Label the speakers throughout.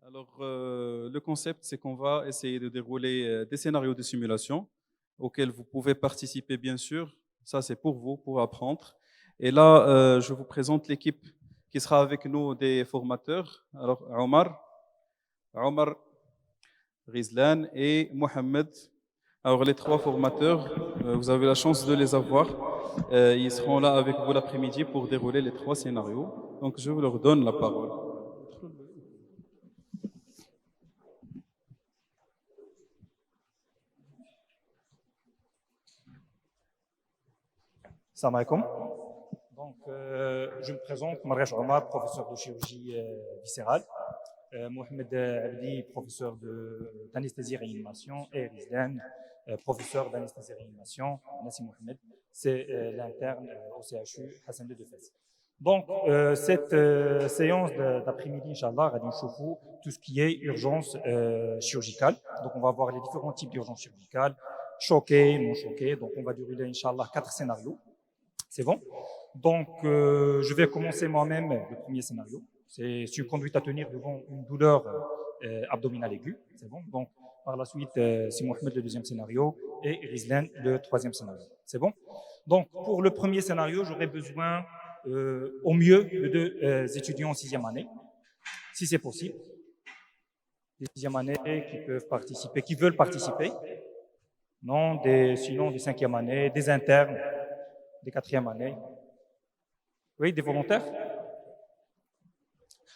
Speaker 1: Alors, le concept, c'est qu'on va essayer de dérouler des scénarios de simulation auxquels vous pouvez participer, bien sûr. Ça, c'est pour vous, pour apprendre. Et là, je vous présente l'équipe qui sera avec nous des formateurs. Alors, Omar, Rizlan et Mohamed. Alors, les trois formateurs, vous avez la chance de les avoir. Ils seront là avec vous l'après-midi pour dérouler les trois scénarios. Donc, je vous leur donne la parole.
Speaker 2: Salam alaikum. Donc, je me présente, Marèche Omar, professeur de chirurgie viscérale. Mohamed Abdi, professeur d'anesthésie-réanimation. Et Rizlan, professeur d'anesthésie-réanimation. Nassim Mohamed, c'est l'interne au CHU Hassan II de Fès. Donc, cette séance d'après-midi, Inch'Allah, va nous tout ce qui est urgence chirurgicale. Donc, on va voir les différents types d'urgence chirurgicale, choqué, non choqué. Donc, on va dérouler, Inch'Allah, 4 scénarios. C'est bon? Donc, je vais commencer moi-même le premier scénario. C'est une conduite à tenir devant une douleur abdominale aiguë. C'est bon? Donc, par la suite, c'est Mohamed le deuxième scénario et Rizlan le troisième scénario. C'est bon? Donc, pour le premier scénario, j'aurai besoin au mieux de deux étudiants en sixième année, si c'est possible. Des sixième année qui peuvent participer, qui veulent participer. Non, sinon des cinquième année, des internes, des quatrième années. Oui, des volontaires.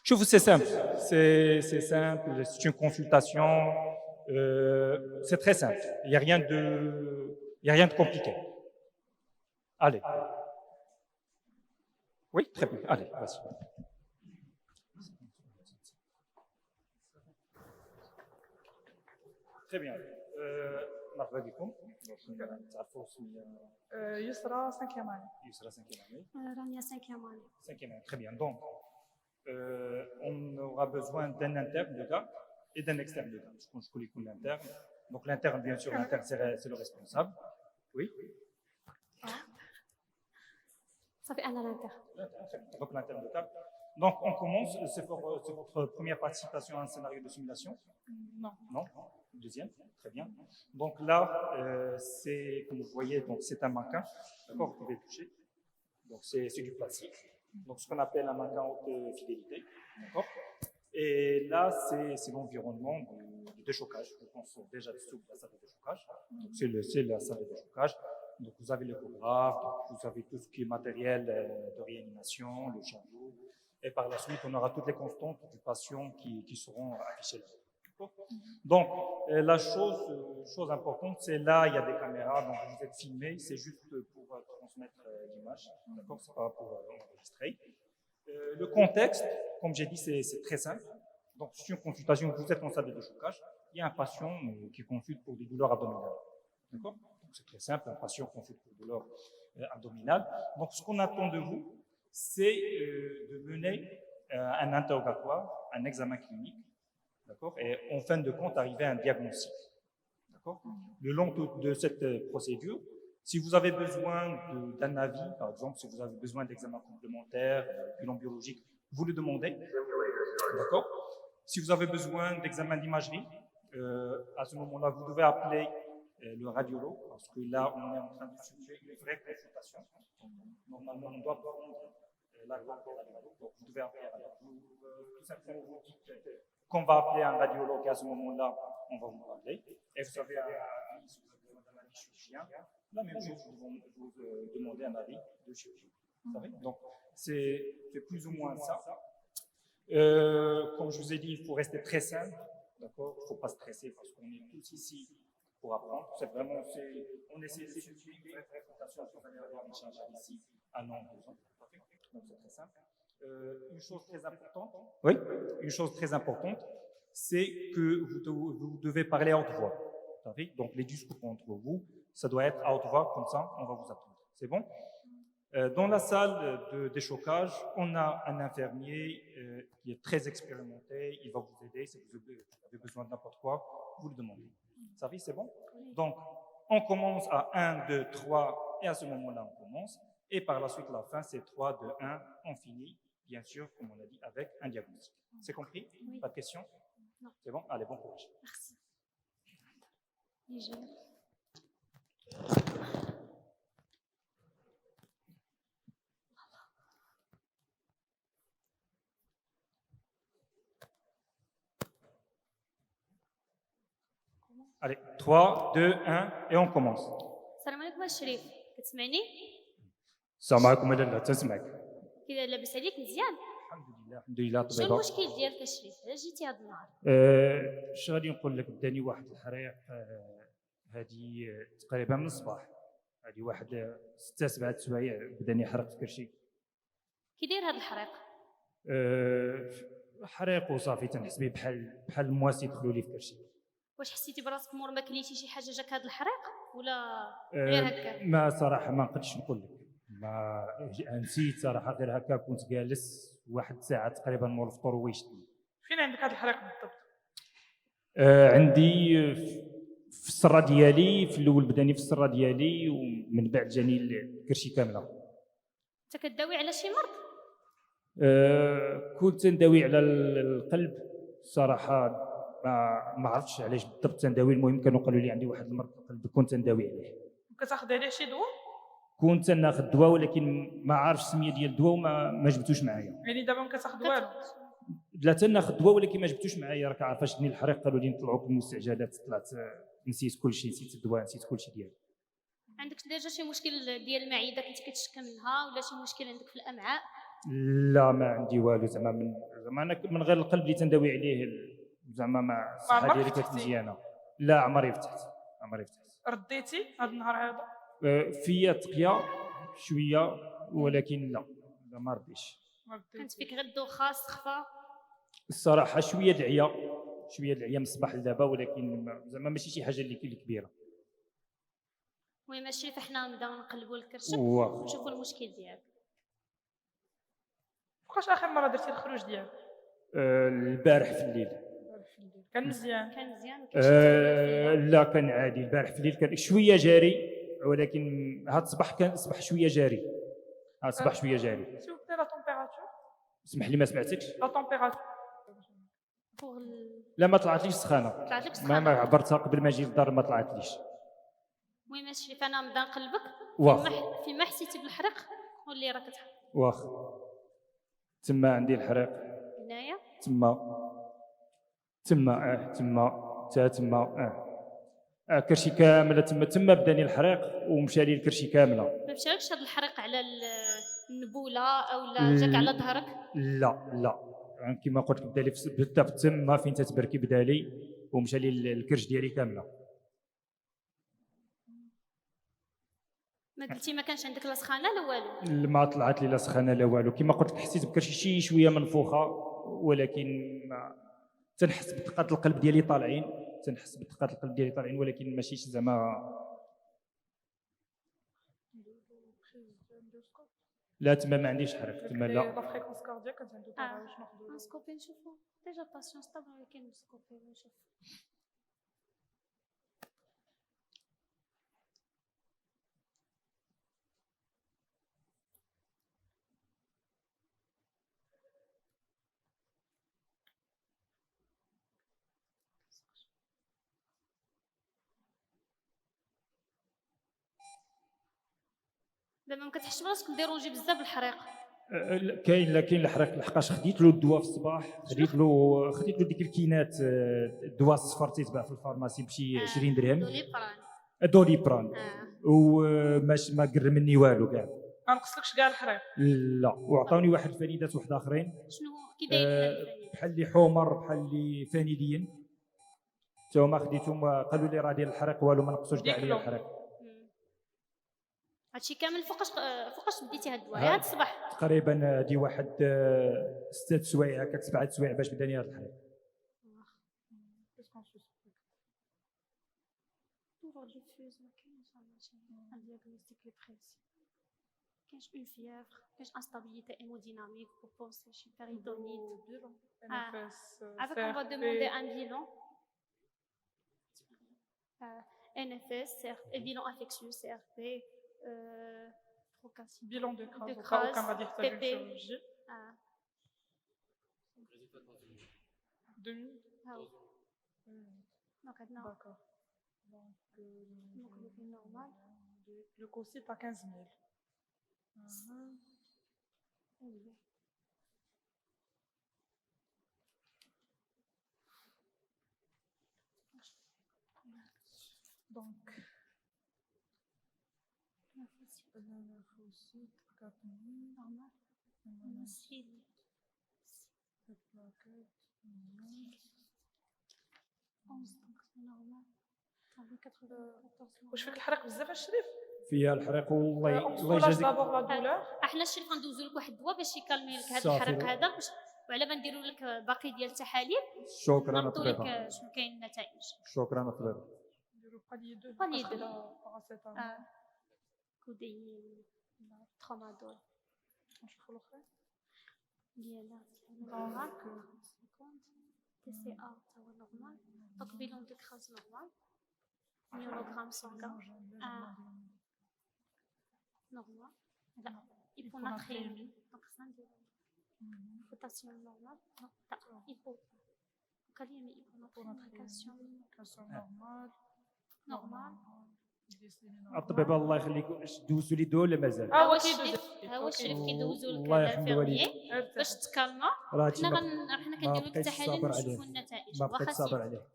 Speaker 2: Je vous c'est simple. C'est simple. C'est une consultation. C'est très simple. Il n'y a rien de compliqué. Allez. Oui, très bien. Allez, vas-y. Très bien. مرحبا بكم. تعرفوا سمية
Speaker 3: يسرى 5e année.
Speaker 2: يسرا 5e année.
Speaker 4: Rania 5e année.
Speaker 2: 5e année. Très bien. Donc, on aura besoin d'un interne de gars et d'un externe de gars. Je connais l'interne. Donc l'interne, bien sûr, l'interne c'est le responsable. Oui.
Speaker 4: Ça fait un à l'interne.
Speaker 2: Donc l'interne de gars. Donc on commence. C'est votre première participation à un scénario de simulation?
Speaker 3: Non.
Speaker 2: Non. Deuxième. Très bien. Donc là, c'est comme vous voyez, donc c'est un mannequin. D'accord, vous pouvez toucher. Donc c'est du plastique. Donc ce qu'on appelle un mannequin haute fidélité. D'accord. Et là, c'est l'environnement du déchocage. Je pense déjà dessous de la salle de déchocage. Donc c'est la salle de déchocage. Donc vous avez l'échographe, vous avez tout ce qui est matériel de réanimation, le chariot. Et par la suite, on aura toutes les constantes du patient qui seront affichées là. Donc, la chose importante, c'est là, il y a des caméras, donc vous êtes filmé, c'est juste pour transmettre l'image, d'accord, c'est pas pour enregistrer. Le contexte, comme j'ai dit, c'est très simple. Donc, sur une consultation, vous êtes en salle de déchocage, il y a un patient qui consulte pour des douleurs abdominales, d'accord. Donc, c'est très simple, un patient consulte pour des douleurs abdominales. Donc, ce qu'on attend de vous, c'est de mener un interrogatoire, un examen clinique. D'accord. Et en fin de compte, arriver à un diagnostic. D'accord. Le long de cette procédure, si vous avez besoin d'un avis, par exemple, si vous avez besoin d'examens complémentaires, bilan biologique, vous le demandez. D'accord. Si vous avez besoin d'examens d'imagerie, à ce moment-là, vous devez appeler le radiologue, parce que là, on est en train de suivre une vraie consultation. Normalement, on doit prendre l'argent du radiologue. Donc, vous devez appeler un radiologue. Tout simplement, vous dites qu'on va appeler un radiologue et à ce moment-là, on va vous parler. Et vous avez un avis, si vous avez besoin d'un avis chirurgien, la même chose, vous demandez un avis de chirurgien. Vous savez. Donc, c'est plus ou moins ça. Comme je vous ai dit, il faut rester très simple. D'accord. Il ne faut pas stresser parce qu'on est tous ici pour apprendre. C'est vraiment, on essaie de suivre une vraie présentation qu'on va avoir une charge ici à Nantes. Donc, c'est très simple. Une chose très importante, oui, une chose très importante, c'est que vous devez parler à haute voix. Donc les discours entre vous, ça doit être à haute voix, comme ça, on va vous attendre. C'est bon? Dans la salle de déchocage, on a un infirmier qui est très expérimenté, il va vous aider si vous avez besoin de n'importe quoi, vous le demandez. Ça va, c'est bon? Donc, on commence à 1, 2, 3, et à ce moment-là, on commence. Et par la suite, la fin, c'est 3, 2, 1, on finit, bien sûr, comme on l'a dit, avec un diagnostic. C'est compris?
Speaker 4: Oui.
Speaker 2: Pas de questions?
Speaker 4: Non.
Speaker 2: C'est bon? Allez, bon courage.
Speaker 4: Merci. Niger.
Speaker 2: Allez, 3, 2, 1, et on commence.
Speaker 4: السلام عليكم الشريف، كتسمعني؟
Speaker 2: السلام عليكم لاله، تسمعك.
Speaker 4: كي لاباس عليك مزيان؟
Speaker 2: الحمد لله
Speaker 4: شنو
Speaker 2: طبيبه.
Speaker 4: المشكل ديالك الشريف؟ علاش جيتي هاد النهار؟
Speaker 2: اش غادي نقول لك، بداني واحد الحريق هذه تقريبا من الصباح، هذه واحد 6 7 سوايع بداني يحرق في كرشي.
Speaker 4: كي داير هاد الحريق؟
Speaker 2: حريق وصافي، تنحس به بحال المواسي دخلوا لي في كرشي.
Speaker 4: واش حسيتي براسك مور ما كليتي شي حاجه جاك هاد الحريق ولا غير هكا؟
Speaker 2: ما صراحه ما نقدرش نقول لك، ما نسيت صراحه، غير هكا كنت جالس واحد ساعه تقريبا مور الفطور ويشتني.
Speaker 3: فين عندك هذا الحريق بالضبط؟
Speaker 2: عندي في السره ديالي، في الاول بداني في السره ديالي ومن بعد جاني الكرشي كامله.
Speaker 4: انت كداوي على شي مرض؟
Speaker 2: كنت نداوي على القلب صراحه، ما عرفتش علاش بالضبط تنداوي. المهم كانوا قالوا لي عندي واحد المرض في القلب كنت نداوي عليه.
Speaker 3: كتاخذ عليه شي دواء؟
Speaker 2: كنت ناخذ دواء ولكن ما عارفش السميه ديال الدواء وما جبتوش معايا.
Speaker 3: يعني دابا ما كتاخذ والو؟
Speaker 2: لا تناخذ دواء ولكن ما جبتوش معايا. راك عارفه شدني الحريق، قالوا لي نطلعوا بالمستعجلات، طلعت نسيت كل شيء، نسيت الدواء، نسيت كل شيء ديالي.
Speaker 4: عندك ديجا شي مشكل ديال المعده كنت كتشكى منها ولا شي مشكل عندك في الامعاء؟
Speaker 2: لا ما عندي والو، زعما أنا من غير القلب اللي تنداوي عليه، زعما ما الصحه
Speaker 3: عمرك
Speaker 2: ديالي كانت
Speaker 3: فتحتي؟
Speaker 2: مزيانه. لا عمري فتحت، عمري فتحت.
Speaker 3: رديتي هذا النهار هذا؟
Speaker 2: فيا تقيا شويه ولكن لا ما رديش.
Speaker 3: ما رديتي.
Speaker 4: كانت فيك غير الدوخه سخفه؟
Speaker 2: الصراحه شويه العيا، شويه العيا من الصباح لدابا، ولكن زعما ماشي شي حاجه اللي كبيره.
Speaker 4: المهم الشريف حنا نبداو نقلبوا الكرشك
Speaker 2: واخا.
Speaker 4: ونشوفوا المشكل ديالك.
Speaker 3: فوقاش اخر مره درتي الخروج ديالك؟
Speaker 2: البارح في الليل.
Speaker 3: كان مزيان؟
Speaker 4: كان مزيان وكان شي تغيير في الليل؟
Speaker 2: لا كان عادي. البارح في الليل كان شويه جاري، ولكن هاد الصباح كان اصبح شويه جاري. هاد الصباح شويه جاري.
Speaker 3: سي بلي لا تمبيراتور؟
Speaker 2: اسمح لي ما سمعتكش.
Speaker 3: لا تمبيراتور؟
Speaker 4: فوق
Speaker 2: لا ما طلعتليش سخانه.
Speaker 4: طلعت لك
Speaker 2: ما
Speaker 4: سخانه؟
Speaker 2: عبرتها قبل ما نجي للدار، ما طلعتليش.
Speaker 4: المهم الشريف انا نبدا نقلبك.
Speaker 2: واخا.
Speaker 4: فيما حسيتي بالحريق قول لي راك تحرق.
Speaker 2: واخا. تما عندي الحريق.
Speaker 4: هنايا؟
Speaker 2: تما كرشي كامله. تما بداني الحريق ومشى لي الكرشي كامله.
Speaker 4: ما مشالكش هذا الحريق على النبوله او لا جاك على ظهرك؟
Speaker 2: لا يعني كما قلت لك بدا لي بدا في تما فين تتبركي، بدا لي ومشى لي الكرش ديالي كامله.
Speaker 4: ما قلتي ما كانش عندك لا سخانه لا والو؟
Speaker 2: ما طلعت لي لا سخانه لا والو. كما قلت لك حسيت بكرشي شي شويه منفوخه، ولكن ما تنحس بدقات القلب ديالي طالعين، ولكن ماشي زعما. لا تما ما عنديش حرق تما. لا
Speaker 3: لا فريكونس كاردياك كانت عنده دابا واش ناخذ؟
Speaker 4: نسكوبي نشوفو ديجا باسيون ستابل ولكن نسكوبي ونشوف. دابا ما كتحسش براسك مديرونجي بزاف بالحريق؟
Speaker 2: كاين الحريق لحقاش خديت له الدواء في الصباح، خديت له ديك الكينات، الدواء الصفر تيتباع في الفارماسي بشي 20 درهم. دوليبران. وماش ما قر مني والو كاع.
Speaker 3: ما نقصلكش كاع الحريق؟
Speaker 2: لا وعطاوني واحد الفريدات واحد اخرين.
Speaker 4: شنو كي داير
Speaker 2: بحال اللي حمر بحال اللي فانيليين، حتى هما خديتهم. قالوا لي راه ديال الحريق والو، ما نقصوش كاع عليا الحريق.
Speaker 4: هادشي كامل فوقاش بديتي هاد الدواء؟ هاد الصباح
Speaker 2: تقريبا دي واحد 6 سوايع هكاك 7 سوايع باش بداني هاد الحريق.
Speaker 4: كاينش اون فيفر، كاينش انستابيليتي هيموديناميك بور بونسي شي بيريتونيت. Avec on va demander un bilan. NFS, et bilan infectieux, CRP,
Speaker 3: bilan de Kras, aucun va dire
Speaker 4: PP.
Speaker 3: 2 minutes.
Speaker 4: Donc, maintenant,
Speaker 3: D'accord. Donc,
Speaker 4: l'hémoglobine normale.
Speaker 3: le leucocyte à 15 000.
Speaker 4: Élevé.
Speaker 3: Donc,
Speaker 4: Lymphocyte
Speaker 3: le lymphocyte 4 000.
Speaker 4: normal. Monocyte.
Speaker 3: Les plaquettes.
Speaker 4: 11, donc c'est normal. Attendez, 94
Speaker 3: واش فيك
Speaker 4: normal.
Speaker 3: الحرق بزاف الشريف؟
Speaker 2: فيها الحريق والله
Speaker 3: On
Speaker 2: الله
Speaker 3: soulage
Speaker 2: يجازيك.
Speaker 3: d'abord la douleur.
Speaker 4: احنا الشريف غندوزو لك واحد الدواء باش يكالمي لك هذا
Speaker 2: صافي.
Speaker 4: الحرق هذا باش وعلى ما نديرو لك باقي ديال التحاليل
Speaker 2: شكرا
Speaker 4: نربطو لك
Speaker 2: طبيبه.
Speaker 4: شنو كاين النتائج.
Speaker 2: شكرا طبيبه.
Speaker 3: نديرو palier 2.
Speaker 4: Palier
Speaker 3: parce que
Speaker 4: 2.
Speaker 3: la paracétamol.
Speaker 4: كوديين ترامادول
Speaker 3: نشوفوا الاخرين.
Speaker 4: ديالها نورمال
Speaker 3: Donc,
Speaker 4: تي سي ا هو نورمال دونك بيلون دو كراز نورمال ميونوغرام سانغان نورمال لا هيبوناتريمي دونك خصنا نديرو بوتاسيوم نورمال نو لا هيبو كاليمي هيبوناتريمي
Speaker 3: calcium normal.
Speaker 4: نورمال
Speaker 3: Glycémie normale.
Speaker 2: الطبيبه الله يخليك دوزوا لي دول ولا مازال؟
Speaker 3: هو
Speaker 4: هو الشريف كيدوزو لك
Speaker 2: الله
Speaker 4: هذا
Speaker 2: يرحم
Speaker 4: الفيرميي باش تكالما
Speaker 2: راه هادشي
Speaker 4: حنا
Speaker 2: ما
Speaker 4: حنا كنديرو لك
Speaker 2: بقيتش
Speaker 4: التحاليل
Speaker 2: صابر عليه.
Speaker 4: ونشوفوا النتائج
Speaker 2: ما بقيت
Speaker 4: واخا
Speaker 2: صابر
Speaker 4: سيدي.
Speaker 2: عليه.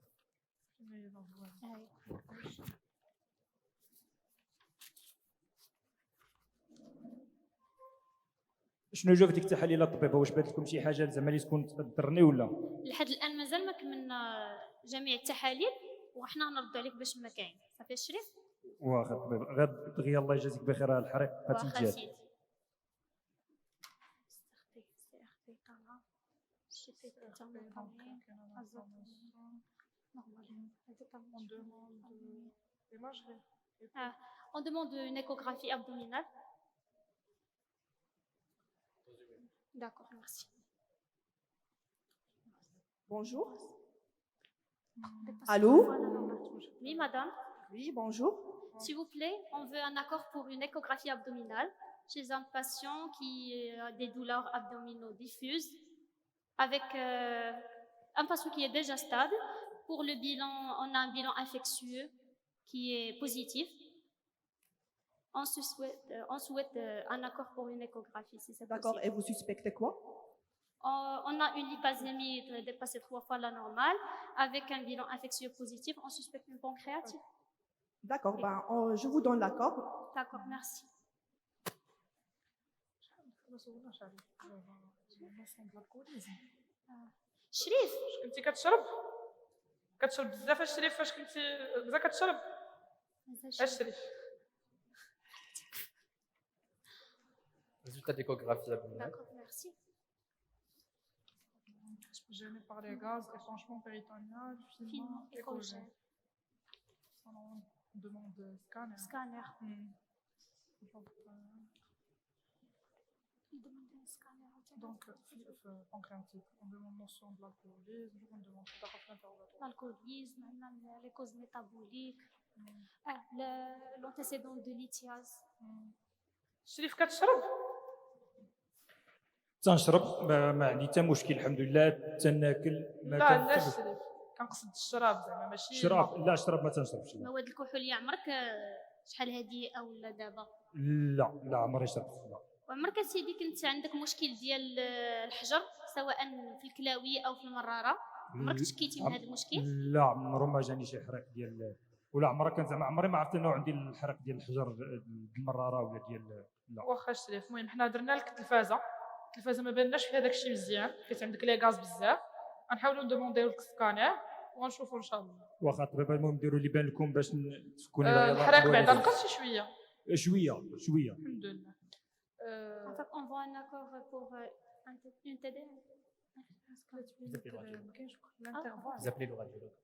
Speaker 2: شنو جا في ديك التحاليل الطبيبه؟ واش بات لكم شي حاجه زعما اللي تكون تضرني ولا؟
Speaker 4: لحد الان مازال ما كملنا جميع التحاليل وحنا غنردوا عليك باش ما كاين صافي الشريف
Speaker 2: واخا الطبيب غير دغيا الله يجازيك بخير على الحريق
Speaker 4: واخا
Speaker 2: غتمتياز.
Speaker 4: سيدي
Speaker 3: On demande l'imagerie.
Speaker 4: On demande une échographie abdominale. D'accord, merci.
Speaker 5: Bonjour.
Speaker 4: Dépassez
Speaker 5: Allô?
Speaker 4: la voie, la normale. Oui, madame.
Speaker 5: Oui, bonjour.
Speaker 4: S'il vous plaît, on veut un accord pour une échographie abdominale chez un patient qui a des douleurs abdominaux diffuses, avec un patient qui est déjà stable. Pour le bilan, on a un bilan infectieux qui est positif. On souhaite un accord pour une échographie, si c'est
Speaker 5: D'accord.
Speaker 4: possible.
Speaker 5: Et vous suspectez quoi?
Speaker 4: On a une lipasémie dépassée 3 fois la normale, avec un bilan infectieux positif. On suspecte une pancréatite.
Speaker 5: D'accord. Ben, je vous donne l'accord.
Speaker 4: D'accord, merci. شريف
Speaker 3: واش كنتي كتشرب بزاف الشريف فاش كنتي بزاف كتشرب الشريف.
Speaker 6: Résultat d'échographie abdominale.
Speaker 4: D'accord, merci.
Speaker 3: Gêné par les gaz, épanchement péritonal, finement échogène. On demande scanner.
Speaker 4: Scanner.
Speaker 3: Donc,
Speaker 4: Il demande un scanner.
Speaker 3: donc pancréatite. On demande notion de l'alcoolisme, on demande l'interrogatoire.
Speaker 4: L'alcoolisme, les causes métaboliques, l'antécédent de lithiase.
Speaker 3: الشريف كتشرب؟
Speaker 2: تنشرب ما عندي حتى مشكل الحمد لله تناكل ما
Speaker 3: لا لا
Speaker 2: كنت-
Speaker 3: الشريف كنقصد الشراب زعما ماشي
Speaker 2: شراب لا شراب ما تنشربش لا
Speaker 4: مواد الكحولية عمرك شحال هادي أو لا دابا؟
Speaker 2: لا عمري شربت لا.
Speaker 4: وعمرك سيدي كنت عندك مشكل ديال الحجر سواء في الكلاوي أو في المرارة؟ عمرك تشكيتي من هذا المشكل؟
Speaker 2: لا عمره ما جاني شي حريق ديال ولا عمرها كان زعما عمري ما عرفت انه عندي الحرق ديال الحجر المراره ولا ديال لا.
Speaker 3: واخا الشريف المهم حنا درنا لك التلفازه ما باناش فيها داكشي مزيان حيت عندك لي غاز بزاف غنحاولوا ندومونديو لك سكانير وغنشوفوا ان شاء الله.
Speaker 2: واخا الطبيب المهم ديروا لي بان لكم باش تكوني
Speaker 3: الحريق بعدا نقص شي شويه
Speaker 2: شويه
Speaker 3: الحمد لله.
Speaker 4: En fait, on voit un accord pour une TDM.
Speaker 3: ما كاينش الانترفال.
Speaker 6: Vous appelez le radiologue.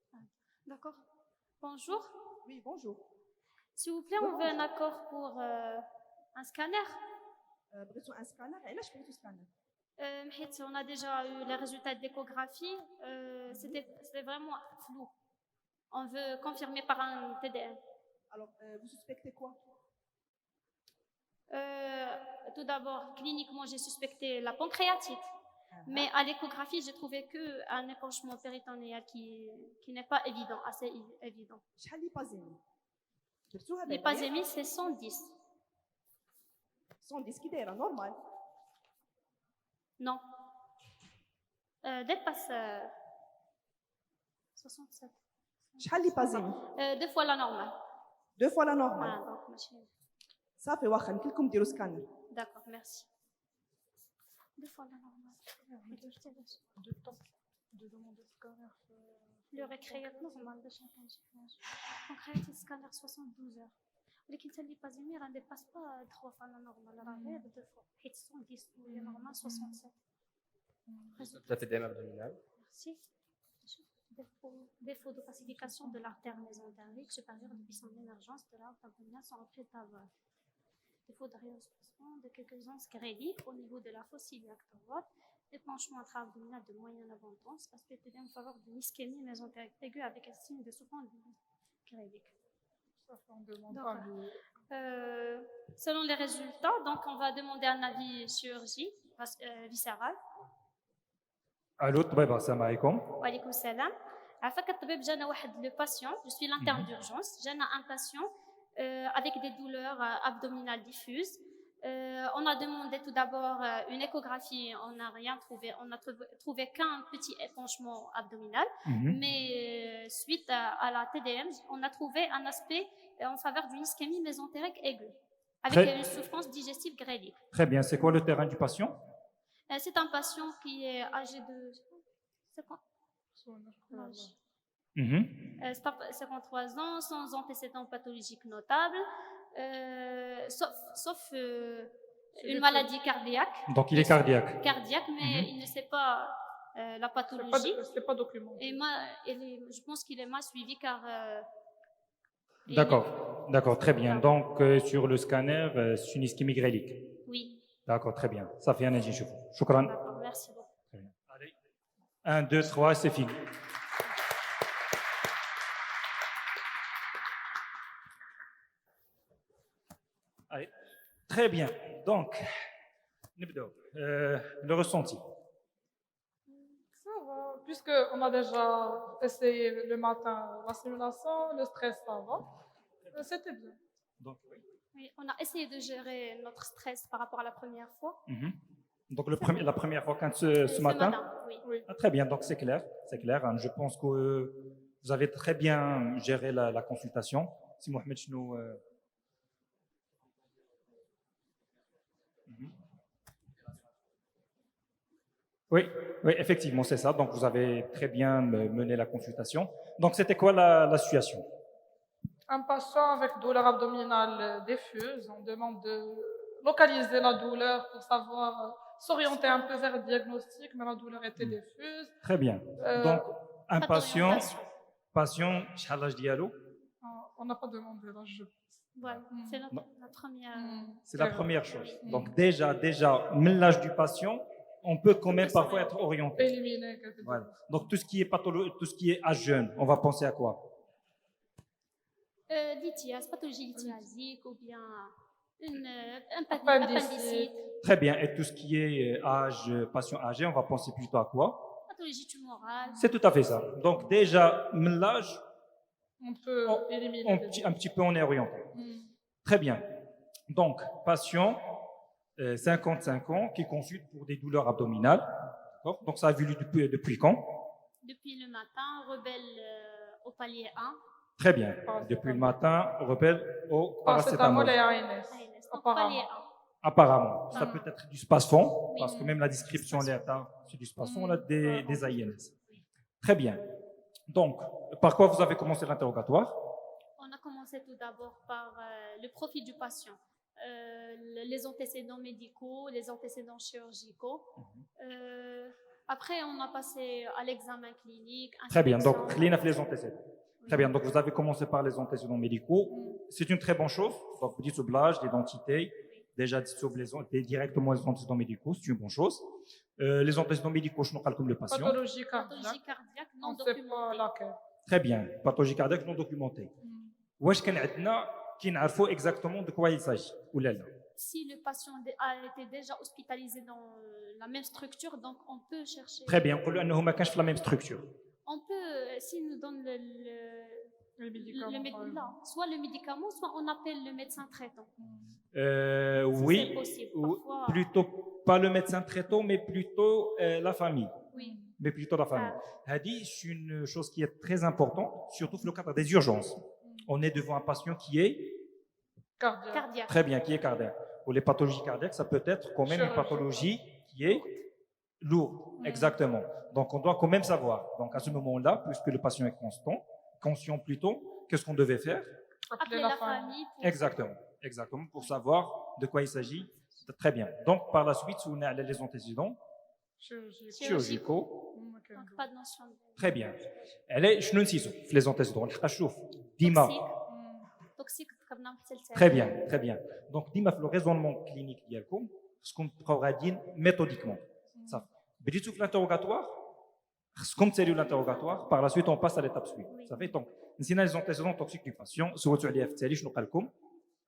Speaker 4: D'accord. Bonjour.
Speaker 5: Oui, bonjour.
Speaker 4: S'il vous plaît, on veut un accord pour un scanner.
Speaker 5: بغيتو ان سكانر؟ علاش بغيتو سكانر؟
Speaker 4: حيت on a déjà eu les résultats d'échographie. C'était vraiment flou. On veut confirmer par un TDM.
Speaker 5: Alors, vous suspectez quoi?
Speaker 4: Tout d'abord, cliniquement, j'ai suspecté la pancréatite. Mais à l'échographie, j'ai trouvé qu'un épanchement péritonéal qui n'est pas évident, assez évident.
Speaker 5: شحال ليبازيمي درتوها دابا ياك؟
Speaker 4: L'hypasémie, c'est 110.
Speaker 5: 110 كي دايره نورمال.
Speaker 4: Non. Dépasse 67.
Speaker 5: شحال ليبازيمي؟
Speaker 4: Deux fois la normale.
Speaker 5: دو فوا لا
Speaker 4: Ah,
Speaker 5: نورمال.
Speaker 4: donc, machine.
Speaker 5: صافي واخا يمكن لكم ديروا سكانر.
Speaker 4: D'accord, merci. Deux fois la normale.
Speaker 3: De temps de demander scanner.
Speaker 4: Le récréat normal de chacun. On crée un scanner 72 heures. Mais qui ne l'hypasémie, elle ne dépasse pas 3 fois la normale. Elle arrive 2 fois. Et 110, le normal 67.
Speaker 6: Ça fait des abdominales.
Speaker 4: Merci. Défaut de pacification de l'artère mésentérique supérieure depuis son émergence de l'arbre abdominale sans entrée d'avale. Défaut de réosplacement de quelques onces gréliques au niveau de la fosse iliaque droite. Épanchement intra-abdominal de moyenne abondance. Aspect en faveur d'une ischémie mésentérique aiguë avec un signe de souffrance grélique.
Speaker 3: Ça fait on demande
Speaker 4: Donc,
Speaker 3: pas le-
Speaker 4: Selon les résultats, donc on va demander un avis chirurgie viscérale.
Speaker 2: Allô, طبيبة السلام عليكم.
Speaker 4: وعليكم السلام. عفاك الطبيب جانا واحد لو باسيون جو سوي l'interne d'urgence. جانا un patient avec des douleurs abdominales diffuses. On a demandé tout d'abord une échographie, on n'a rien trouvé, on n'a trouvé qu'un petit épanchement abdominal, mais suite à la TDM, on a trouvé un aspect en faveur d'une ischémie mésentérique aiguë, avec
Speaker 2: Très-
Speaker 4: une souffrance digestive grélique.
Speaker 2: Très bien. C'est quoi le terrain du patient?
Speaker 4: C'est un patient qui est âgé de 53 ans, sans antécédents pathologiques notables, sauf une maladie cardiaque.
Speaker 2: Donc il est cardiaque.
Speaker 4: Cardiaque, mais il ne sait pas la pathologie.
Speaker 3: C'est pas documenté.
Speaker 4: Et je pense qu'il est mal suivi car.
Speaker 2: D'accord. D'accord, très bien. Donc sur le scanner, c'est une ischémie grélique.
Speaker 4: Oui,
Speaker 2: D'accord, très bien. Ça fait un agent chauffeur. Shukran.
Speaker 4: d'accord, merci beaucoup.
Speaker 2: Allez. 1, 2, 3, c'est fini. Allez. Très bien. Donc, le ressenti.
Speaker 3: Ça va, puisqu'on a déjà essayé le matin la simulation, le stress, ça va. C'était bien.
Speaker 2: Donc, oui.
Speaker 4: Oui, on a essayé de gérer notre stress par rapport à la première fois.
Speaker 2: Donc la première fois, quand ce matin.
Speaker 4: Oui.
Speaker 3: Oui.
Speaker 2: Ah, très bien, donc c'est clair, c'est clair. Je pense que vous avez très bien géré la consultation. Si Mohamed Chnou. Oui, oui, effectivement, c'est ça. Donc vous avez très bien mené la consultation. Donc c'était quoi la situation?
Speaker 3: Un patient avec douleur abdominale diffuse, on demande de localiser la douleur pour savoir s'orienter un peu vers le diagnostic, mais la douleur était diffuse.
Speaker 2: Très bien. Donc un
Speaker 4: Pas
Speaker 2: patient,
Speaker 4: d'orientation.
Speaker 2: شحال l'âge ديالو?
Speaker 3: On n'a pas demandé l'âge.
Speaker 4: Voilà, c'est la première.
Speaker 2: C'est la première chose. Donc déjà, même l'âge du patient, on peut quand même parfois être orienté.
Speaker 3: Éliminer quelque chose.
Speaker 2: Voilà. Donc tout ce qui est tout ce qui est âge jeune, on va penser à quoi?
Speaker 4: Lithiase, pathologie lithiasique ou bien un
Speaker 3: Appendicite.
Speaker 2: Très bien. Et tout ce qui est patient âgé, on va penser plutôt à quoi?
Speaker 4: pathologie tumorale.
Speaker 2: C'est tout à fait ça. Donc déjà, même l'âge,
Speaker 3: On peut éliminer.
Speaker 2: un petit peu on est orienté.
Speaker 3: Mm.
Speaker 2: Très bien. Donc, patient, 55 ans, qui consulte pour des douleurs abdominales. D'accord. Donc ça a vu depuis quand?
Speaker 4: Depuis le matin, rebelle au palier 1.
Speaker 2: Très bien. Depuis le matin, repère au
Speaker 3: Paracétamol
Speaker 2: paracétamol.
Speaker 3: et ANS.
Speaker 4: Donc, palier 1.
Speaker 2: Apparemment, ça peut être du spasfon,
Speaker 4: Oui.
Speaker 2: parce que même la description, elle est c'est du spasfon, on a des AINS.
Speaker 4: Oui.
Speaker 2: Très bien. Donc, par quoi vous avez commencé l'interrogatoire?
Speaker 4: On a commencé tout d'abord par le profil du patient, les antécédents médicaux, les antécédents chirurgicaux. Après, on a passé à l'examen clinique.
Speaker 2: Très bien. Donc,
Speaker 4: inspection.
Speaker 2: خلينا في les antécédents. Très bien. Donc, vous avez commencé par les antécédents médicaux. C'est une très bonne chose. Donc, vous dites soublage, l'identité. Déjà, directement les antécédents médicaux, c'est une bonne chose. Les antécédents médicaux, je comme le patient.
Speaker 3: Pathologie
Speaker 4: Pathologie
Speaker 3: cardiaque.
Speaker 4: cardiaque
Speaker 3: On
Speaker 4: non
Speaker 3: ne sait pas
Speaker 4: documentée.
Speaker 3: laquelle.
Speaker 2: Très bien. Pathologie cardiaque non documentée. واش كان عندنا كي نعرفوا exactement de quoi il s'agit ou là.
Speaker 4: si le patient a été déjà hospitalisé dans la même structure, donc on peut chercher.
Speaker 2: Très bien. نقولوا أنه ما كانش في la même structure.
Speaker 4: On peut, s'il nous donne
Speaker 3: Les médicaments.
Speaker 4: là, soit le médicament, soit on appelle le médecin traitant. Si
Speaker 2: Oui,
Speaker 4: c'est possible.
Speaker 2: ou
Speaker 4: Parfois,
Speaker 2: plutôt pas le médecin traitant, mais plutôt la famille.
Speaker 4: oui.
Speaker 2: Mais plutôt la famille. Hadi, c'est une chose qui est très importante, surtout dans le cadre des urgences. On est devant un patient qui est
Speaker 3: Cardiaque.
Speaker 4: Cardiaque.
Speaker 2: très bien, qui est cardiaque. Pour les pathologies cardiaques, ça peut être quand même une
Speaker 3: Chirurgie.
Speaker 2: pathologie qui est lourde. Exactement. Donc, on doit quand même savoir. Donc, à ce moment-là, puisque le patient est conscient plutôt, qu'est-ce qu'on devait faire?
Speaker 3: Appeler
Speaker 4: Appeler la famille pour
Speaker 2: Exactement. Exactement. Pour savoir de quoi il s'agit. Très bien. Donc, par la suite, si on a les antécédents
Speaker 3: Chirurgie.
Speaker 2: chirurgicaux,
Speaker 4: donc pas de notion de
Speaker 2: très bien. Elle est, je ne sais pas, les antécédents. Dima.
Speaker 4: toxique ذكرنا حتى لتالي.
Speaker 2: Très bien, très bien. Donc, Dima, le raisonnement clinique ديالكم, ce qu'on pourra dire méthodiquement. Ça. بديتوا في l'interrogatoire, خصكم تساليو l'interrogatoire, par la suite on passe à l'étape suivante. Ça fait donc نسينا les antécédents toxiques du patient, سولتوا عليها في التالي شنو قال لكم؟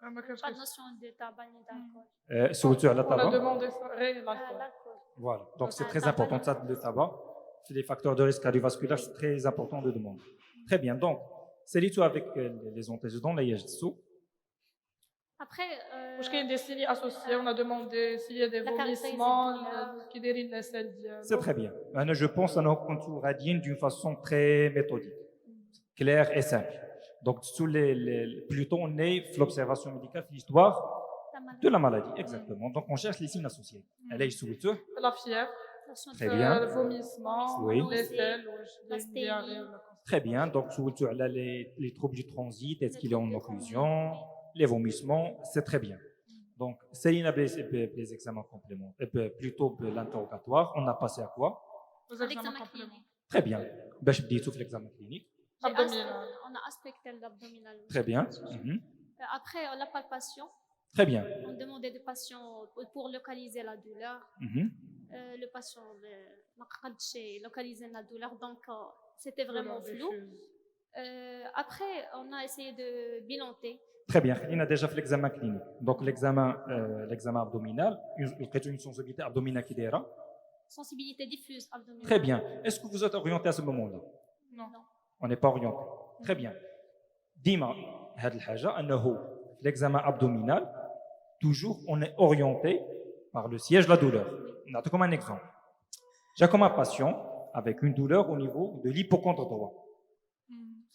Speaker 3: ما كانش
Speaker 4: pas de notion de tabac ni d'alcool.
Speaker 2: سولتوا على
Speaker 3: On a
Speaker 2: الطبق.
Speaker 3: demandé ça. Rien, l'alcool.
Speaker 4: L'alcool.
Speaker 2: Voilà. Donc c'est
Speaker 4: Ah,
Speaker 2: très
Speaker 4: tabac.
Speaker 2: important ça, le tabac. C'est des facteurs de risque cardiovasculaire, c'est très important de demander. Très bien. Donc, c'est tout avec les antécédents, là, il y a dessous.
Speaker 4: Après,
Speaker 3: واش كاين des signes associés on a demandé s'il y a des
Speaker 4: La caractéristique
Speaker 3: vomissements
Speaker 4: douleur.
Speaker 3: qui dérivent de la selle ديالو.
Speaker 2: C'est très bien. Maintenant, je pense à nos contours radiens d'une façon très méthodique, claire et simple. Donc, plutôt on est l'observation médicale, l'histoire
Speaker 4: la maladie,
Speaker 2: de la maladie, exactement. Donc, on cherche les signes associés. Elle est sous
Speaker 3: La fièvre,
Speaker 4: notion
Speaker 2: Très
Speaker 4: de-
Speaker 2: bien.
Speaker 3: le vomissement,
Speaker 2: Oui.
Speaker 3: les selles,
Speaker 4: La
Speaker 3: une diarrhée.
Speaker 2: très bien. Donc, sous les troubles du transit, est-ce qu'il est en occlusion, les vomissements, c'est très bien. Donc, Céline a les examens complémentaires, plutôt l'interrogatoire. On a passé à quoi?
Speaker 3: Aux
Speaker 4: l'examen
Speaker 3: examens complémentaires.
Speaker 4: clinique.
Speaker 2: Très bien. Ben, je dis tout l'examen clinique.
Speaker 3: Abdominal.
Speaker 4: On a aspecté l'abdominal.
Speaker 2: Très bien. Mhm.
Speaker 4: Après, la palpation.
Speaker 2: Très bien.
Speaker 4: On demandait des patients pour localiser la douleur.
Speaker 2: Mhm.
Speaker 4: Le patient n'a pas localisé la douleur, donc c'était vraiment flou. Après, on a essayé de bilanter.
Speaker 2: Très bien. Il a déjà fait l'examen clinique. Donc, l'examen abdominal, une sensibilité abdominale qui déra.
Speaker 4: Sensibilité diffuse abdominale.
Speaker 2: Très bien. Est-ce que vous êtes orienté à ce moment-là?
Speaker 3: Non.
Speaker 2: On n'est pas orienté. Très bien. Dima, هاد الحاجة أنه l'examen abdominal, toujours on est orienté par le siège de la douleur. On a comme un exemple. J'ai comme un patient avec une douleur au niveau de l'hypocondre droit.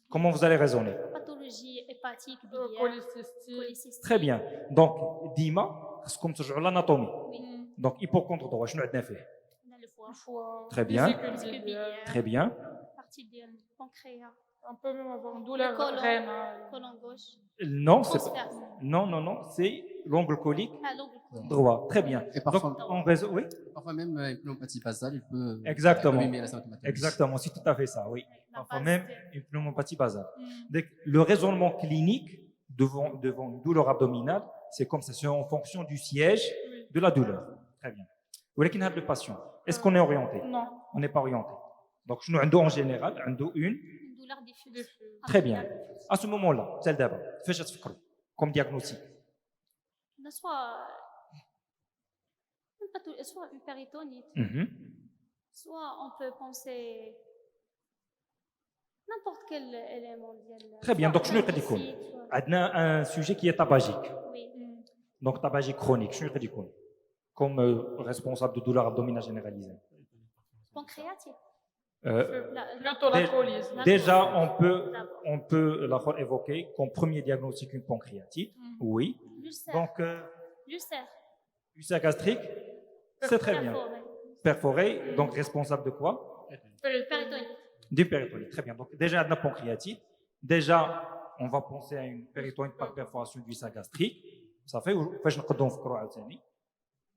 Speaker 2: Comment vous allez raisonner?
Speaker 4: Pathologie hépatique, biliaire,
Speaker 3: Polycystique.
Speaker 4: polycystique.
Speaker 2: Très bien. Donc, Dima, خصكم ترجعوا l'anatomie.
Speaker 4: Oui,
Speaker 2: Donc, hypocondre droit, شنو عندنا فيه؟
Speaker 4: on a le foie.
Speaker 3: Foie,
Speaker 2: Très bien.
Speaker 3: vésicule biliaire.
Speaker 2: Très bien.
Speaker 4: Partie du pancréas,
Speaker 3: On peut même avoir une douleur
Speaker 4: Le côlon.
Speaker 3: rénale.
Speaker 4: colon gauche,
Speaker 2: Non, c'est
Speaker 4: transverse.
Speaker 2: non, c'est l'ongle colique
Speaker 4: Ah, l'ongle colique.
Speaker 2: droit. Très bien.
Speaker 6: Et parfois,
Speaker 2: Donc, en réseau, oui.
Speaker 6: parfois même une pneumopathie basale, il peut
Speaker 2: Exactement.
Speaker 6: mimer la symptomatologie.
Speaker 2: Exactement, c'est tout à fait ça, oui.
Speaker 4: La
Speaker 2: Parfois
Speaker 4: base
Speaker 2: même
Speaker 4: de-
Speaker 2: une pneumopathie basale. Donc, le raisonnement clinique devant une douleur abdominale, c'est comme ça, c'est en fonction du siège de la douleur. Très bien. Vous voulez qu'il y ait le patient? Est-ce qu'on est orienté?
Speaker 3: Non.
Speaker 2: On n'est pas orienté. Donc, je nous en général, une
Speaker 4: Une douleur diffuse.
Speaker 3: Diffuse.
Speaker 2: Très bien.
Speaker 4: Abdominale diffuse.
Speaker 2: À ce moment-là, c'est d'abord, faites comme diagnostic.
Speaker 4: On a soit une péritonite,
Speaker 2: Mhm.
Speaker 4: soit on peut penser n'importe quel élément.
Speaker 2: Très bien. Donc, je ne dis quoi? On a un sujet qui est tabagique.
Speaker 4: Oui.
Speaker 2: Donc, tabagique chronique. Je ne dis quoi? Comme responsable de douleur abdominale généralisée.
Speaker 4: Pancréatique.
Speaker 3: Plutôt l'alcoolisme.
Speaker 2: Déjà, on peut évoquer comme premier diagnostic une pancréatite. Oui.
Speaker 4: L'ulcère.
Speaker 2: Donc,
Speaker 4: L'ulcère.
Speaker 2: ulcère gastrique, c'est très bien.
Speaker 4: Perforé.
Speaker 2: Perforé, donc responsable de quoi?
Speaker 4: Péritonite.
Speaker 2: Du péritonite. Très bien. Donc, déjà, on a la pancréatite. Déjà, on va penser à une péritonite par perforation du ulcère gastrique. Ça fait, je ne connais pas.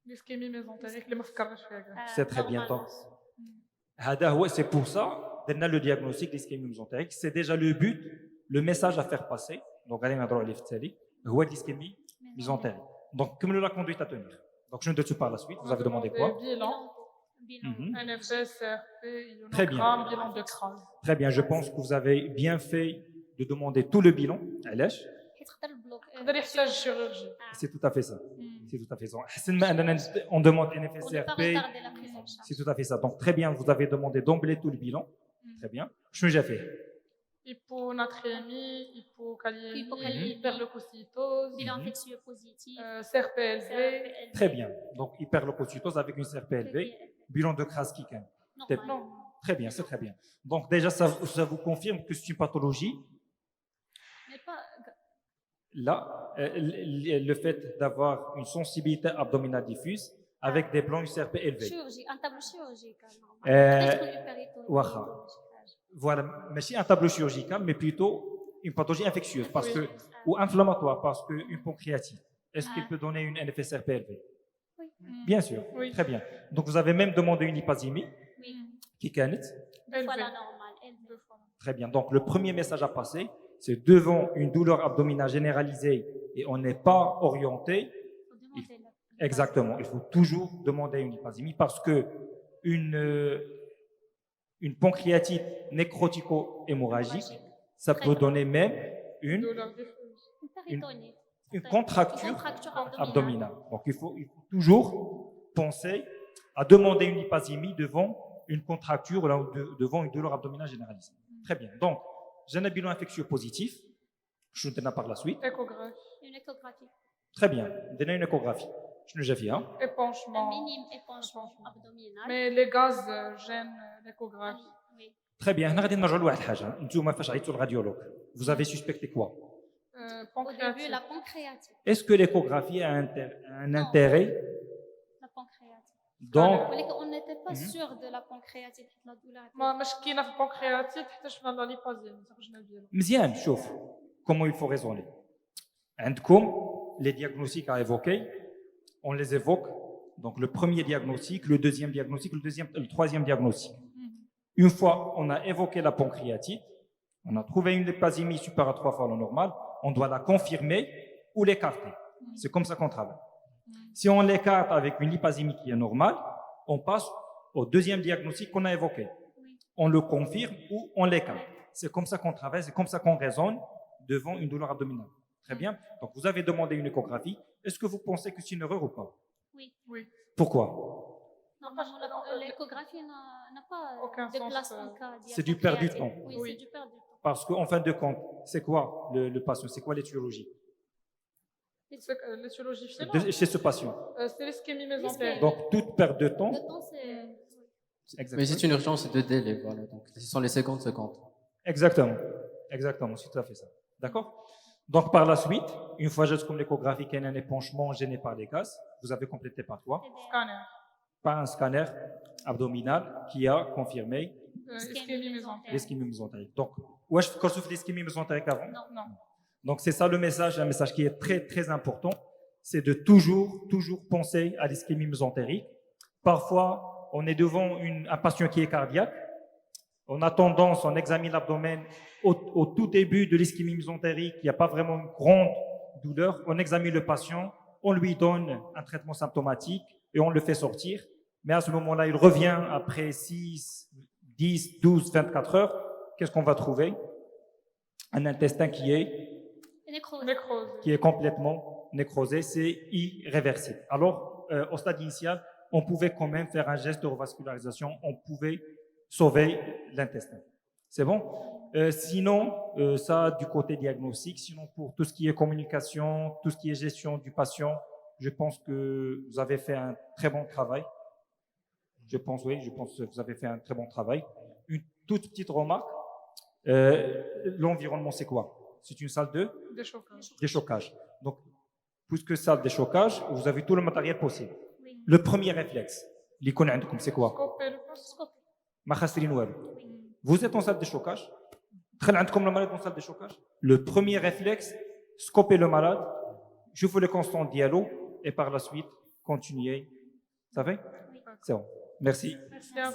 Speaker 3: L'ischémie mésentérique اللي ما فكرناش فيها كاع.
Speaker 2: C'est très bien. Donc, c'est pour ça, on a le diagnostic d'ischémie mésentérique. C'est déjà le but, le message à faire passer. Donc, allez, on a le l'ischémie mésentérique. Donc, comme la conduite à tenir. Donc, je ne te tue pas la suite. Vous avez demandé quoi?
Speaker 3: Bilan.
Speaker 4: Bilan.
Speaker 2: Mhm.
Speaker 3: NFS, CRP,
Speaker 2: Très bien.
Speaker 3: ionogramme, bilan de crâne.
Speaker 2: Très bien. Je pense que vous avez bien fait de demander tout le bilan. Allez,
Speaker 4: يتخطر البلوك.
Speaker 3: يقدر يحتاج chirurgie.
Speaker 2: c'est tout à fait ça. c'est tout à fait ça. On demande
Speaker 4: Pour ne pas
Speaker 2: NFSRP.
Speaker 4: retarder la prise en charge.
Speaker 2: C'est tout à fait ça. Donc, très bien, vous avez demandé d'emblée tout le bilan. Très bien. Je l'ai déjà fait.
Speaker 3: Hyponatrémie, hypokaliémie,
Speaker 4: Hypokaliémie.
Speaker 3: hyperleucocytose,
Speaker 4: Bilan infectieux positif.
Speaker 3: CRP élevé.
Speaker 4: CRP élevé.
Speaker 2: Très bien. Donc, hyperleucocytose avec une CRP élevée. Bilan de Kraski, quand même.
Speaker 4: Normal.
Speaker 3: Non.
Speaker 2: Très bien, c'est très bien. Donc, déjà, ça vous confirme que c'est une pathologie.
Speaker 4: Mais pas
Speaker 2: Là, le fait d'avoir une sensibilité abdominale diffuse avec des plans UCRP élevés.
Speaker 4: chirurgie, un tableau chirurgical normal.
Speaker 2: Euh,
Speaker 4: Peut-être une hyperitonie.
Speaker 2: waha. Voilà, mais c'est un tableau chirurgical, mais plutôt une pathologie infectieuse ou inflammatoire, parce qu'une pancréatite, est-ce qu'il peut donner une NFSRP élevée? Bien sûr,
Speaker 3: Oui.
Speaker 2: très bien. Donc, vous avez même demandé une hypasémie,
Speaker 4: Oui.
Speaker 2: qui canette.
Speaker 4: Deux fois
Speaker 3: Élevé.
Speaker 4: la normale. élevé.
Speaker 3: 2 fois.
Speaker 2: Très bien. Donc, le premier message à passer, c'est devant une douleur abdominale généralisée et on n'est pas orienté.
Speaker 4: Faut demander la-
Speaker 2: Exactement. Il faut toujours demander une hypasémie parce que une pancréatite nécrotico-hémorragique, ça peut donner même une
Speaker 3: Douleur diffuse.
Speaker 4: Une péritonnite.
Speaker 2: une contracture
Speaker 4: Une contracture
Speaker 2: abdominale. Donc, il faut toujours penser à demander une hypasémie devant une contracture ou devant une douleur abdominale généralisée. Très bien. Donc, j'ai un bilan infectieux positif. Je vous donne par la suite.
Speaker 3: Échographie.
Speaker 4: Une échographie.
Speaker 2: Très bien. Donnez une échographie. Je ne l'ai fait. Hein.
Speaker 4: Un
Speaker 3: Épanchement.
Speaker 4: minime épanchement abdominal.
Speaker 3: Mais les gaz gênent l'échographie.
Speaker 4: Oui.
Speaker 2: Très bien. هنا غادي نرجعوا لواحد الحاجه انتم فاش عيطوا للراديولوج vous avez suspecté quoi
Speaker 4: Au début,
Speaker 3: Pancréatite.
Speaker 4: la pancréatite.
Speaker 2: est-ce que l'échographie a un intérêt
Speaker 4: La pancréatite.
Speaker 2: donc
Speaker 4: On n'était pas sûr de la pancréatite. La douleur était-
Speaker 3: ما مش كاينه في البنكرياتيت حتى شفنا لا ليبازين خرجنا بيها.
Speaker 2: مزيان شوف comment il faut raisonner عندكم les diagnostics à évoquer on les évoque donc le premier diagnostic le deuxième diagnostic le troisième diagnostic une fois on a évoqué la pancréatite on a trouvé une lépasémie supérieure à 3 fois la normale on doit la confirmer ou l'écarter c'est comme ça qu'on travaille si on l'écarte avec une lypasémie qui est normale on passe au deuxième diagnostic qu'on a évoqué on le confirme ou on l'écarte c'est comme ça qu'on travaille c'est comme ça qu'on raisonne devant une douleur abdominale. Très bien. Donc, vous avez demandé une échographie. Est-ce que vous pensez que c'est une erreur ou pas?
Speaker 4: Oui.
Speaker 3: Oui.
Speaker 2: Pourquoi?
Speaker 4: Normalement, l'échographie n'a pas
Speaker 3: Aucun
Speaker 4: de
Speaker 3: sens,
Speaker 4: place en cas
Speaker 2: c'est du perdu de
Speaker 4: pancréatite.
Speaker 2: temps.
Speaker 4: Oui,
Speaker 3: Oui.
Speaker 4: c'est du perdu de temps.
Speaker 2: Parce qu'en fin de compte, c'est quoi le patient? C'est quoi l'étiologie
Speaker 3: L'étiologie finale,
Speaker 2: chez ce patient?
Speaker 3: c'est l'ischémie mésentérique.
Speaker 2: Donc, toute perte de temps.
Speaker 4: Le temps, c'est...
Speaker 6: Mais c'est une urgence de délai, voilà. Donc, ce sont les secondes se comptent.
Speaker 2: Exactement. Exactement. C'est tout à fait ça. D'accord? Donc, par la suite, une fois juste comme l'échographie qu'il y a un épanchement gêné par les gaz, vous avez complété par quoi?
Speaker 3: Scanner.
Speaker 2: Par un scanner abdominal qui a confirmé
Speaker 3: Ischémie mésentérique.
Speaker 2: l'ischémie mésentérique. Donc, ouais, je fais l'ischémie mésentérique avant.
Speaker 3: Non.
Speaker 2: Donc, c'est ça le message, un message qui est très, très important. C'est de toujours penser à l'ischémie mésentérique. Parfois, on est devant un patient qui est cardiaque. On a tendance, on examine l'abdomen au tout début de l'ischémie mésentérique, il n'y a pas vraiment une grande douleur. On examine le patient, on lui donne un traitement symptomatique et on le fait sortir. Mais à ce moment-là, il revient après 6, 10, 12, 24 heures. Qu'est-ce qu'on va trouver? Un intestin qui est complètement nécrosé, c'est irréversible. Alors, au stade initial, on pouvait quand même faire un geste de revascularisation, on pouvait sauver l'intestin. C'est bon? Sinon, ça du côté diagnostic, sinon pour tout ce qui est communication, tout ce qui est gestion du patient, je pense que vous avez fait un très bon travail. Je pense que vous avez fait un très bon travail. Une toute petite remarque, l'environnement c'est quoi? C'est une salle de déchocage. Donc, puisque salle de déchocage, vous avez tout le matériel possible. Le premier réflexe, c'est quoi? Vous êtes en salle de déchocage. Le malade en salle de déchocage. Le premier réflexe, scoper le malade, je fais le constant dialogue et par la suite, continuer. Ça va? C'est bon. Merci.
Speaker 3: Merci à vous.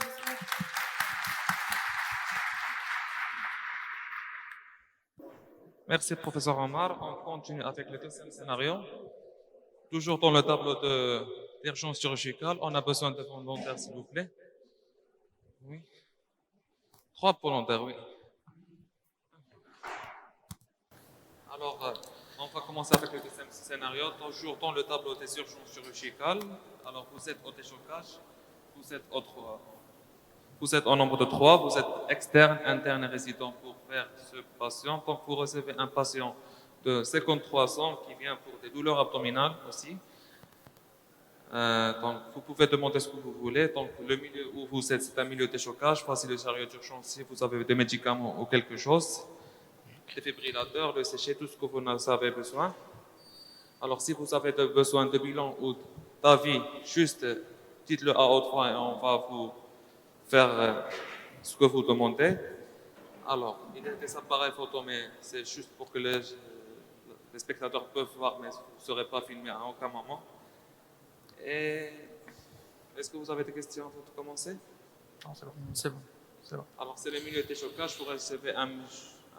Speaker 7: Merci, professeur Omar. On continue avec le deuxième scénario. Toujours dans le tableau d'urgence chirurgicale, on a besoin de volontaires, s'il vous plaît. Oui. 3 volontaires, oui. Alors, On va commencer avec le deuxième scénario. Toujours dans le tableau des urgences chirurgicales. Alors, vous êtes au déchocage, vous êtes en nombre de 3, vous êtes externe, interne et résident pour faire ce patient. Donc, vous recevez un patient de 53 ans qui vient pour des douleurs abdominales aussi. Donc, vous pouvez demander ce que vous voulez. Donc, le milieu où vous êtes, c'est un milieu de déchocage. Voici le chariot d'urgence si vous avez des médicaments ou quelque chose. Défibrillateur, le séché, tout ce que vous en avez besoin. Alors, si vous avez besoin de bilan ou d'avis, juste dites-le à haute voix et on va vous faire ce que vous demandez. Alors, il y a des appareils photo, mais c'est juste pour que les spectateurs peuvent voir, mais vous ne serez pas filmé à aucun moment. Et est-ce que vous avez des questions avant de commencer?
Speaker 2: Non, c'est bon.
Speaker 8: C'est bon.
Speaker 7: Alors, c'est le milieu de déchocage. Vous recevez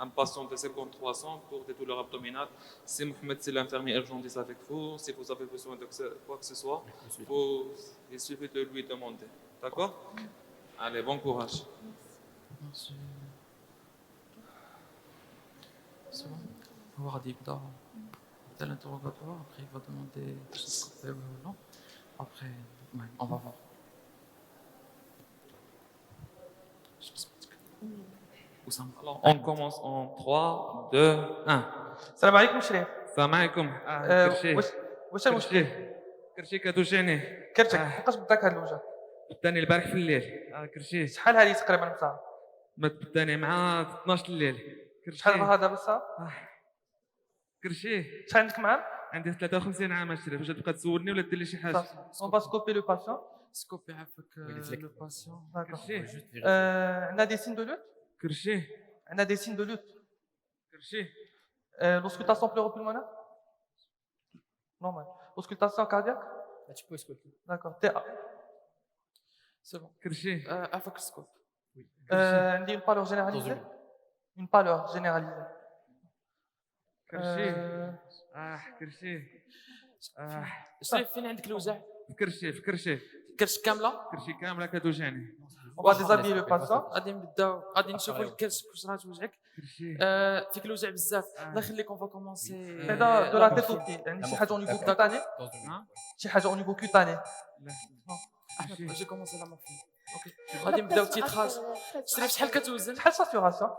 Speaker 7: un patient de 53 ans pour des douleurs abdominales. Si Mohamed, c'est l'infirmier urgentiste avec vous, si vous avez besoin de quoi que ce soit, il suffit de lui demander. D'accord? Allez, bon courage.
Speaker 8: Merci. C'est bon. On va voir dès l'interrogatoire. Après, il va demander si c'est fait ou non. Après, ouais, on va voir.
Speaker 7: Alors, on commence en 3, 2, 1.
Speaker 9: السلام عليكم شريف.
Speaker 7: السلام عليكم. كرشي.
Speaker 9: واش المشكل؟
Speaker 7: كرشي كدوجاني.
Speaker 9: كرشك فوقاش بداك هاد الوجه؟
Speaker 7: بداني البارح في الليل. كرشي.
Speaker 9: شحال هادي تقريبا مسا؟
Speaker 7: ما بداني مع 12 الليل. كرشي.
Speaker 9: شحال راه دابا الساعه؟
Speaker 7: كرشي.
Speaker 9: شحال عندك معاه؟
Speaker 7: عندي 53 عام شريف. واش تبقى تسولني ولا دير لي شي حاجه؟
Speaker 9: On va scoper le patient.
Speaker 8: Scoper avec le patient.
Speaker 9: D'accord.
Speaker 7: كرشي.
Speaker 9: On a des signes de lutte?
Speaker 7: كرشي.
Speaker 9: On a des signes de lutte.
Speaker 7: كرشي.
Speaker 9: L'auscultation pleuropulmonaire? Normal. Auscultation cardiaque?
Speaker 6: Tu peux escolter.
Speaker 9: D'accord. TA.
Speaker 8: C'est bon.
Speaker 7: كرشي.
Speaker 8: Avec le scope.
Speaker 9: On dit une pâleur généralisée? Une pâleur généralisée.
Speaker 7: كرشي. كرشي.
Speaker 8: شريف فين عندك الوجع؟
Speaker 7: كرشي في كرشي.
Speaker 8: كرش كامله؟
Speaker 7: كرشي كامله كتوجعني.
Speaker 9: On va déshabiller le patient.
Speaker 8: غادي نشوفوا الكرش واش راه توجعك.
Speaker 7: كرشي.
Speaker 8: فيك الوجع بزاف. الله يخليك on va commencer.
Speaker 9: هذا de la tête aux pieds. يعني شي حاجه au niveau cutané. شي حاجه au niveau cutané.
Speaker 8: احمد جي كومونسي لا مورفين. اوكي غادي نبداو تيتراج. شريف شحال كتوزن؟
Speaker 9: شحال ساتوراسيون؟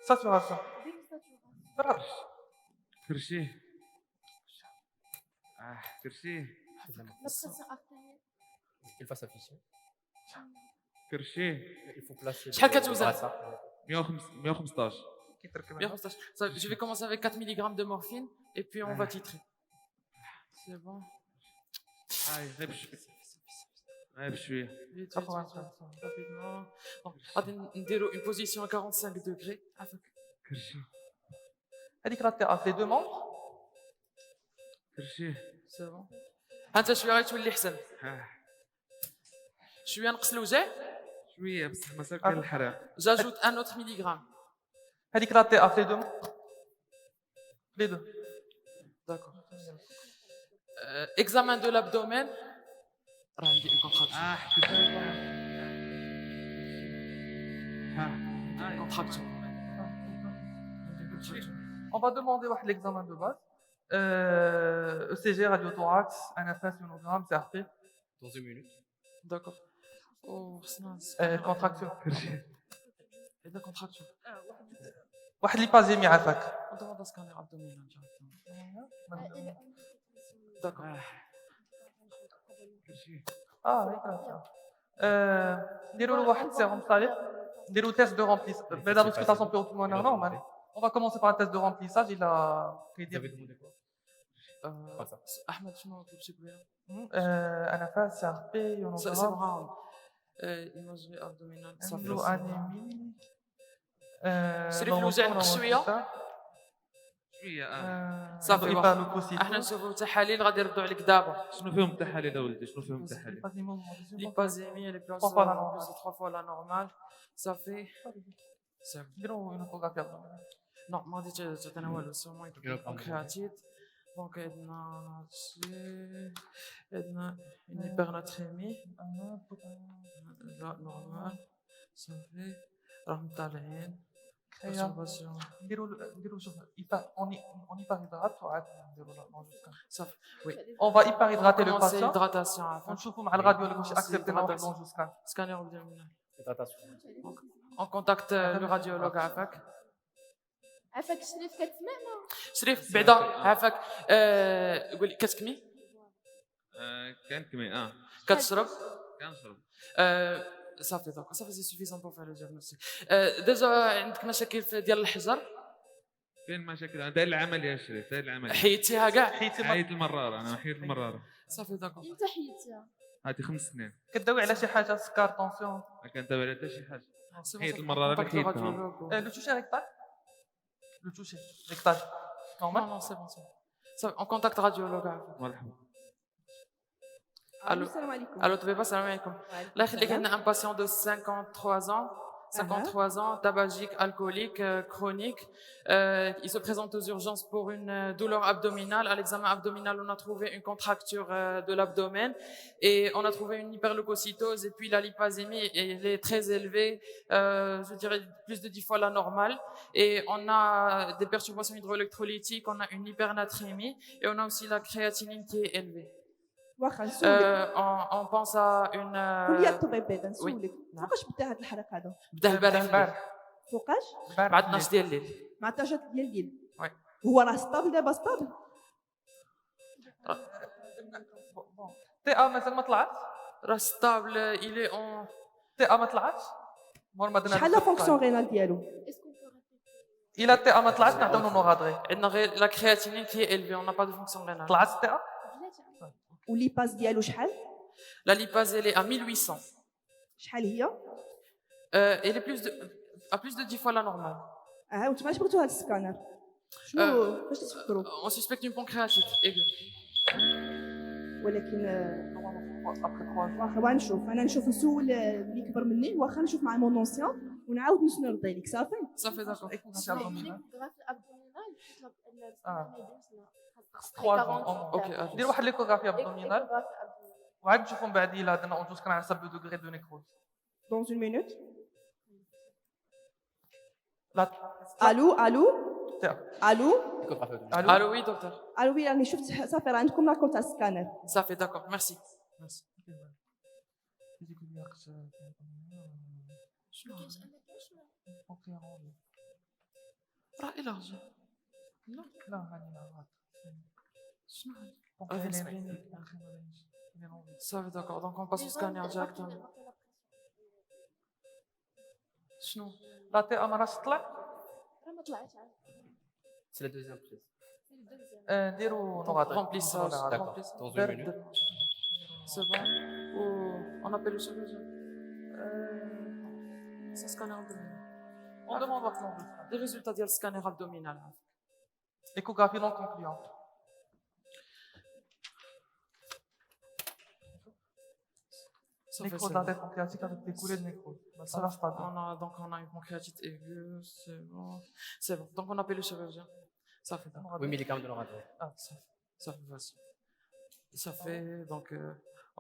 Speaker 9: ساتوراسيون.
Speaker 7: كرشي. كرشي.
Speaker 6: Il va s'afficher.
Speaker 7: كرشي.
Speaker 6: Il faut placer.
Speaker 8: شحال كتوزن؟
Speaker 7: 115.
Speaker 8: Bien, je vais commencer avec 4 mg de morphine et puis on va titrer. C'est bon.
Speaker 7: غير بشويه.
Speaker 8: Vite, rapidement. غادي نديرو une position à 45 degrés.
Speaker 7: كرشي.
Speaker 9: هذيك راه تاع les deux membres.
Speaker 7: كرشي.
Speaker 8: C'est bon. انت شويه غتولي احسن. شويه نقص الوجع.
Speaker 7: شويه بصح مازال كاين الحرق.
Speaker 8: J'ajoute un autre milligramme.
Speaker 9: هذيك راه تاع les deux membres. Les deux.
Speaker 8: D'accord. Examen de l'abdomen. راه عندي une contraction.
Speaker 9: On va demander l'examen de base. ECG, radiothorax, anaphyse, ionogramme, CRP.
Speaker 6: Dans 1 minute.
Speaker 8: D'accord. Oh,
Speaker 9: contraction.
Speaker 8: Et de contraction.
Speaker 9: واحد ليبازيمي عافاك.
Speaker 8: On demande un scanner abdominal directement. D'accord.
Speaker 9: نديروا له واحد سيروم صالح. نديروا تيست دو remplissage. بعد l'auscultation pleuropulmonaire normale. On va commencer par un test de remplissage. Il a
Speaker 6: Vous avez demandé quoi? Pas ça.
Speaker 8: Ahmed, شنو طلبتي بغيها؟
Speaker 9: anaphyse, CRP,
Speaker 8: C'est
Speaker 9: ionogramme.
Speaker 8: marrant. Imagerie abdominale. Ça
Speaker 9: عنده
Speaker 8: fait
Speaker 9: anémie.
Speaker 8: شريف الوجع نقص شويه.
Speaker 7: شويه
Speaker 8: صافي احنا نشوفوا تحاليل غادي يردوا عليك دابا.
Speaker 7: شنو فيهم التحاليل اولدي؟ شنو فيهم التحاليل؟
Speaker 8: L'hypasémie, les places 3 fois la normale. Ça fait.
Speaker 9: نديروا ionographie abdominale.
Speaker 8: Non, ما غادي تعطينا والو سوما كرياتيد. دونك عندنا une hypernatremie. لا نورمال. صافي راهم طالعين. Perturbation.
Speaker 9: نديروا شوف on hyperhydrate وعاد نديروا l'enregistrement.
Speaker 8: صافي. Oui.
Speaker 9: On va hyperhydrater le
Speaker 8: Commencer
Speaker 9: patient
Speaker 8: hydratation عفوا.
Speaker 9: ونشوفوا مع الراديولوج واش
Speaker 8: Commencer
Speaker 9: اكسبتي نروحوا
Speaker 8: hydratation.
Speaker 9: لونجوسكان.
Speaker 8: Scanner abdominal.
Speaker 2: Hydratation.
Speaker 8: On contacte le radiologue عفاك.
Speaker 10: عافاك شريف كتسمعنا؟
Speaker 8: شريف بعدا عافاك قول لي كتكمي
Speaker 7: كنكمي
Speaker 8: كتشرب
Speaker 7: كنشرب.
Speaker 8: صافي دونك صافي سي سوفيزون بور فار لو دياغنوستيك. ديجا عندك مشاكل ديال الحجر؟
Speaker 7: كاين مشاكل. انا داير العمليه شريف، داير العمليه.
Speaker 8: حيدتيها كاع؟
Speaker 7: حيت المراره، انا حيت المراره.
Speaker 8: صافي داكور.
Speaker 10: امتى حيدتيها؟
Speaker 7: هادي 5 سنين.
Speaker 9: كداوي على شي حاجه سكار طونسيون؟
Speaker 7: ما كنداوي على حتى شي حاجه.
Speaker 8: سي
Speaker 7: حيت
Speaker 8: بون،
Speaker 7: المراره اللي
Speaker 8: كونتاكت
Speaker 7: حيدتها.
Speaker 8: الراديولوج.
Speaker 9: لو توشي ريكتال لو توشي ريكتال
Speaker 8: Non,
Speaker 9: نورمال.
Speaker 8: non, c'est bon, c'est bon. On contacte radiologue.
Speaker 7: مرحبا.
Speaker 8: Allô.
Speaker 5: السلام عليكم.
Speaker 8: Allô, Toubeba, salam alaikum. Là, il y a un patient de 53 ans. 53 ans, tabagique, alcoolique, chronique. Il se présente aux urgences pour une douleur abdominale. À l'examen abdominal, on a trouvé une contracture de l'abdomen et on a trouvé une hyperleucocytose et puis la lipasémie, elle est très élevée, je dirais plus de 10 fois la normale. Et on a des perturbations hydroélectrolytiques, on a une hypernatrémie et on a aussi la créatinine qui est élevée.
Speaker 5: واخا نسولك
Speaker 8: On pense à une...
Speaker 5: كلية الطبيب بعدا نسولك فوقاش بدا هذا الحرق هذا؟
Speaker 8: بدا البارح
Speaker 5: فوقاش؟
Speaker 8: بعد 12 ديال الليل.
Speaker 5: مع 12 ديال الليل.
Speaker 8: وي.
Speaker 5: هو راه ستابل دابا ستابل؟
Speaker 9: تي ا مازال ما طلعت؟
Speaker 8: راه ستابل إلي اون
Speaker 9: تي ا ما طلعتش؟ مور ما درنا
Speaker 5: شحال لا فونكسيون رينال ديالو؟
Speaker 9: الا تي ا ما طلعتش نعطيو نورادري.
Speaker 8: عندنا غير لا كرياتينين كي ايلفي اون با دو فونكسيون رينال.
Speaker 9: طلعت تي ا؟
Speaker 5: وليباس ديالو شحال؟
Speaker 8: لا ليباز elle est à 1800.
Speaker 5: شحال هي؟
Speaker 8: Elle est plus de à plus de 10 fois la normale.
Speaker 5: وانتما علاش بغيتو هذا السكانر؟ شنو فاش تفكروا؟
Speaker 8: On suspecte une pancréatite aiguë.
Speaker 5: ولكن
Speaker 9: ابخي 3
Speaker 5: واخا بغا نشوف انا نسول اللي كبر مني واخا نشوف مع مونونسيون ونعاود نرضي لك صافي؟
Speaker 8: صافي داكور.
Speaker 9: اوكي ندير واحد ليكوغرافي ابدومينال وعاد نشوفوا من بعد الا درنا اونجوسكان على حسب لو دوغري دو نيكروز.
Speaker 5: دون اون مينوت.
Speaker 9: لا
Speaker 5: الو الو الو
Speaker 8: الو وي دكتور.
Speaker 5: الو وي راني شفت صافي راه عندكم لاكور تاع السكانر.
Speaker 8: صافي داكور ميرسي. ميرسي. راه إلارجي.
Speaker 9: لا هاني نعرف
Speaker 8: شنو
Speaker 9: بونكرياتينين.
Speaker 8: صافي داكور دونك اون باس au scanner directement. شنو؟
Speaker 9: لا تي ا ما راهش تطلع؟
Speaker 10: راه ما طلعتش عاد.
Speaker 6: C'est la deuxième prise.
Speaker 9: نديروا نورادري.
Speaker 8: Remplissage.
Speaker 6: D'accord.
Speaker 8: Remplissage.
Speaker 6: Dans une minute.
Speaker 8: C'est bon. Ou on appelle le chirurgien. C'est scanner abdominal.
Speaker 9: On demande voir l'enregistrement.
Speaker 8: Les résultats du scanner abdominal.
Speaker 9: Échographie non concluante. Nécrose de la tête pancréatique avec des coulées de nécrose. Ça va stade.
Speaker 8: Donc on a une pancréatite aiguë, c'est bon. C'est bon. Donc on appelle le chirurgien. Ça fait d'accord.
Speaker 6: Oui, médicament de l'orateur.
Speaker 8: Ah, ça fait facile. Ça fait donc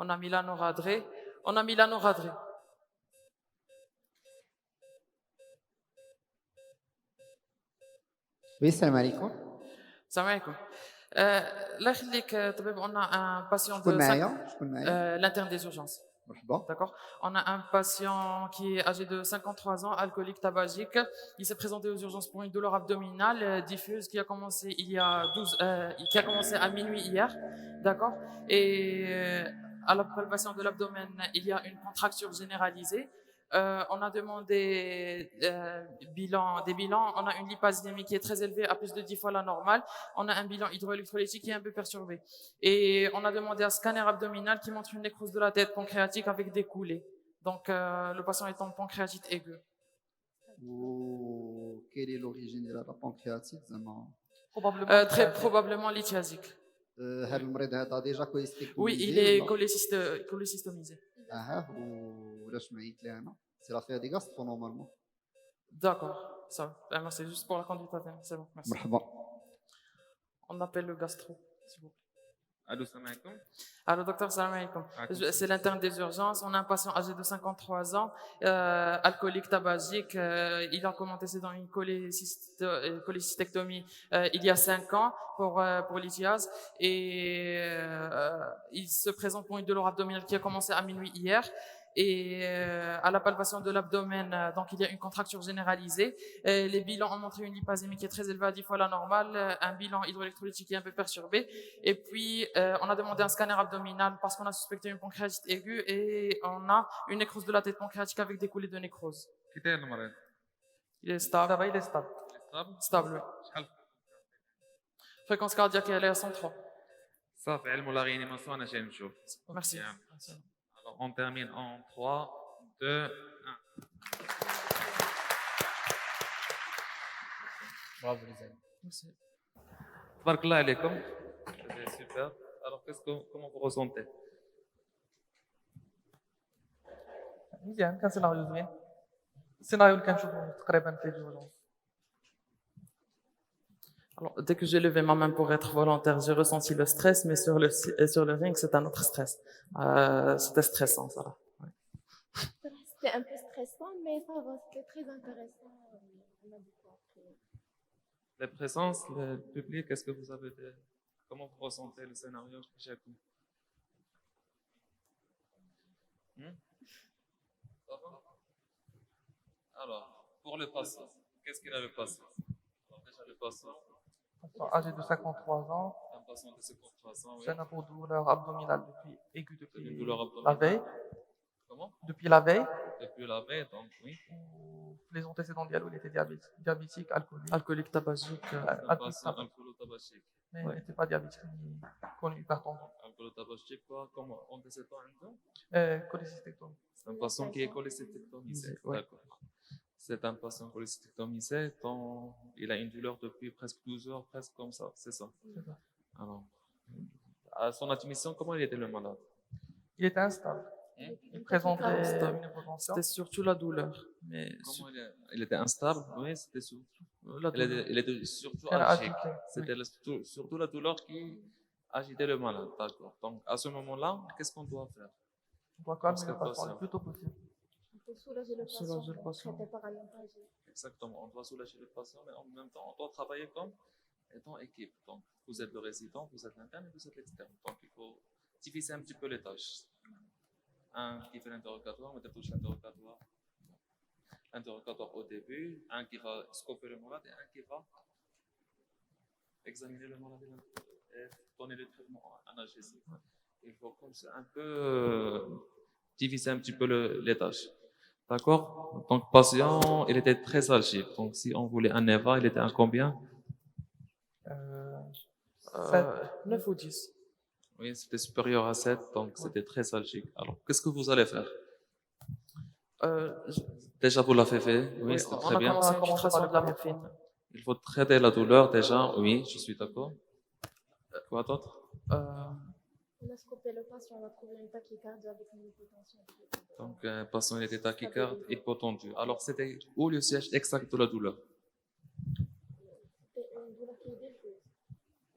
Speaker 8: on a mis la noradrée. On a mis la noradrée.
Speaker 11: Oui, salam alaikum.
Speaker 8: Salam alaikum. Là, on a un patient de l'interne des urgences. D'accord. On a un patient qui est âgé de 53 ans, alcoolique, tabagique. Il s'est présenté aux urgences pour une douleur abdominale diffuse qui a commencé qui a commencé à minuit hier. D'accord. Et à la palpation de l'abdomen, il y a une contracture généralisée. On a demandé des bilans. On a une lipasémie qui est très élevée, à plus de 10 fois la normale. On a un bilan hydroélectrolytique qui est un peu perturbé. Et on a demandé un scanner abdominal qui montre une nécrose de la tête pancréatique avec des coulées. Donc, le patient est en pancréatite aiguë.
Speaker 11: Quelle est l'origine de la pancréatite?
Speaker 8: Très probablement lithiasique. Oui, il est cholécystomisé.
Speaker 11: C'est l'affaire des gastro normalement.
Speaker 8: D'accord, ça va. C'est juste pour la conduite à terme. C'est bon, merci.
Speaker 11: Marhaba.
Speaker 8: On appelle le gastro, s'il vous plaît.
Speaker 7: Allô, salam alaikum.
Speaker 8: Alors, docteur, salam alaikum. C'est l'interne des urgences. On a un patient âgé de 53 ans, alcoolique, tabagique. Il a commencé dans une cholécystectomie il y a 5 ans pour l'iTIAS. Et il se présente pour une douleur abdominale qui a commencé à minuit hier. Et à la palpation de l'abdomen, donc il y a une contracture généralisée. Les bilans ont montré une lipasémie qui est très élevée à 10 fois la normale, un bilan hydroélectrolytique qui est un peu perturbé. Et puis, on a demandé un scanner abdominal parce qu'on a suspecté une pancréatite aiguë et on a une nécrose de la tête pancréatique avec des coulées de nécrose. Il est stable.
Speaker 9: Ça va, il est stable.
Speaker 8: Stable, oui. Fréquence cardiaque, elle est à 103.
Speaker 7: Ça fait la réanimation, on a chez nous.
Speaker 8: Merci.
Speaker 7: Alors, on termine en 3, 2, 1.
Speaker 6: Bravo les amis.
Speaker 8: Merci.
Speaker 7: Tabarakallah alaikum. C'était super. Alors, comment vous ressentez?
Speaker 9: مزيان كان سيناريو زوين السيناريو اللي كنشوفو تقريبا في الجولونس.
Speaker 8: Alors, dès que j'ai levé ma main pour être volontaire, j'ai ressenti le stress, mais sur le ring, c'est un autre stress. C'était stressant, ça. Ouais.
Speaker 10: C'était un peu stressant, mais ça va, c'était très intéressant. On a beaucoup appris.
Speaker 7: La présence, le public, est-ce que vous avez comment vous ressentez le scénario? Ça va? Alors, pour le patient, qu'est-ce qu'il a le patient? Alors, déjà le patient.
Speaker 9: Âgé de 53 ans,
Speaker 7: Un patient de 53 ans, oui.
Speaker 9: j'ai une douleur abdominale aiguë depuis
Speaker 7: abdominale.
Speaker 9: la veille.
Speaker 7: Comment?
Speaker 9: Depuis la veille.
Speaker 7: Depuis la veille, donc oui.
Speaker 9: Les antécédents diallo, il était diabétique, alcoolique.
Speaker 8: Alcoolique, tabagique.
Speaker 7: Alcoolo-tabagique.
Speaker 9: Mais il n'était pas diabétique ni connu hypertension.
Speaker 7: Alcoolo-tabagique, quoi? Comme antécédent indien?
Speaker 9: Cholécystectomie.
Speaker 7: C'est un patient qui est cholécystectomisé.
Speaker 8: Ouais.
Speaker 7: D'accord. C'est un patient cholécystectomisé dont il a une douleur depuis presque 12 heures, presque comme ça, c'est ça. Alors, à son admission, comment il était le malade?
Speaker 9: Il était instable. Il présentait une hypotension.
Speaker 8: C'était surtout la douleur. Mais
Speaker 7: comment il était instable? Oui, c'était surtout
Speaker 8: la douleur.
Speaker 7: Il était surtout agité. C'était surtout la douleur qui agitait le malade. D'accord. Donc, à ce moment-là, qu'est-ce qu'on doit faire?
Speaker 9: On doit calmer le patient le plus tôt possible.
Speaker 10: Il faut soulager le patient. Traiter par alimentation.
Speaker 7: Exactement. On doit soulager le patient, mais en même temps, on doit travailler comme étant équipe. Donc, vous êtes le résident, vous êtes l'interne et vous êtes l'externe. Donc, il faut diviser un petit peu les tâches. Un qui fait l'interrogatoire, on touche l'interrogatoire. L'interrogatoire au début, un qui va scoper le malade et un qui va examiner le malade et donner le traitement analgésique. Il faut comme ça un peu diviser un petit peu les tâches. D'accord? Donc, patient, il était très algique. Donc, si on voulait un EVA, il était à combien?
Speaker 8: 9 ou 10.
Speaker 7: Oui, c'était supérieur à 7, donc c'était très algique. Alors, qu'est-ce que vous allez faire? Déjà, vous l'avez fait. Oui, c'était très bien.
Speaker 8: On a commencé par la morphine.
Speaker 7: Il faut traiter la douleur déjà. Oui, je suis d'accord. Quoi d'autre?
Speaker 10: On a scopé le patient, on a trouvé une tachycardie avec une hypotension.
Speaker 7: Donc, un patient était tachycarde, hypotendu. Alors, c'était où le siège exact de la douleur?
Speaker 10: C'était une douleur qui est diffuse.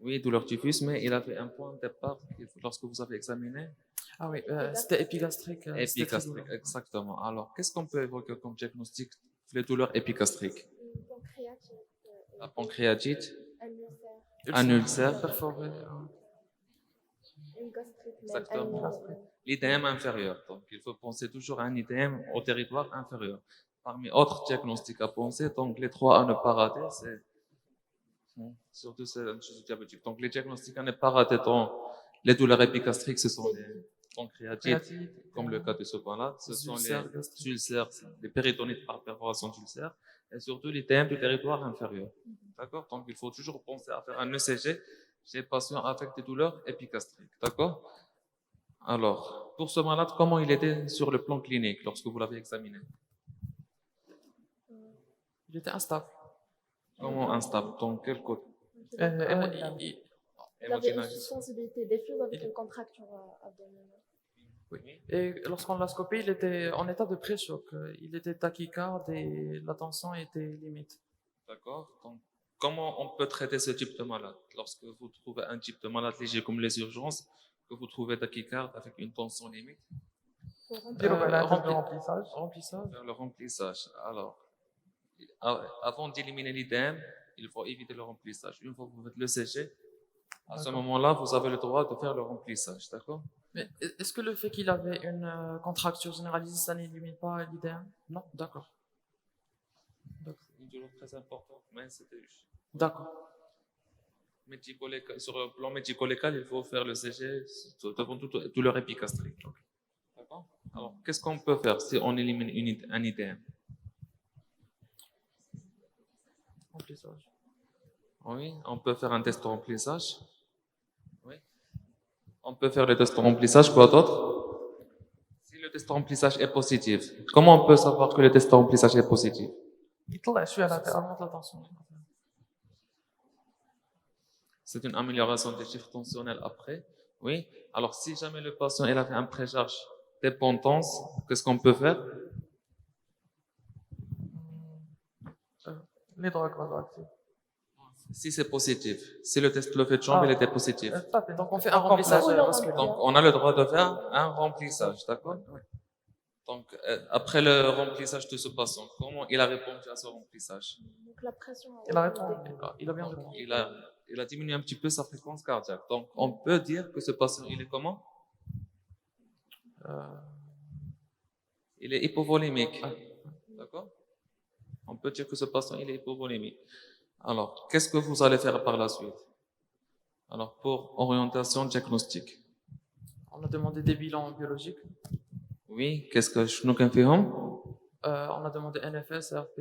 Speaker 7: Oui, douleur diffuse, mais il avait un point de départ lorsque vous avez examiné.
Speaker 8: Ah oui, c'était épigastrique.
Speaker 7: Épigastrique, exactement. Alors, qu'est-ce qu'on peut évoquer comme diagnostic les douleurs épigastriques?
Speaker 10: Une pancréatite.
Speaker 7: La pancréatite.
Speaker 10: Un
Speaker 7: ulcère.
Speaker 8: Perforé.
Speaker 10: Une gastrite.
Speaker 7: Exactement. L'IDM inférieur. Donc, il faut penser toujours à un IDM au territoire inférieur. Parmi autres diagnostics à penser, donc les 3 à ne pas rater, c'est surtout c'est une chose diabétique. Donc, les diagnostics à ne pas rater dans les douleurs épigastriques, ce sont les pancréatites, comme le cas de ce point-là. Ce sont les ulcères, les péritonites par perforation d'ulcères, et surtout l'IDM du territoire inférieur. D'accord? Donc, il faut toujours penser à faire un ECG chez les patients avec des douleurs épigastriques. D'accord? Alors, pour ce malade, comment il était sur le plan clinique lorsque vous l'avez examiné?
Speaker 8: Il était instable.
Speaker 7: Comment instable? Dans quel côté?
Speaker 10: Il avait une sensibilité diffuse avec une contracture abdominale.
Speaker 8: Oui. Et lorsqu'on l'a scopé, il était en état de pré-choc. Il était tachycarde et la tension était limite.
Speaker 7: D'accord. Donc, comment on peut traiter ce type de malade? Lorsque vous trouvez un type de malade léger comme les urgences, que vous trouvez tachycarde avec une tension limite,
Speaker 9: remplissage.
Speaker 7: Faire le remplissage. Alors, avant d'éliminer l'idème, il faut éviter le remplissage. Une fois que vous faites le CG, à ce moment-là, vous avez le droit de faire le remplissage, d'accord?
Speaker 8: Mais est-ce que le fait qu'il avait une contracture généralisée, ça n'élimine pas l'idéal? Non, d'accord.
Speaker 7: Une douleur très importante, mais c'était juste.
Speaker 8: D'accord.
Speaker 7: Sur le plan médico-légal, il faut faire le CG devant tout leur épigastrique. D'accord? Alors, qu'est-ce qu'on peut faire si on élimine un idème?
Speaker 8: Remplissage.
Speaker 7: Oui, on peut faire un test de remplissage. Oui. On peut faire le test de remplissage. Quoi d'autre? Si le test de remplissage est positif, comment on peut savoir que le test de remplissage est positif?
Speaker 8: Ça monte la tension.
Speaker 7: C'est une amélioration des chiffres tensionnels après. Oui. Alors, si jamais le patient il a fait un précharge dépendance, qu'est-ce qu'on peut faire?
Speaker 9: Les drogues vasoactives.
Speaker 7: Si c'est positif, si le test le fait de chambre il était positif.
Speaker 8: Donc on fait un remplissage vasculaire.
Speaker 7: Donc on a le droit de faire un remplissage, d'accord? Donc après le remplissage de ce patient, comment il a répondu à ce remplissage?
Speaker 10: Donc la pression.
Speaker 9: Il a répondu.
Speaker 7: Il a bien répondu. Il a diminué un petit peu sa fréquence cardiaque. Donc on peut dire que ce patient il est comment? Il est hypovolémique, d'accord? On peut dire que ce patient il est hypovolémique. Alors, qu'est-ce que vous allez faire par la suite? Alors, pour orientation diagnostique.
Speaker 8: On a demandé des bilans biologiques.
Speaker 7: Oui, qu'est-ce que nous confirmons?
Speaker 8: On a demandé NFS, RP,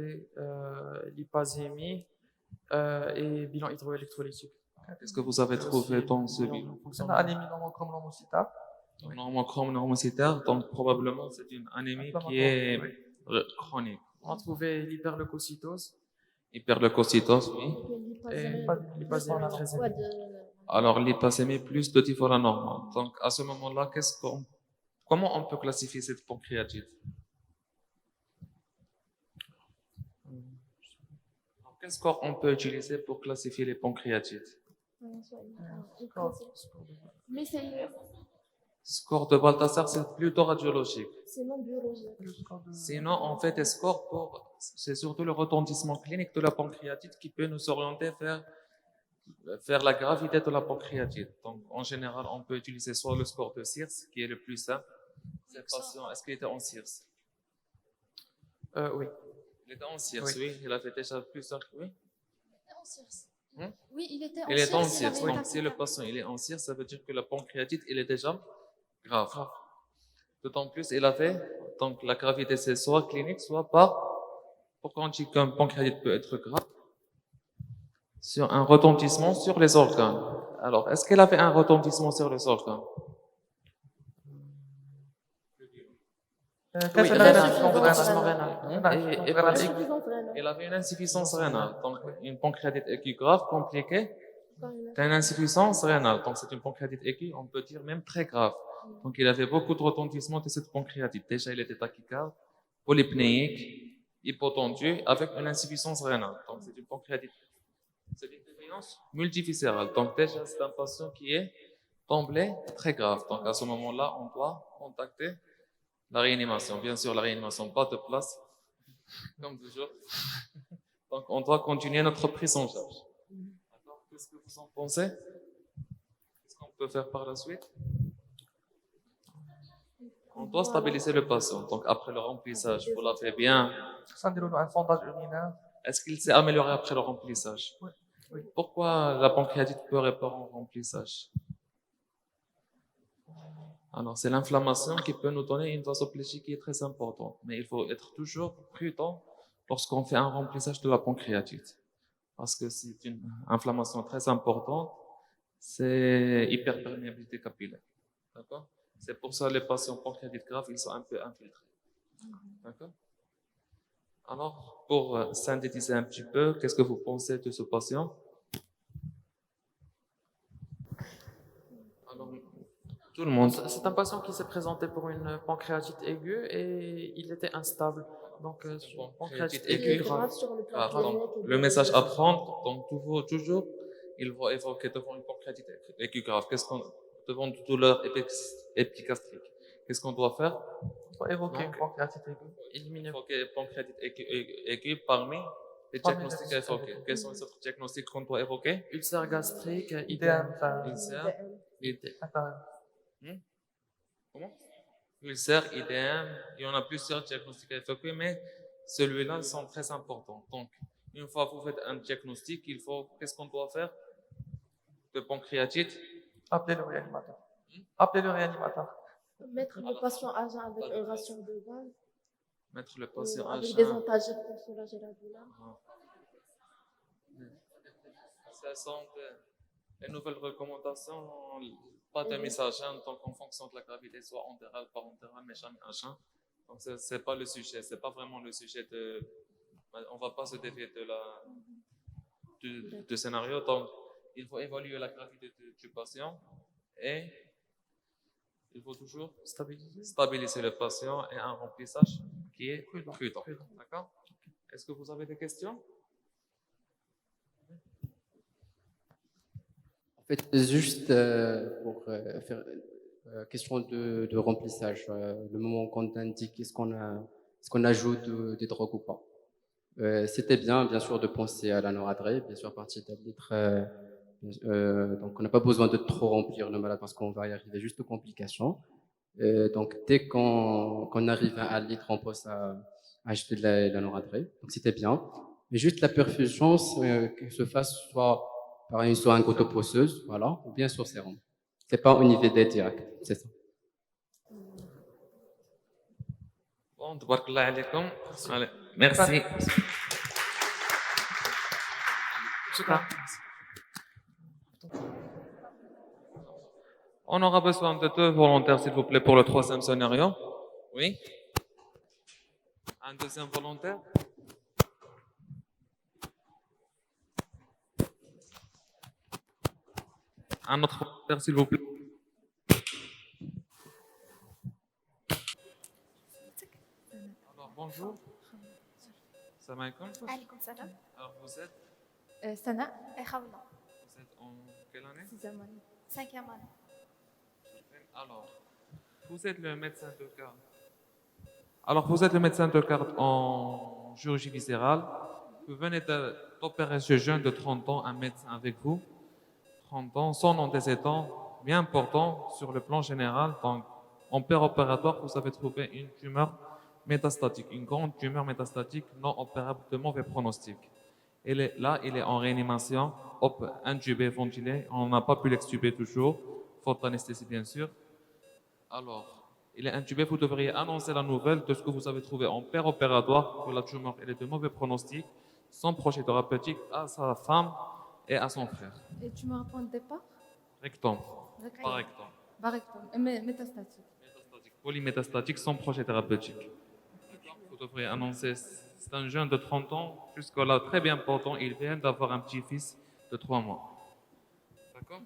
Speaker 8: lipasémie et bilan hydroélectrolytique.
Speaker 7: Qu'est-ce que vous avez trouvé dans ce bilan?
Speaker 9: On a anémie normochrome normocytaire.
Speaker 7: Normochrome normocytaire, donc probablement c'est une anémie qui est chronique.
Speaker 8: On a trouvé l'hyperleucocytose.
Speaker 7: Hyperleucocytose, oui.
Speaker 8: Et l'hypasémie très élevée.
Speaker 7: Alors, l'hypasémie plus de typhola normale. Donc, à ce moment-là, comment on peut classifier cette pancréatite? Quel score on peut utiliser pour classifier les pancréatites?
Speaker 10: Mais c'est
Speaker 7: Score de Balthasar, c'est plutôt radiologique.
Speaker 10: non biologique.
Speaker 7: Sinon, en fait, les scores c'est surtout le retentissement clinique de la pancréatite qui peut nous orienter vers la gravité de la pancréatite. Donc, en général, on peut utiliser soit le score de Sears, qui est le plus simple. Cette patient, est-ce qu'il était en Sears?
Speaker 8: Oui.
Speaker 7: Il était en Sears, oui. Il a fait déjà plusieurs, oui.
Speaker 10: Oui, il était en
Speaker 7: Il est en
Speaker 10: Sears.
Speaker 7: Sears. Donc, si le patient il est en Sears, ça veut dire que la pancréatite, il est déjà grave. D'autant plus, il a fait, donc la gravité, c'est soit clinique, soit pas. Pourquoi on dit qu'un pancréatite peut être grave? Sur un retentissement sur les organes. Alors, est-ce qu'elle a fait un retentissement sur les organes?
Speaker 8: Oui, il avait un retentissement rénal.
Speaker 7: Il avait une insuffisance rénale. Donc, une pancréatite aiguë grave, compliquée. C'est une insuffisance rénale. Donc, c'est une pancréatite aiguë, on peut dire même très grave. Donc, il avait beaucoup de retentissement de cette pancréatite. Déjà, il était tachycarde, polypnéique, hypotendu, avec une insuffisance rénale. Donc, c'est une pancréatite. C'est une défaillance multiviscérale. Donc, déjà, c'est un patient qui est d'emblée très grave. Donc, à ce moment-là, on doit contacter la réanimation. Bien sûr, la réanimation, pas de place, comme toujours. Donc, on doit continuer notre prise en charge. D'accord? Qu'est-ce que vous en pensez? Qu'est-ce qu'on peut faire par la suite? On doit stabiliser le patient. Donc, après le remplissage, vous l'avez bien.
Speaker 9: Un sondage urinaire.
Speaker 7: Est-ce qu'il s'est amélioré après le remplissage?
Speaker 9: Oui.
Speaker 7: Pourquoi la pancréatite pleurait pas en remplissage? Alors, c'est l'inflammation qui peut nous donner une vasoplégie qui est très importante. Mais il faut être toujours prudent lorsqu'on fait un remplissage de la pancréatite. Parce que c'est une inflammation très importante, c'est hyperperméabilité capillaire. D'accord? C'est pour ça que les patients pancréatites graves, ils sont un peu infiltrés. D'accord? Alors, pour synthétiser un petit peu, qu'est-ce que vous pensez de ce patient? Alors, Tout le monde.
Speaker 8: C'est un patient qui s'est présenté pour une pancréatite aiguë et il était instable. Donc, pancréatite aiguë grave.
Speaker 7: Donc, le message à prendre, donc toujours, il va évoquer devant une pancréatite aiguë grave. Devant une douleur épigastrique. Qu'est-ce qu'on doit faire?
Speaker 9: On va évoquer une pancréatite aiguë.
Speaker 7: Éliminer une pancréatite aiguë parmi les diagnostics à évoquer. Quels sont les autres diagnostics qu'on doit évoquer?
Speaker 8: Ulcère gastrique,
Speaker 9: IDM.
Speaker 7: Comment? Ulcère, IDM, il y en a plusieurs diagnostics à évoquer, mais celui-là sont très importants. Donc, une fois que vous faites un diagnostic, qu'est-ce qu'on doit faire? De pancréatite?
Speaker 9: Appelez le réanimateur. Appelez le réanimateur.
Speaker 10: Mettre le patient à jeun avec une ration de gaz.
Speaker 7: Mettre le patient à
Speaker 10: avec
Speaker 7: jeun.
Speaker 10: des antalgiques pour soulager la douleur.
Speaker 7: Ce sont les nouvelles recommandations, pas de mise à jeun, donc en fonction de la gravité, soit entérale, parentérale, mais jamais à jeun. Donc c'est pas le sujet, c'est pas vraiment le sujet de. On va pas se dévier du scénario. Donc il faut évaluer la gravité du patient et il faut toujours stabiliser le patient et un remplissage qui est prudent. D'accord? Est-ce que vous avez des questions?
Speaker 6: En fait, juste pour faire question de remplissage, le moment qu'on indique est-ce qu'on ajoute des drogues ou pas. C'était bien sûr, de penser à la noradrée, bien sûr, à partir d'un litre. Donc, on n'a pas besoin de trop remplir le malade parce qu'on va y arriver juste aux complications. Donc, dès qu'on arrive à 1 litre, on pense à ajouter de la noradrée. Donc, c'était bien. Mais juste la perfusion, que se fasse soit par une seringue autoposseuse, voilà, ou bien sur sérum. C'est pas au niveau des directs, c'est ça.
Speaker 7: Bon, tabarakallah alaykoum. Allez, merci. On aura besoin de 2 volontaires, s'il vous plaît, pour le 3e scénario. Oui? Un 2e volontaire? Un autre volontaire, s'il vous plaît. Alors, bonjour. Salam alaikum.
Speaker 12: Alaikum salam.
Speaker 7: Alors, vous êtes?
Speaker 12: Sana et Khawla.
Speaker 7: Vous êtes en quelle année?
Speaker 12: 6e année. 5e année.
Speaker 7: Alors, vous êtes le médecin de garde. Alors, vous êtes le médecin de garde en chirurgie viscérale. Vous venez d'opérer ce jeune de 30 ans, un médecin avec vous. 30 ans, son antécédent, bien important sur le plan général. Donc, en opératoire, vous avez trouvé une tumeur métastatique, une grande tumeur métastatique non opérable de mauvais pronostic. Il est en réanimation, intubé, ventilé. On n'a pas pu l'extuber toujours, faute d'anesthésie bien sûr. Alors, il est intubé, vous devriez annoncer la nouvelle de ce que vous avez trouvé en opératoire, que la tumeur elle est de mauvais pronostic, sans projet thérapeutique à sa femme et à son frère.
Speaker 12: Et tu me répondais pas?
Speaker 7: Rectum. Par rectum.
Speaker 12: Par rectum. Métastatique.
Speaker 7: Polymétastatique sans projet thérapeutique. Vous devriez annoncer, c'est un jeune de 30 ans, jusque-là très bien portant, il vient d'avoir un petit-fils de 3 mois. D'accord?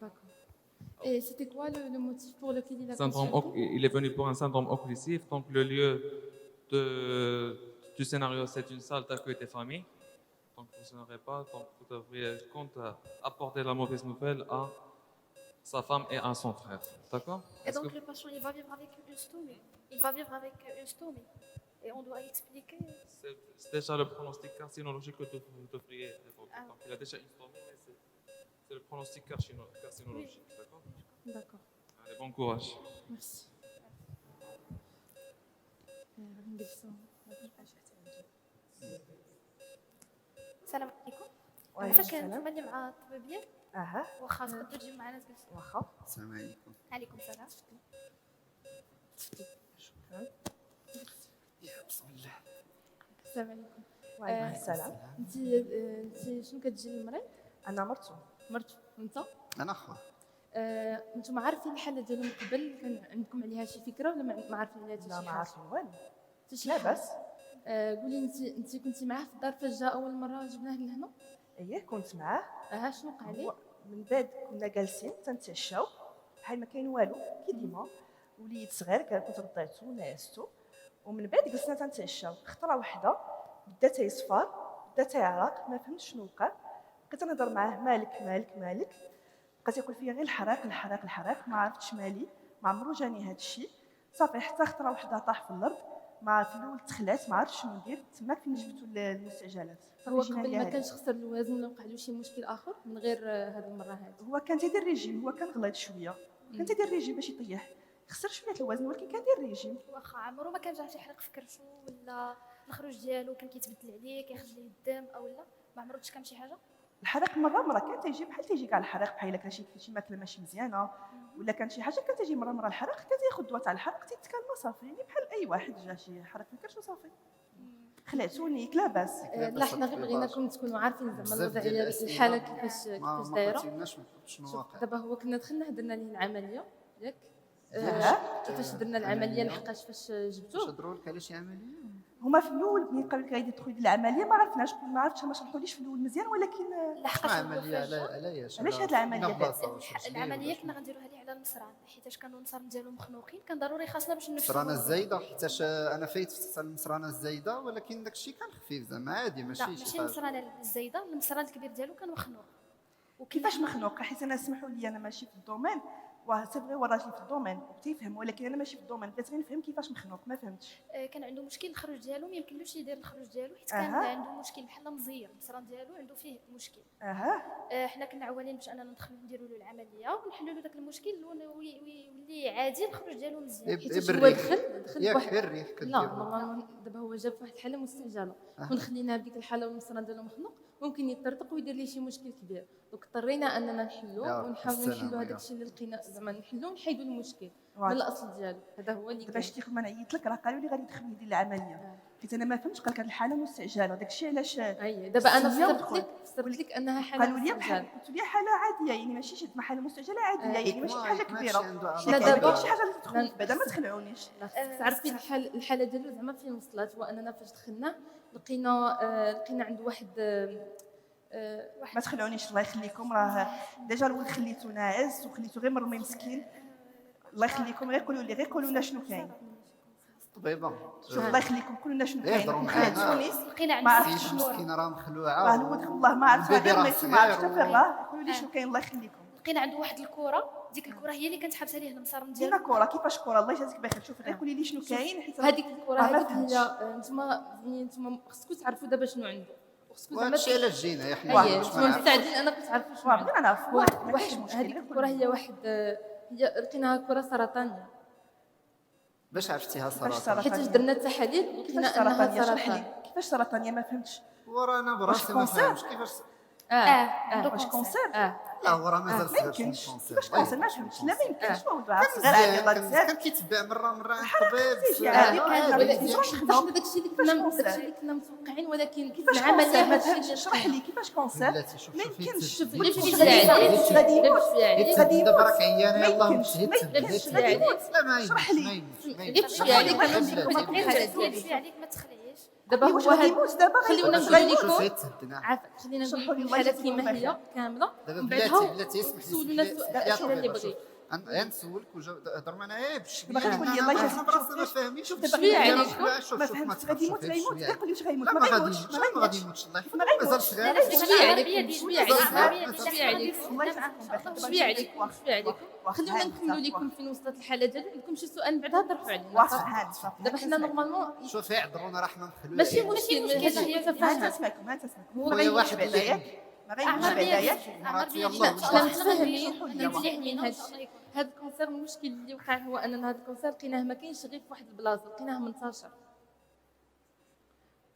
Speaker 12: Et c'était quoi le motif pour lequel il a consulté?
Speaker 7: Il est venu pour un syndrome occlusif, donc le lieu du scénario, c'est une salle d'accueil des familles. Donc vous n'aurez pas, donc vous devriez apporter la mauvaise nouvelle à sa femme et à son frère. D'accord?
Speaker 12: Et donc le patient, il va vivre avec une stomie. Il va vivre avec une stomie. Et on doit expliquer.
Speaker 7: C'est déjà le pronostic carcinologique que vous devriez évoquer. Donc il a déjà une stomie, mais c'est le pronostic carcinologique.
Speaker 12: Oui.
Speaker 7: D'accord?
Speaker 12: D'accord.
Speaker 7: Allez, bon courage.
Speaker 12: Merci. السلام عليكم. مساك نتمنى مع الطبيبيه. واخا تقدروا تجيو معنا تجلسوا. واخا.
Speaker 11: السلام عليكم.
Speaker 12: عليكم السلام.
Speaker 11: شكرا. بسم الله.
Speaker 12: السلام عليكم.
Speaker 10: وعليكم السلام.
Speaker 12: انت شنو كتجي للمريض؟
Speaker 10: انا مرتو.
Speaker 12: وانت؟
Speaker 11: انا اخوه.
Speaker 12: انتم عارفين الحاله ديالهم قبل؟ كان عندكم عليها شي فكره ولا ما عارفين عليها حتى شي حاجه؟
Speaker 10: لا ما عارفين والو.
Speaker 12: لا بس. قولي انت كنتي معاه في الدار فاش جا اول مره جبناه لهنا؟
Speaker 10: اييه كنت معاه.
Speaker 12: شنو وقع ليه؟
Speaker 10: من بعد كنا جالسين تنتعشاو
Speaker 5: بحال ما كاين والو كي ديما. وليد صغير كنت رضعته ونعستو، ومن بعد جلسنا تنتعشاو. خطره واحده بدا تيصفر، بدا تيعرق، ما فهمتش شنو وقع. بقيت نهضر معاه مالك، بقى تيقول فيا غير الحراق، ما عرفتش مالي، ما عمرو جاني هذا الشيء. صافي حتى خطره واحده طاح في الارض، ما في الاول تخلات، ما عرفتش شنو ندير. تماك فين جبتو المستعجلات.
Speaker 10: هو قبل ما كانش خسر الوزن ولا وقع له شي مشكل اخر من غير هذه المره هذه؟
Speaker 5: هو كان تيدير ريجيم، هو كان غلط شويه، كان تيدير ريجيم باش يطيح، خسر شويه الوزن ولكن كان داير ريجيم.
Speaker 12: واخا عمرو ما كان جا يحرق في كرشو ولا الخروج ديالو كان كيتبدل عليه كيخرج ليه الدم او لا؟ ما عمرو كان شي حاجه؟
Speaker 5: الحرق مره كان تيجي بحال تيجي كاع الحرق، بحال الا كان شي ماكله ماشي مزيانه ولا كان شي حاجه كان تيجي مره الحرق، كان تياخذ دواء تاع الحرق تيتكلم صافي، يعني بحال اي واحد جا شي حرق في الكرش وصافي. خلعتوني لاباس.
Speaker 10: لا حنا غير بغيناكم تكونوا عارفين زعما الوضعيه الحاله كيفاش دايره. دابا هو كنا دخلنا درنا ليه العمليه ياك، كيفاش درنا العمليه لحقاش فاش جبتوه
Speaker 11: شدروا لك على شي عمليه؟
Speaker 5: هما في الاول ملي قالوا لك غادي تدخلي العمليه ما عرفناش، ما عرفتش ما شرحوليش في الاول مزيان، ولكن
Speaker 12: لحقاش
Speaker 11: عمليه علاش
Speaker 5: هاد العمليه
Speaker 12: العمليه كنا غنديروها ليه على المصران، حيتاش كانوا المصران ديالو مخنوقين، كان ضروري خاصنا باش نفسوا
Speaker 11: المصرانه الزايده، حيتاش انا فايت في المصرانه الزايده، ولكن داكشي كان خفيف زعما عادي، ماشي شي
Speaker 12: ماشي المصرانه الزايده، المصران الكبير ديالو كان مخنوق.
Speaker 5: وكيفاش مخنوق؟ حيت انا اسمحوا لي انا ماشي في الدومين، سي فري هو راجل في الدومين وتيفهم، ولكن انا ماشي في الدومين، بغيت غير نفهم كيفاش مخنوق، ما فهمتش.
Speaker 12: كان عنده مشكل الخروج ديالو، ما يمكنلوش يدير الخروج ديالو حيت كان عنده مشكل بحال مزير، المصران ديالو عنده فيه مشكل. حنا كنا عوالين باش اننا ندخلو نديروا له العمليه ونحلوا له داك المشكل ويولي عادي الخروج ديالو مزيان.
Speaker 10: حيت هو دخل بواحد لا نورمالمون دابا هو جاب واحد الحاله مستعجله ونخليناه بديك الحاله والمصران ديالو مخنوق ممكن يطرطق ويدير ليه شي مشكل كبير، دونك اضطرينا اننا نحلوه ونحاولوا نحلوا هذاك الشيء اللي لقينا زعما نحلوه ونحيدوا المشكل من الاصل ديالو. هذا هو اللي
Speaker 5: باش تيخ ما نعيط لك راه قالوا لي غادي تدخلي دير العمليه، حيت انا ما فهمتش، قال لك هذه الحاله مستعجله، داك الشيء علاش
Speaker 10: دابا انا فسرت لك انها حاله
Speaker 5: قالوا لي بحال قلت لي حاله عاديه، يعني ماشي شي حاله مستعجله عاديه، يعني ماشي حاجه كبيره،
Speaker 10: لا دابا
Speaker 5: شي حاجه اللي تدخل بعدا ما تخلعونيش.
Speaker 10: تعرفي الحاله ديالو زعما فين وصلت، واننا فاش دخلنا لقينا عنده واحد
Speaker 5: ما تخلعونيش الله يخليكم، راه ديجا الولد خليتو ناعس وخليتو غير مرمي مسكين، الله يخليكم غير قولوا لنا شنو كاين.
Speaker 11: طبيبه
Speaker 5: شوف الله يخليكم قولوا لنا شنو كاين، خلعتوني
Speaker 12: لقينا
Speaker 5: ما
Speaker 12: عنده
Speaker 5: عرفتش شنو
Speaker 11: مسكينه راه مخلوعه،
Speaker 5: الولد والله ما عرفت غير ما يسمعش حتى في الراه، قولوا لي شنو كاين الله يخليكم.
Speaker 12: لقينا عنده واحد الكره، ديك الكره هي اللي كانت حابسه ليه المصارم
Speaker 5: ديالو. دينا كره كيفاش كره؟ الله يجازيك بخير، شوفي غير قولي لي شنو كاين حيت
Speaker 10: هذيك الكره هذيك هي نتوما خصكم تعرفوا دابا شنو عنده، وخصكم زعما
Speaker 11: هادشي علاش جينا يا حنا
Speaker 10: نتوما مستعدين انا كنت عارفه شنو
Speaker 5: بغينا نعرفوا
Speaker 10: واحد هذيك الكره هي واحد هي لقيناها كره سرطانيه.
Speaker 11: باش عرفتيها سرطان؟
Speaker 10: حيت درنا التحاليل لقينا انها سرطان.
Speaker 5: كيفاش سرطانيه ما فهمتش؟
Speaker 11: ورانا براسي ما فهمتش كيفاش
Speaker 5: واش كونسير؟
Speaker 11: لا هو راه مازال صغير
Speaker 5: كيفاش كونسير ما فهمتش، لا ما يمكنش ولد عاد صغير عادي الله يجزاك،
Speaker 11: كان كيتبع مره الطبيب
Speaker 5: تيجي عادي
Speaker 10: حنا داكشي اللي كنا متوقعين، ولكن العمليه ما تمشيش.
Speaker 5: اشرح لي كيفاش كونسير؟ ما يمكنش
Speaker 10: غادي يموت
Speaker 11: دابا راك عيانه يلاه مشيت
Speaker 10: غادي
Speaker 11: يموت، لا ما
Speaker 5: اشرح لي
Speaker 10: عليك
Speaker 12: ما تخليش.
Speaker 10: دابا هو
Speaker 5: يموت دابا
Speaker 10: خليونا نقول لكم
Speaker 11: عافاك
Speaker 10: خلينا نقول لكم الحالات كيما هي كامله،
Speaker 11: دابا بلاتي اسمح لي
Speaker 10: سولونا السؤال اللي بغيت
Speaker 11: غنسولك هضر معايا باش
Speaker 5: دابا غتقول لي الله يجازيك
Speaker 11: براسي ما فاهمين. شوف
Speaker 10: شويه عليك
Speaker 5: ما فهمتش، غادي يموت غير قول لي واش غيموت،
Speaker 11: ما
Speaker 5: ما غيموتش
Speaker 11: ما غادي يموتش الله يحفظك مازال صغير.
Speaker 10: شويه عليكم شويه عليكم
Speaker 5: شويه
Speaker 10: عليكم خليونا نكملوا لكم فين وصلت الحاله ديالو، عندكم شي سؤال بعدها طرحوا علينا.
Speaker 5: واصح
Speaker 10: دابا حنا نورمالمون
Speaker 11: شوفي عذرونا راه حنا مخلوعين
Speaker 10: ماشي مشكل هي تفاهم
Speaker 5: تسمعكم
Speaker 10: هو
Speaker 11: خويا واحد
Speaker 5: بعدا ياك ما غيموتش بعدا ياك
Speaker 10: حنا متفاهمين هذا الشيء. هذا الكونسير المشكل اللي وقع هو اننا هذا الكونسير لقيناه ما كاينش غير في واحد البلاصه، لقيناه منتشر.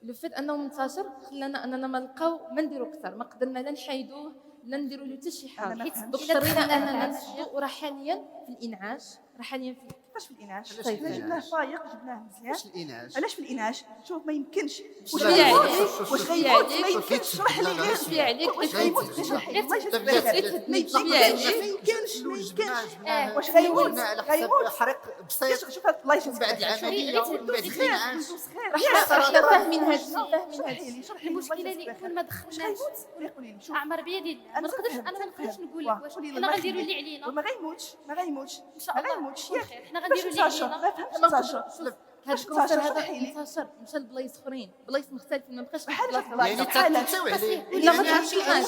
Speaker 10: لو فيت انه منتشر خلانا اننا ما نلقاو ما نديرو اكثر، ما قدرنا لا نحيدوه لا نديرو له حتى شي حاجه، حيت اضطرينا اننا نشدو. وراه حاليا في الانعاش، راه حاليا في
Speaker 5: كيفاش في الاناش
Speaker 11: علاش في
Speaker 5: حنا جبناه
Speaker 11: الإناش؟
Speaker 5: فايق جبناه مزيان
Speaker 11: واش الاناش
Speaker 5: علاش في الاناش شوف ما يمكنش واش
Speaker 10: شوفي
Speaker 5: غيموت
Speaker 10: عليك،
Speaker 5: واش
Speaker 10: شوفي
Speaker 5: غيموت
Speaker 10: عليك.
Speaker 5: ما يمكنش شرح لي غير
Speaker 10: شوفي عليك،
Speaker 5: واش
Speaker 10: غير
Speaker 5: غيموت
Speaker 10: تهدني.
Speaker 5: شرح لي الله يجزيك
Speaker 10: غير
Speaker 5: بخير
Speaker 10: تهدني.
Speaker 5: ما
Speaker 10: شوفي عليك.
Speaker 5: يمكنش ما يمكنش
Speaker 11: جبناه
Speaker 5: واش غيموت
Speaker 11: جبناه على حساب
Speaker 5: غيموت
Speaker 11: حريق بسيط
Speaker 5: شوف الله يجزيك
Speaker 11: من بعد
Speaker 5: بخير.
Speaker 11: العمليه ومن بعد
Speaker 5: صغير
Speaker 11: الانعاش
Speaker 5: ولدو صغير
Speaker 10: احنا فاهمين هادشي فاهمين
Speaker 5: شرحي لي
Speaker 10: هادشي.
Speaker 5: شرحي لي
Speaker 12: المشكله
Speaker 5: الله
Speaker 12: اللي
Speaker 5: يجزيك
Speaker 12: كل
Speaker 5: بخير.
Speaker 12: ما
Speaker 5: واش
Speaker 12: دخلناش
Speaker 5: غيموت قولي لي شوف
Speaker 12: اعمر بيدي الله ما نقدرش انا ما نقدرش نقول لك واش
Speaker 5: قولي لي
Speaker 12: حنا
Speaker 5: الله
Speaker 12: غنديروا
Speaker 5: يخليك.
Speaker 12: اللي علينا
Speaker 5: ما غيموتش ما غيموتش
Speaker 12: ان شاء
Speaker 5: ما
Speaker 12: الله
Speaker 5: غيموتش
Speaker 12: يكون
Speaker 5: ياك
Speaker 12: خير حنا
Speaker 5: كيفاش
Speaker 12: غنديروا اللي
Speaker 5: انتشر
Speaker 12: علينا
Speaker 5: ما فهمتش انتشر
Speaker 10: هاد
Speaker 5: كيفاش
Speaker 10: الكونسير
Speaker 5: انتشر؟
Speaker 10: هذا
Speaker 5: شرحي لي.
Speaker 10: انتشر مشى لبلايص اخرين بلايص مختلفين ما بقاش في
Speaker 5: بحال
Speaker 10: بلاصه
Speaker 5: الله
Speaker 11: يعني
Speaker 5: بحال
Speaker 11: تتلتو عليه
Speaker 10: لا ما تعرفش انا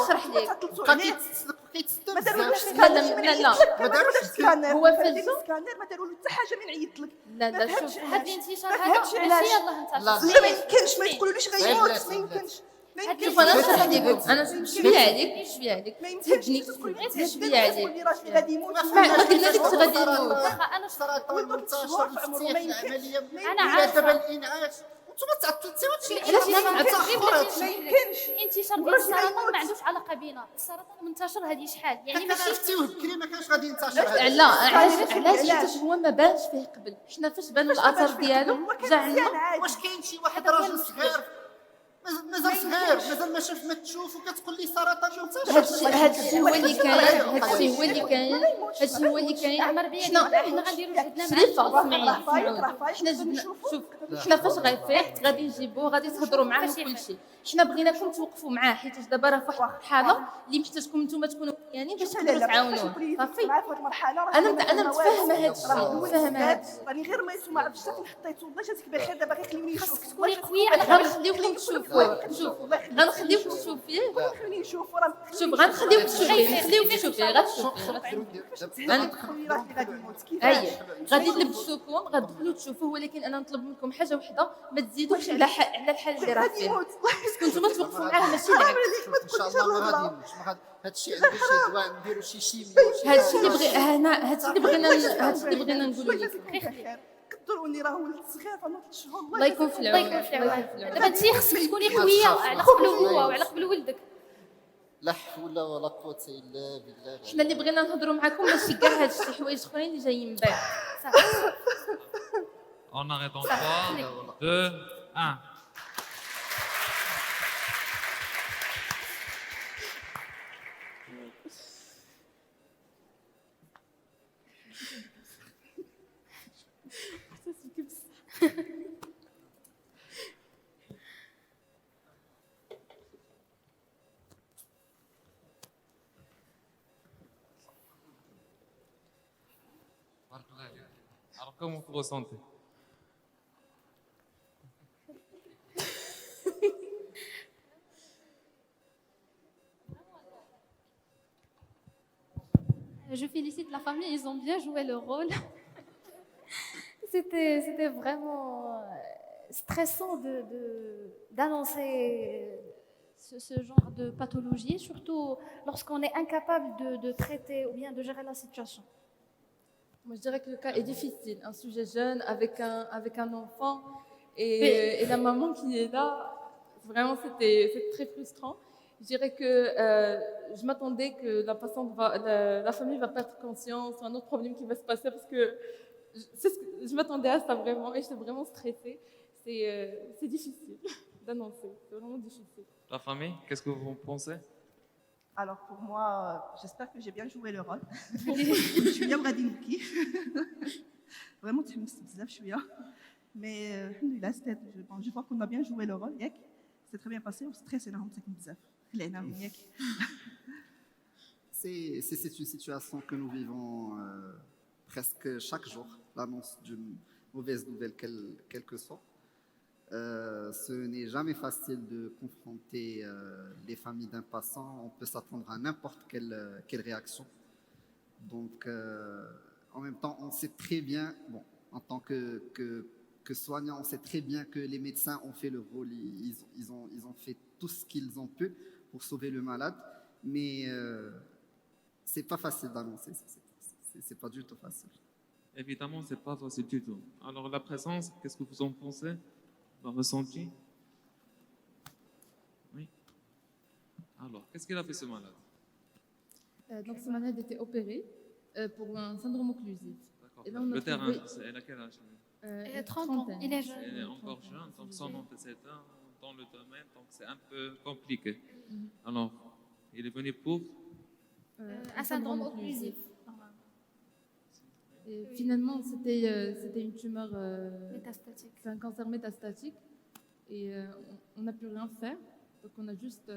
Speaker 10: نشرح لك
Speaker 11: بقى كيتستم
Speaker 5: ما دارولوش
Speaker 11: بزاف
Speaker 10: لا،
Speaker 5: سكانر
Speaker 10: لا،
Speaker 5: من
Speaker 10: لا.
Speaker 5: عيط لك
Speaker 11: ما داروش
Speaker 5: سكانر
Speaker 10: هو
Speaker 5: فهمتي
Speaker 10: فلسو؟
Speaker 5: السكانر ما داروا له حتى حاجه من عيط لك
Speaker 10: لا
Speaker 5: ما
Speaker 10: لا
Speaker 5: فهمتش
Speaker 10: شوف
Speaker 12: هاد الانتشار
Speaker 5: ما
Speaker 12: هذا
Speaker 5: فهمتش علاش.
Speaker 12: ماشي يلاه انتشر
Speaker 5: لا ما يمكنش ما تقولوليش غيموت
Speaker 11: بلاتي،
Speaker 5: ما يمكنش ما
Speaker 12: هاد
Speaker 5: يمكنش
Speaker 10: شوف انا نشرح
Speaker 11: ما
Speaker 10: لكم
Speaker 11: يمكنش.
Speaker 10: انا شويه عليك شويه عليك
Speaker 5: ما يمكنش
Speaker 10: تهدني
Speaker 5: تقولي غير
Speaker 10: شويه
Speaker 5: تهدد
Speaker 10: عليك
Speaker 5: تقولي راجلي غادي يموت
Speaker 10: ما قلنا لك غادي يموت
Speaker 12: واخا انا
Speaker 11: السرطان
Speaker 5: ولدو
Speaker 11: منتشر
Speaker 5: شهور في عمره، ما
Speaker 11: مفتيح
Speaker 5: يمكنش.
Speaker 11: العمليه
Speaker 12: انا
Speaker 11: إلى
Speaker 12: عارفه
Speaker 11: دابا الانعاش وانتم تعطلتوا هادشي
Speaker 12: علاش
Speaker 5: ما
Speaker 12: ما
Speaker 5: يمكنش
Speaker 12: الانتشار ديال
Speaker 5: وراجل
Speaker 12: السرطان
Speaker 5: غيموت.
Speaker 12: ما عندوش علاقه بينا السرطان منتشر هذه شحال يعني
Speaker 11: كان
Speaker 12: ماشي
Speaker 11: عرفتيوه بكري ما كانش غادي ينتشر هذا
Speaker 10: لا علاش
Speaker 5: علاش؟
Speaker 10: حيت هو ما بانش فيه قبل حنا فاش بانوا الاثار ديالو
Speaker 5: هو كان
Speaker 10: جا
Speaker 5: مزيان
Speaker 10: عندنا
Speaker 5: عادي
Speaker 11: واش كاين شي واحد
Speaker 12: هذا هو
Speaker 11: راجل
Speaker 12: المشكل.
Speaker 11: صغير مازال صغير مازال ما شاف ما تشوف وكتقول لي سرطان منتشر
Speaker 10: هادشي هو اللي كاين هادشي هو اللي كاين هادشي هو اللي كاين
Speaker 12: اعمر بيدي
Speaker 10: حنا
Speaker 12: حنا غنديروا جهدنا
Speaker 10: سليفه
Speaker 12: معاه
Speaker 10: اسمعيني
Speaker 5: راه فايق
Speaker 10: اسمعوني.
Speaker 5: راه فايق
Speaker 10: حنا
Speaker 5: نقدروا
Speaker 10: جبنا
Speaker 5: نشوفوا.
Speaker 10: شوف حنا فاش غيفيق غادي نجيبوه غادي تهضروا معاه
Speaker 12: فاش
Speaker 10: وكل شيء حنا بغيناكم توقفوا معاه حيت دابا راه في واحد الحاله اللي محتاجكم نتوما تكونوا مزيانين باش تقدروا تعاونوه صافي
Speaker 5: معاه في هذه المرحله راه
Speaker 10: انا متفاهمه هادشي متفاهمه هادشي
Speaker 5: راني غير ما عرفتش حتى حطيته الله يجازيك بخير دابا غير خليوني نشوف
Speaker 12: تكوني قويه على
Speaker 10: غنخليوكم تشوفوه شوف غنخليوك تشوفيه
Speaker 5: خليني نشوف راه
Speaker 10: شوف غنخليوك تشوفيه نخليوك تشوفيه غتشوفيه
Speaker 5: خليني راسي غادي يموت
Speaker 10: اي
Speaker 5: كيفاش
Speaker 10: غادي نلبسوكم غتدخلوا تشوفوه ولكن انا نطلب منكم حاجه وحده ما تزيدوش على الحال اللي راه
Speaker 5: غادي
Speaker 10: فيه
Speaker 5: يموت
Speaker 10: كنتو توقفوا معاه ماشي لعب
Speaker 11: ان شاء الله ما غادي يموت هادشي عنده شي دواء نديرو شي شيمياء
Speaker 10: هادشي اللي بغي هادشي اللي بغينا نقولوا لكم
Speaker 5: قدروني راه ولد صغير فما 3 شهور
Speaker 10: الله يكون في العون
Speaker 12: الله يكون في
Speaker 10: الله
Speaker 12: العون
Speaker 10: يكون في العون
Speaker 12: دابا انت خصك تكوني قويه على قبل هو وعلى قبل ولدك
Speaker 11: لا حول ولا قوه الا بالله
Speaker 10: حنا اللي بغينا نهضروا معكم ماشي كاع هاد الشي حوايج اخرين اللي جايين من بعد
Speaker 7: On arrête en 3, 2, 1. Alors comment vous ressentez?
Speaker 13: Je félicite la famille, ils ont bien joué le rôle. C'était vraiment stressant d'annoncer ce genre de pathologie, surtout lorsqu'on est incapable de traiter ou bien de gérer la situation.
Speaker 10: Moi, je dirais que le cas est difficile. Un sujet jeune avec un enfant et la maman qui est là, vraiment, c'est très frustrant. Je dirais que je m'attendais que la famille va perdre conscience, ou un autre problème qui va se passer parce que je m'attendais à ça vraiment et j'étais vraiment stressée. C'est difficile d'annoncer, c'est vraiment difficile.
Speaker 7: La famille, qu'est-ce que vous en pensez?
Speaker 5: Alors pour moi, j'espère que j'ai bien joué le rôle. شويه وغادي نبكي. Vraiment تحمست بزاف شويه. Mais alhamdoulilah, je vois qu'on a bien joué le rôle, ياك. C'est très bien passé, وستريسيناهم مساكن بزاف. خلعناهم ياك.
Speaker 11: C'est une situation que nous vivons presque chaque jour, l'annonce d'une mauvaise nouvelle quelle que soit. Ce n'est jamais facile de confronter les familles d'un passant. On peut s'attendre à n'importe quelle réaction. Donc, en même temps, on sait très bien, bon, en tant que soignant, on sait très bien que les médecins ont fait le rôle, ils ont fait tout ce qu'ils ont pu pour sauver le malade, mais c'est pas facile d'annoncer, c'est pas du tout facile.
Speaker 7: Évidemment, c'est pas facile du tout. Alors la présence, qu'est-ce que vous en pensez? Le ressenti? Oui. Alors, qu'est-ce qu'il a fait ce malade?
Speaker 10: Donc ce malade était opéré pour un syndrome occlusif.
Speaker 7: D'accord.
Speaker 10: Et là, on a
Speaker 7: Le terrain,
Speaker 10: trouvé-
Speaker 7: elle a quel âge?
Speaker 12: Il a 30 ans, il est jeune.
Speaker 7: Elle est encore jeune, donc son antécédent dans le domaine, donc c'est un peu compliqué. Alors, il est venu pour
Speaker 12: Un syndrome occlusif.
Speaker 10: Et finalement, c'était une tumeur
Speaker 12: Métastatique.
Speaker 10: C'est un cancer métastatique. Et on n'a plus rien faire. Donc on a juste.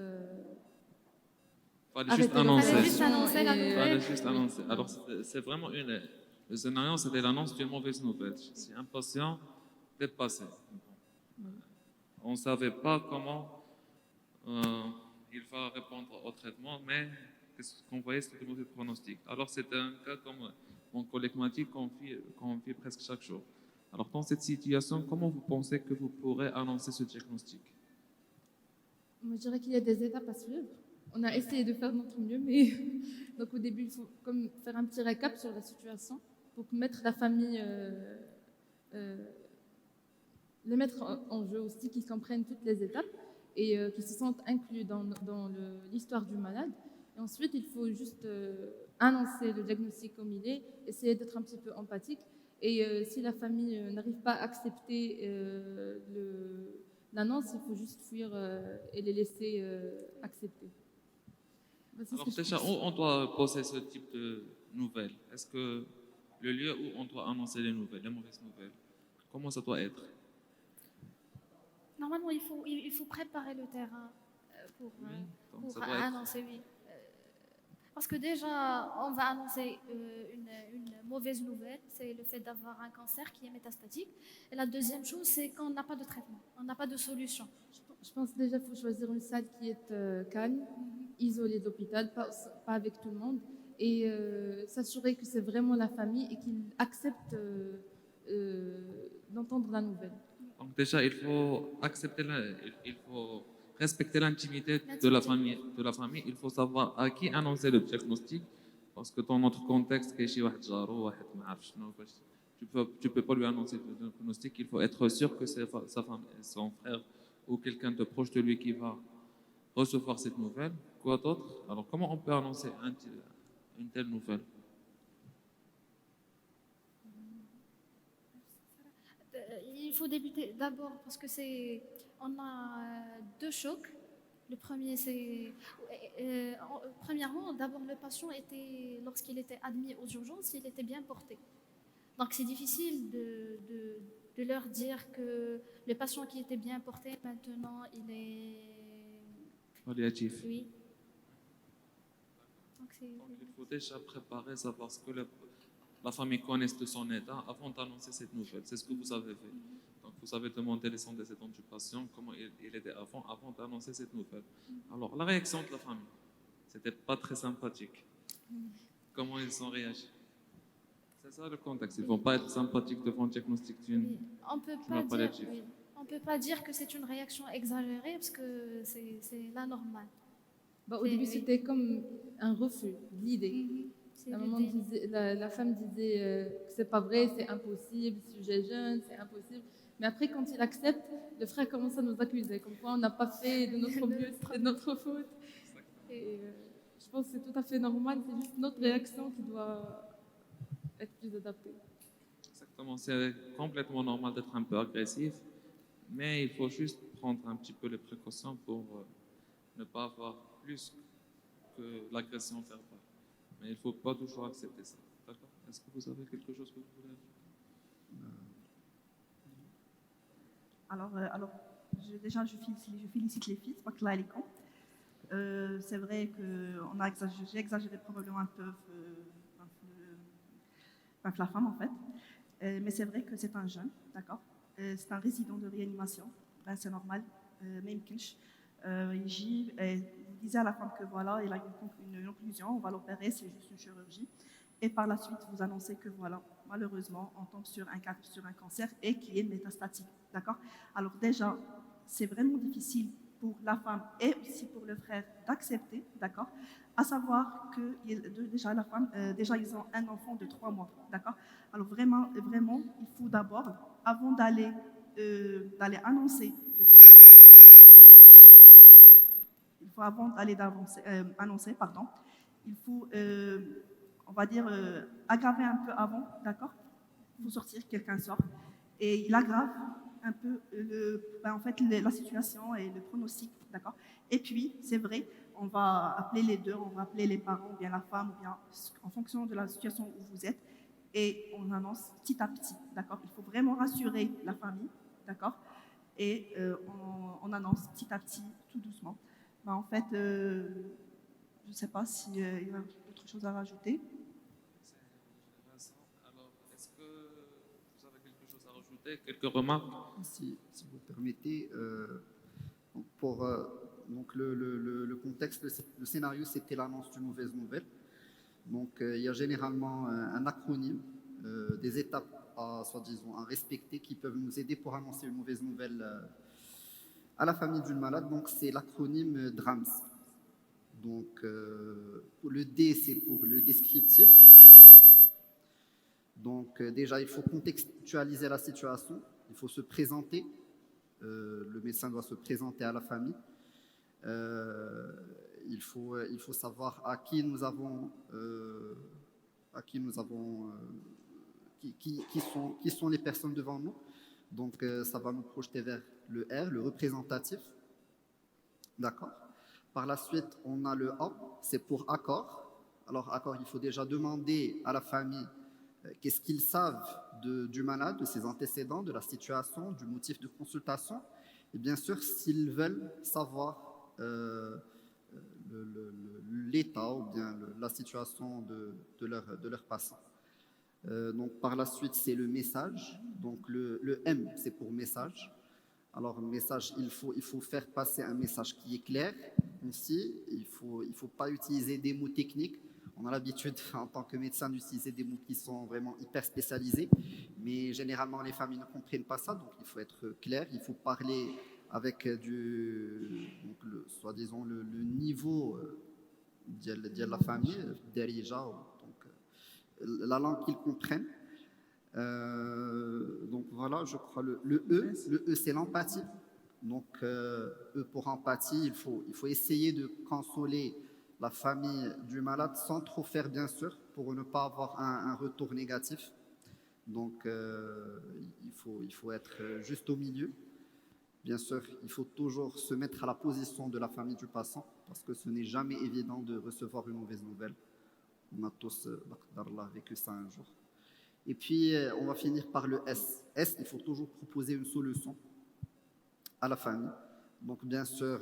Speaker 7: fallait juste
Speaker 10: arrêté
Speaker 7: annoncer.
Speaker 12: Fallait juste annoncer la
Speaker 10: et-
Speaker 12: nouvelle.
Speaker 7: Fallait juste annoncer. Alors, c'est vraiment le scénario, c'était l'annonce d'une mauvaise nouvelle. C'est un patient dépassé. On ne savait pas comment il va répondre au traitement, mais ce qu'on voyait, c'était de mauvais pronostics. Alors, c'est un cas comme mon collègue m'a dit qu'on vit presque chaque jour. Alors, dans cette situation, comment vous pensez que vous pourrez annoncer ce diagnostic?
Speaker 10: Moi, je dirais qu'il y a des étapes à suivre. On a essayé de faire de notre mieux, mais donc au début, il faut comme faire un petit récap sur la situation pour mettre la famille, les mettre en jeu aussi, qu'ils comprennent toutes les étapes et qu'ils se sentent inclus dans l'histoire du malade. Et ensuite, il faut juste annoncer le diagnostic comme il est, essayer d'être un petit peu empathique. Et si la famille n'arrive pas à accepter l'annonce, il faut juste fuir et les laisser accepter. C'est ce
Speaker 7: Alors
Speaker 10: que je
Speaker 7: déjà,
Speaker 10: pense.
Speaker 7: où on doit poser ce type de nouvelles? Est-ce que le lieu où on doit annoncer les nouvelles, les mauvaises nouvelles, comment ça doit être?
Speaker 12: Normalement, il faut préparer le terrain pour
Speaker 7: donc ça doit être-
Speaker 12: annoncer, oui. Parce que déjà, on va annoncer une mauvaise nouvelle, c'est le fait d'avoir un cancer qui est métastatique. Et la deuxième chose, c'est qu'on n'a pas de traitement, on n'a pas de solution.
Speaker 10: Je pense déjà qu'il faut choisir une salle qui est calme, isolée de l'hôpital, pas avec tout le monde, et s'assurer que c'est vraiment la famille et qu'ils acceptent d'entendre la nouvelle.
Speaker 7: Donc déjà, il faut accepter, il faut respecter l'intimité de la famille. Il faut savoir à qui annoncer le diagnostic, parce que dans notre contexte, tu peux pas lui annoncer le diagnostic. Il faut être sûr que c'est sa femme, son frère ou quelqu'un de proche de lui qui va recevoir cette nouvelle. Quoi d'autre? Alors, comment on peut annoncer une telle nouvelle?
Speaker 12: Il faut débuter d'abord parce que on a deux chocs. Le premier, c'est premièrement, d'abord le patient lorsqu'il était admis aux urgences, il était bien porté. Donc c'est difficile de leur dire que le patient qui était bien porté maintenant il est
Speaker 7: Palliatif.
Speaker 12: oui. Donc
Speaker 7: il faut déjà préparer ça parce que la famille connaisse de son état avant d'annoncer cette nouvelle. C'est ce que vous avez fait. Donc, vous avez demandé les antécédents du patient, comment il était avant d'annoncer cette nouvelle. Alors, la réaction de la famille, c'était pas très sympathique. Comment ils ont réagi? C'est ça le contexte. Ils ne vont pas être sympathiques devant le diagnostic d'une
Speaker 12: on peut on peut pas dire que c'est une réaction exagérée parce que c'est la normale.
Speaker 10: Au début, c'était comme un refus de l'idée. La femme disait que c'est pas vrai, c'est impossible, sujet jeune, c'est impossible. Mais après, quand il accepte, le frère commence à nous accuser, comme quoi on n'a pas fait de notre mieux, c'était de notre faute. Et je pense que c'est tout à fait normal, c'est juste notre réaction qui doit être plus adaptée.
Speaker 7: Exactement, c'est complètement normal d'être un peu agressif, mais il faut juste prendre un petit peu les précautions pour ne pas avoir plus que l'agression verbale. Mais il ne faut pas toujours accepter ça. D'accord? Est-ce que vous avez quelque chose que vous voulez ajouter?
Speaker 5: Alors déjà, je félicite les filles, c'est vrai que j'ai exagéré probablement un peu la femme en fait, mais c'est vrai que c'est un jeune, d'accord, c'est un résident de réanimation, c'est normal, même Kinch. Vous disiez à la femme que voilà, il a une occlusion, on va l'opérer, c'est juste une chirurgie. Et par la suite, vous annoncez que voilà, malheureusement, on tombe sur un cancer et qui est métastatique. D'accord? Alors déjà, c'est vraiment difficile pour la femme et aussi pour le frère d'accepter, d'accord? À savoir que déjà la femme, déjà ils ont un enfant de 3 mois, d'accord? Alors vraiment, il faut d'abord, avant d'aller annoncer, je pense. Il faut avant d'aller annoncer, il faut, on va dire, aggraver un peu avant, d'accord? il faut sortir, quelqu'un sort. Et il aggrave un peu la situation et le pronostic, d'accord. Et puis, c'est vrai, on va appeler les deux, on va appeler les parents, ou bien la femme, ou bien en fonction de la situation où vous êtes, et on annonce petit à petit, d'accord. Il faut vraiment rassurer la famille, d'accord. Et on annonce petit à petit, tout doucement. En fait, je ne sais pas s'il y a autre chose à rajouter.
Speaker 7: Alors, est-ce que vous avez quelque chose à rajouter, quelques remarques?
Speaker 11: Si vous permettez, donc le contexte, le scénario, c'était l'annonce d'une mauvaise nouvelle. Donc, il y a généralement un acronyme, des étapes soi-disant à respecter qui peuvent nous aider pour annoncer une mauvaise nouvelle à la famille d'une malade. Donc, c'est l'acronyme DRAMS. Donc, le D, c'est pour le descriptif. Donc, déjà, il faut contextualiser la situation, il faut se présenter. Le médecin doit se présenter à la famille. Il faut savoir qui sont les personnes devant nous. Donc, ça va nous projeter vers le R, le représentatif. D'accord. Par la suite, on a le A, c'est pour accord. Alors, accord, il faut déjà demander à la famille qu'est-ce qu'ils savent du malade, de ses antécédents, de la situation, du motif de consultation. Et bien sûr, s'ils veulent savoir l'état ou bien la situation de leur patient. Donc, par la suite, c'est le message. Donc, le M, c'est pour message. Alors, message, il faut faire passer un message qui est clair, concis. Il faut pas utiliser des mots techniques. On a l'habitude, en tant que médecin, d'utiliser des mots qui sont vraiment hyper spécialisés. Mais généralement, les familles ne comprennent pas ça. Donc, il faut être clair. Il faut parler avec soi-disant le niveau de la famille, derija, donc la langue qu'ils comprennent. Donc voilà, je crois le E, c'est l'empathie. Donc E pour empathie, il faut essayer de consoler la famille du malade sans trop faire, bien sûr, pour ne pas avoir un retour négatif. Donc il faut être juste au milieu. Bien sûr, il faut toujours se mettre à la position de la famille du patient parce que ce n'est jamais évident de recevoir une mauvaise nouvelle. On a tous vécu ça un jour. Et puis, on va finir par le S. S, il faut toujours proposer une solution à la famille. Donc, bien sûr,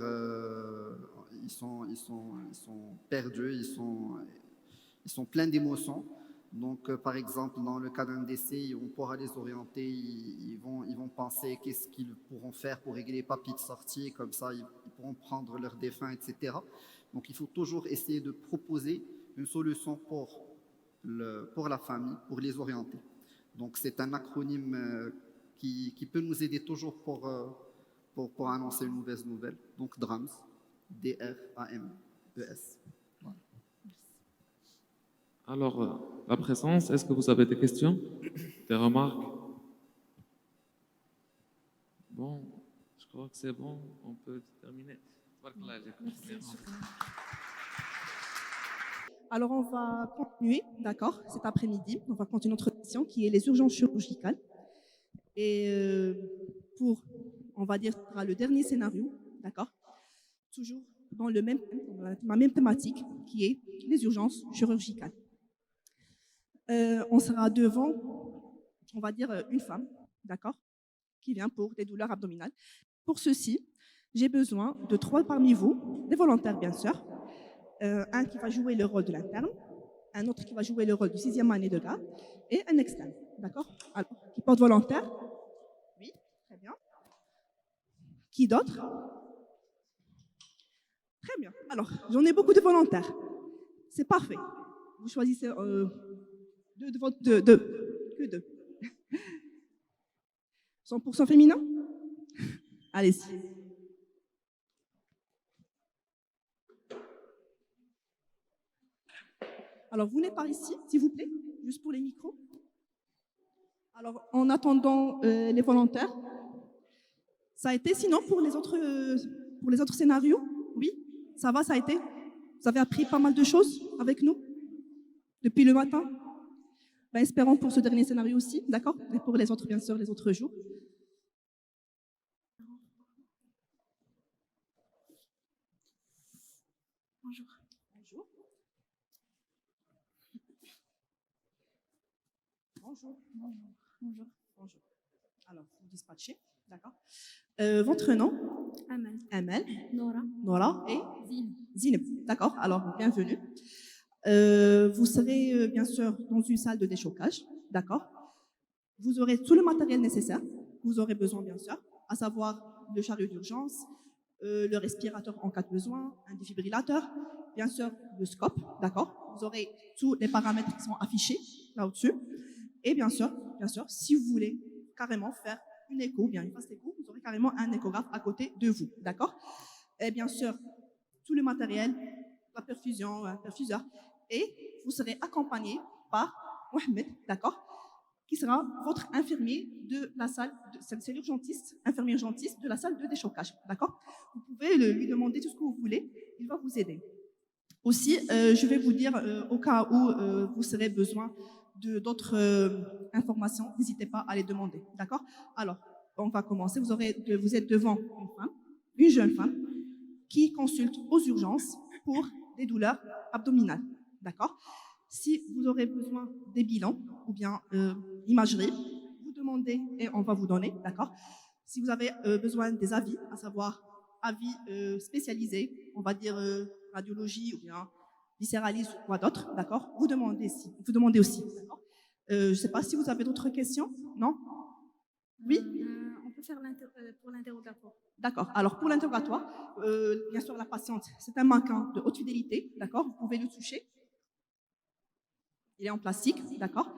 Speaker 11: ils sont perdus, ils sont pleins d'émotions. Donc, par exemple, dans le cas d'un décès, on pourra les orienter, ils vont penser qu'est-ce qu'ils pourront faire pour régler les papiers de sortie, comme ça, ils pourront prendre leur défunt, etc. Donc, il faut toujours essayer de proposer une solution pour la famille, pour les orienter. Donc, c'est un acronyme qui peut nous aider toujours pour annoncer une mauvaise nouvelle. Donc, DRAMS, D-R-A-M-E-S. Voilà.
Speaker 7: Alors, la présence, est-ce que vous avez des questions, des remarques? Bon, je crois que c'est bon, on peut terminer. Merci.
Speaker 5: Alors, on va continuer, d'accord, cet après-midi. On va continuer notre mission qui est les urgences chirurgicales. Et on va dire, ce sera le dernier scénario, d'accord, toujours dans la même thématique qui est les urgences chirurgicales. On sera devant, on va dire, une femme, d'accord, qui vient pour des douleurs abdominales. Pour ceci, j'ai besoin de 3 parmi vous, des volontaires bien sûr, un qui va jouer le rôle de l'interne, un autre qui va jouer le rôle du 6e année de garde et un externe, d'accord. Alors, qui porte volontaire? Oui, très bien. Qui d'autre? Très bien. Alors, j'en ai beaucoup de volontaires. C'est parfait. Vous choisissez que deux. 100% féminin? Allez-y. Alors, vous n'êtes pas ici, s'il vous plaît, juste pour les micros. Alors, en attendant les volontaires, ça a été sinon pour les autres scénarios? Oui, ça va, ça a été? Vous avez appris pas mal de choses avec nous depuis le matin? Ben, espérons pour ce dernier scénario aussi, d'accord? Et pour les autres, bien sûr, les autres jours.
Speaker 12: Bonjour.
Speaker 5: Bonjour. Bonjour.
Speaker 12: Bonjour.
Speaker 5: Bonjour. Alors, vous dispatchez, d'accord? Votre nom?
Speaker 12: Amal.
Speaker 5: Amal.
Speaker 12: Nora.
Speaker 5: Nora et Zineb. D'accord, alors bienvenue. Vous serez bien sûr dans une salle de déchocage, d'accord? Vous aurez tout le matériel nécessaire, vous aurez besoin bien sûr, à savoir le chariot d'urgence, le respirateur en cas de besoin, un défibrillateur, bien sûr le scope, d'accord? Vous aurez tous les paramètres qui sont affichés là au-dessus. Et bien sûr, si vous voulez carrément faire une écho, bien une fast écho, vous aurez carrément un échographe à côté de vous, d'accord? Et bien sûr, tout le matériel, la perfusion, un perfuseur, et vous serez accompagné par Mohamed, d'accord? Qui sera votre infirmier de la salle, c'est l'urgentiste, infirmier urgentiste de la salle de déchocage, d'accord? Vous pouvez lui demander tout ce que vous voulez, il va vous aider. Aussi, je vais vous dire, au cas où vous aurez besoin d'autres informations, n'hésitez pas à les demander, d'accord? Alors, on va commencer. Vous êtes devant une jeune femme, qui consulte aux urgences pour des douleurs abdominales, d'accord? Si vous aurez besoin des bilans ou bien imagerie, vous demandez et on va vous donner, d'accord? Si vous avez besoin des avis, à savoir avis spécialisés, on va dire radiologie ou bien viscéralisme ou quoi d'autre, d'accord? Vous demandez aussi, d'accord? Je ne sais pas si vous avez d'autres questions, non? Oui?
Speaker 12: On peut faire pour l'interrogatoire.
Speaker 5: D'accord. Alors, pour l'interrogatoire, bien sûr, la patiente, c'est un mannequin de haute fidélité, d'accord? Vous pouvez le toucher. Il est en plastique, d'accord?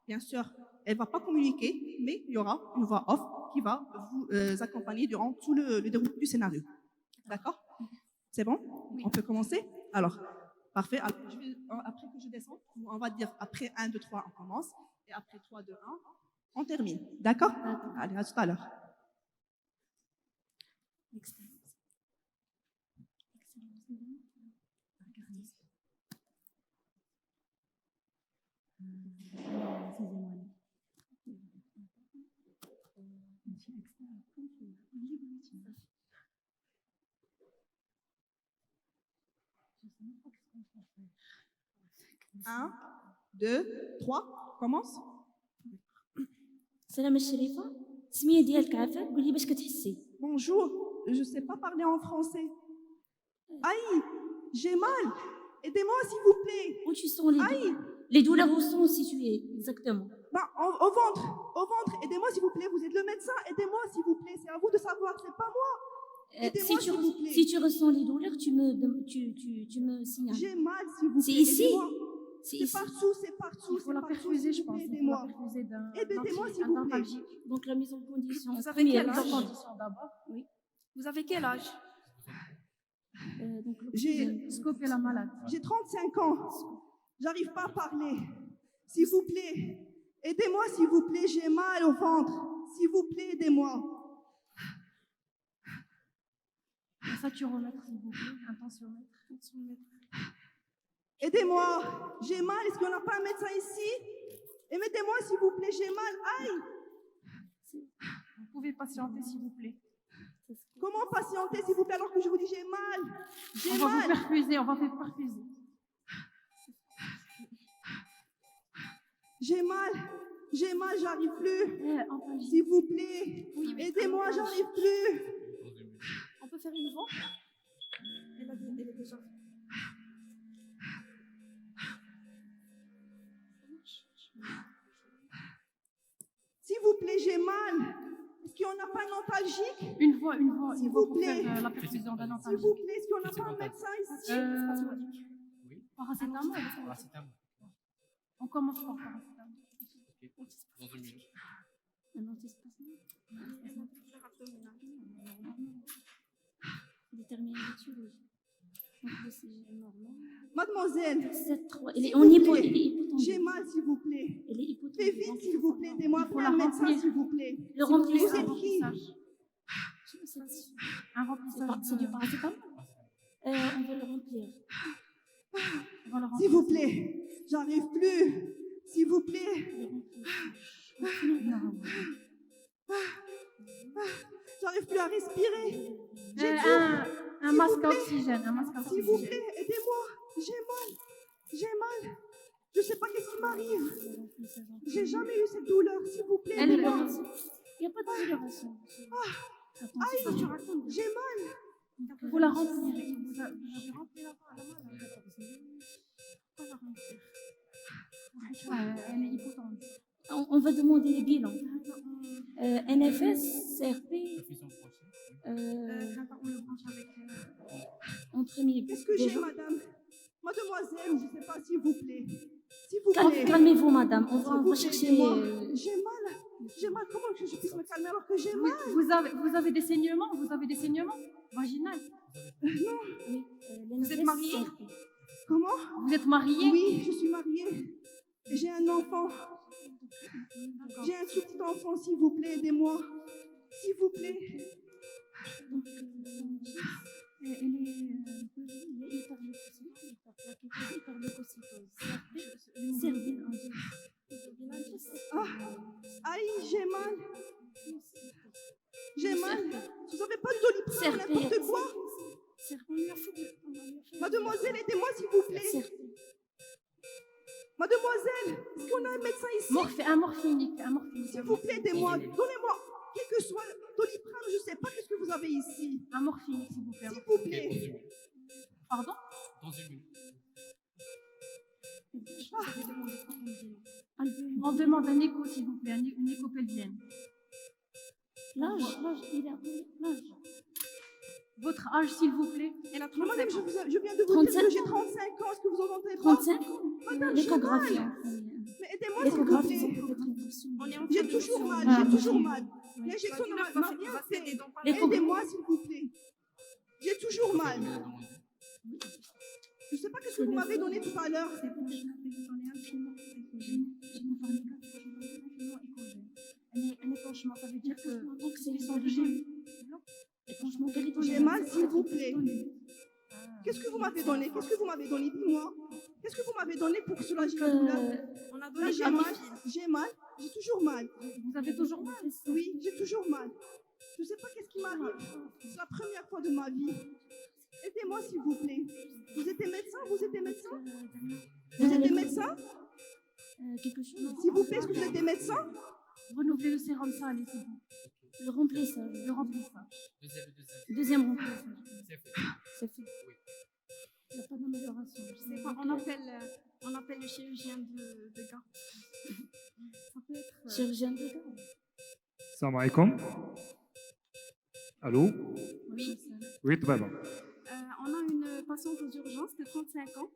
Speaker 5: Bien sûr, elle ne va pas communiquer, mais il y aura une voix off qui va vous accompagner durant tout le déroulé du scénario. D'accord? C'est bon? Oui. On peut commencer? Alors, parfait. Alors, après que je descende, on va dire après 1, 2, 3, on commence. Et après 3, 2, 1, on termine. D'accord? Allez, à tout à l'heure. Un, 2, 3, commence.
Speaker 14: سلام الشريفة السمية ديالك عافاك قولي باش كتحسي.
Speaker 5: Bonjour, je sais pas parler en français. Aïe, j'ai mal. Aidez-moi s'il vous plaît.
Speaker 14: Où tu sens les douleurs? Les douleurs où sont situées exactement?
Speaker 5: Ben, au ventre, aidez-moi s'il vous plaît. Vous êtes le médecin, aidez-moi s'il vous plaît. C'est à vous de savoir, c'est pas moi. Aidez-moi s'il vous plaît.
Speaker 14: Si tu ressens les douleurs, tu me signales.
Speaker 5: J'ai mal s'il vous plaît.
Speaker 14: C'est ici.
Speaker 5: C'est partout.
Speaker 10: Il faut la perfuser, je pense.
Speaker 5: Aidez-moi. Aidez-moi s'il vous plaît.
Speaker 14: Donc la mise en condition.
Speaker 10: Vous avez quel âge?
Speaker 14: D'abord, oui.
Speaker 10: Vous avez quel âge?
Speaker 5: J'ai
Speaker 10: scopé la malade.
Speaker 5: J'ai 35 ans. J'arrive pas à parler. S'il vous plaît. Aidez-moi s'il vous plaît. J'ai mal au ventre. S'il vous plaît, aidez-moi.
Speaker 10: Un saturomètre, s'il vous plaît. Un tensiomètre.
Speaker 5: Aidez-moi. J'ai mal. Est-ce qu'il n'y en a pas un médecin ici? Aidez-moi s'il vous plaît. J'ai mal. Aïe.
Speaker 10: Vous pouvez patienter, s'il vous plaît.
Speaker 5: Comment patienter, s'il vous plaît, alors que je vous dis j'ai mal?
Speaker 10: On va vous perfuser, on va vous perfuser.
Speaker 5: J'ai mal, j'arrive plus. S'il vous plaît, aidez-moi, j'arrive plus.
Speaker 12: On peut faire une voix? Elle est déjà.
Speaker 5: S'il vous plaît, j'ai mal. Est-ce qu'il n'y en a pas un antalgique?
Speaker 10: Une voix.
Speaker 5: S'il vous plaît.
Speaker 10: Pour faire la perfusion d'un antalgique.
Speaker 5: S'il vous plaît, est-ce qu'il n'y en a pas un médecin ici?
Speaker 10: Oui. Paracétamol. On commence par paracétamol.
Speaker 7: Dans une minute.
Speaker 14: Un antispasmodique. Déterminé d'étude.
Speaker 5: Mademoiselle,
Speaker 14: j'ai
Speaker 5: mal, s'il vous plaît. Fais vite, s'il vous plaît. Aidez-moi, pour un médecin, s'il vous plaît.
Speaker 14: Le remplissage.
Speaker 5: Vous êtes qui?
Speaker 10: Un remplissage.
Speaker 14: C'est du paracétamol. On va le remplir.
Speaker 5: S'il vous plaît, j'arrive plus. S'il vous plaît. J'arrive plus à respirer.
Speaker 10: Un masque à oxygène,
Speaker 5: S'il vous plaît, aidez-moi. J'ai mal. Je sais pas qu'est-ce qui m'arrive. J'ai jamais eu cette douleur. S'il vous plaît, aidez-moi.
Speaker 14: Il n'y a pas de coloration.
Speaker 5: Aïe, j'ai mal.
Speaker 10: Vous la remplirez. Vous avez rempli la main. Elle est hypotendue.
Speaker 14: On va demander les bilans. NFS, CRP. En premier.
Speaker 5: Qu'est-ce que j'ai, madame? Mademoiselle, je ne sais pas, s'il vous plaît. S'il vous plaît.
Speaker 14: Calmez-vous, madame. On va chercher.
Speaker 5: J'ai mal. J'ai mal. Comment que je puisse me calmer alors que j'ai mal?
Speaker 10: Vous avez des saignements? Vous avez des saignements vaginaux?
Speaker 5: Non.
Speaker 10: Vous êtes mariée?
Speaker 5: Comment?
Speaker 10: Vous êtes mariée?
Speaker 5: Oui, je suis mariée. Et j'ai un enfant. J'ai un tout petit enfant, s'il vous plaît, aidez-moi. S'il vous plaît.
Speaker 14: Elle est
Speaker 5: Aïe, j'ai mal. J'ai mal. Vous n'avez pas de Doliprane ou n'importe quoi? Mademoiselle, aidez-moi, s'il vous plaît. Mademoiselle, est-ce qu'on a un médecin ici?
Speaker 10: Un morphinique.
Speaker 5: S'il vous plaît, aidez-moi. Donnez-moi, quel que soit Doliprane, je ne sais pas ce que vous avez ici.
Speaker 10: Un morphinique, s'il vous plaît.
Speaker 5: S'il vous plaît.
Speaker 10: Pardon?
Speaker 7: Dans une minute.
Speaker 10: On demande un écho, s'il vous plaît, une écho pelvienne.
Speaker 14: L'âge, il a l'âge.
Speaker 10: Votre âge, s'il vous plaît.
Speaker 5: Elle a 35 ans. Je viens de vous dire que j'ai 35 ans. Est-ce que vous entendez pas?
Speaker 14: 35 ans.
Speaker 5: Madame,
Speaker 14: l'échographie.
Speaker 5: Mais aidez-moi, s'il vous plaît. J'ai toujours mal, L'injection n'a rien fait. Aidez-moi, s'il vous plaît. J'ai toujours mal. Je ne sais pas ce que vous m'avez donné tout à l'heure.
Speaker 10: Un épanchement, ça veut dire que c'est
Speaker 5: J'ai mal, s'il vous plaît. Qu'est-ce que vous m'avez donné? Dis-moi. Qu'est-ce que vous m'avez donné pour soulager la douleur? Là, j'ai mal, j'ai toujours mal.
Speaker 10: Vous avez toujours mal?
Speaker 5: Oui, j'ai toujours mal. Je ne sais pas qu'est-ce qui m'arrive. C'est la première fois de ma vie. Aidez-moi, s'il vous plaît. Vous êtes médecin? Vous êtes des médecins?
Speaker 14: Quelque chose.
Speaker 5: S'il vous plaît, est-ce que vous êtes des médecins?
Speaker 10: Renouvelez le sérum salé, s'il vous plaît.
Speaker 14: Le remplissage. Deuxième remplissage. C'est fait. Il n'y a pas d'amélioration.
Speaker 12: On appelle le chirurgien de gars.
Speaker 14: Ça peut être. Chirurgien de gars.
Speaker 2: Salam alaikum. Allô?
Speaker 12: Oui.
Speaker 2: Oui, tout va bien.
Speaker 12: On a une patiente aux urgences de 35 ans,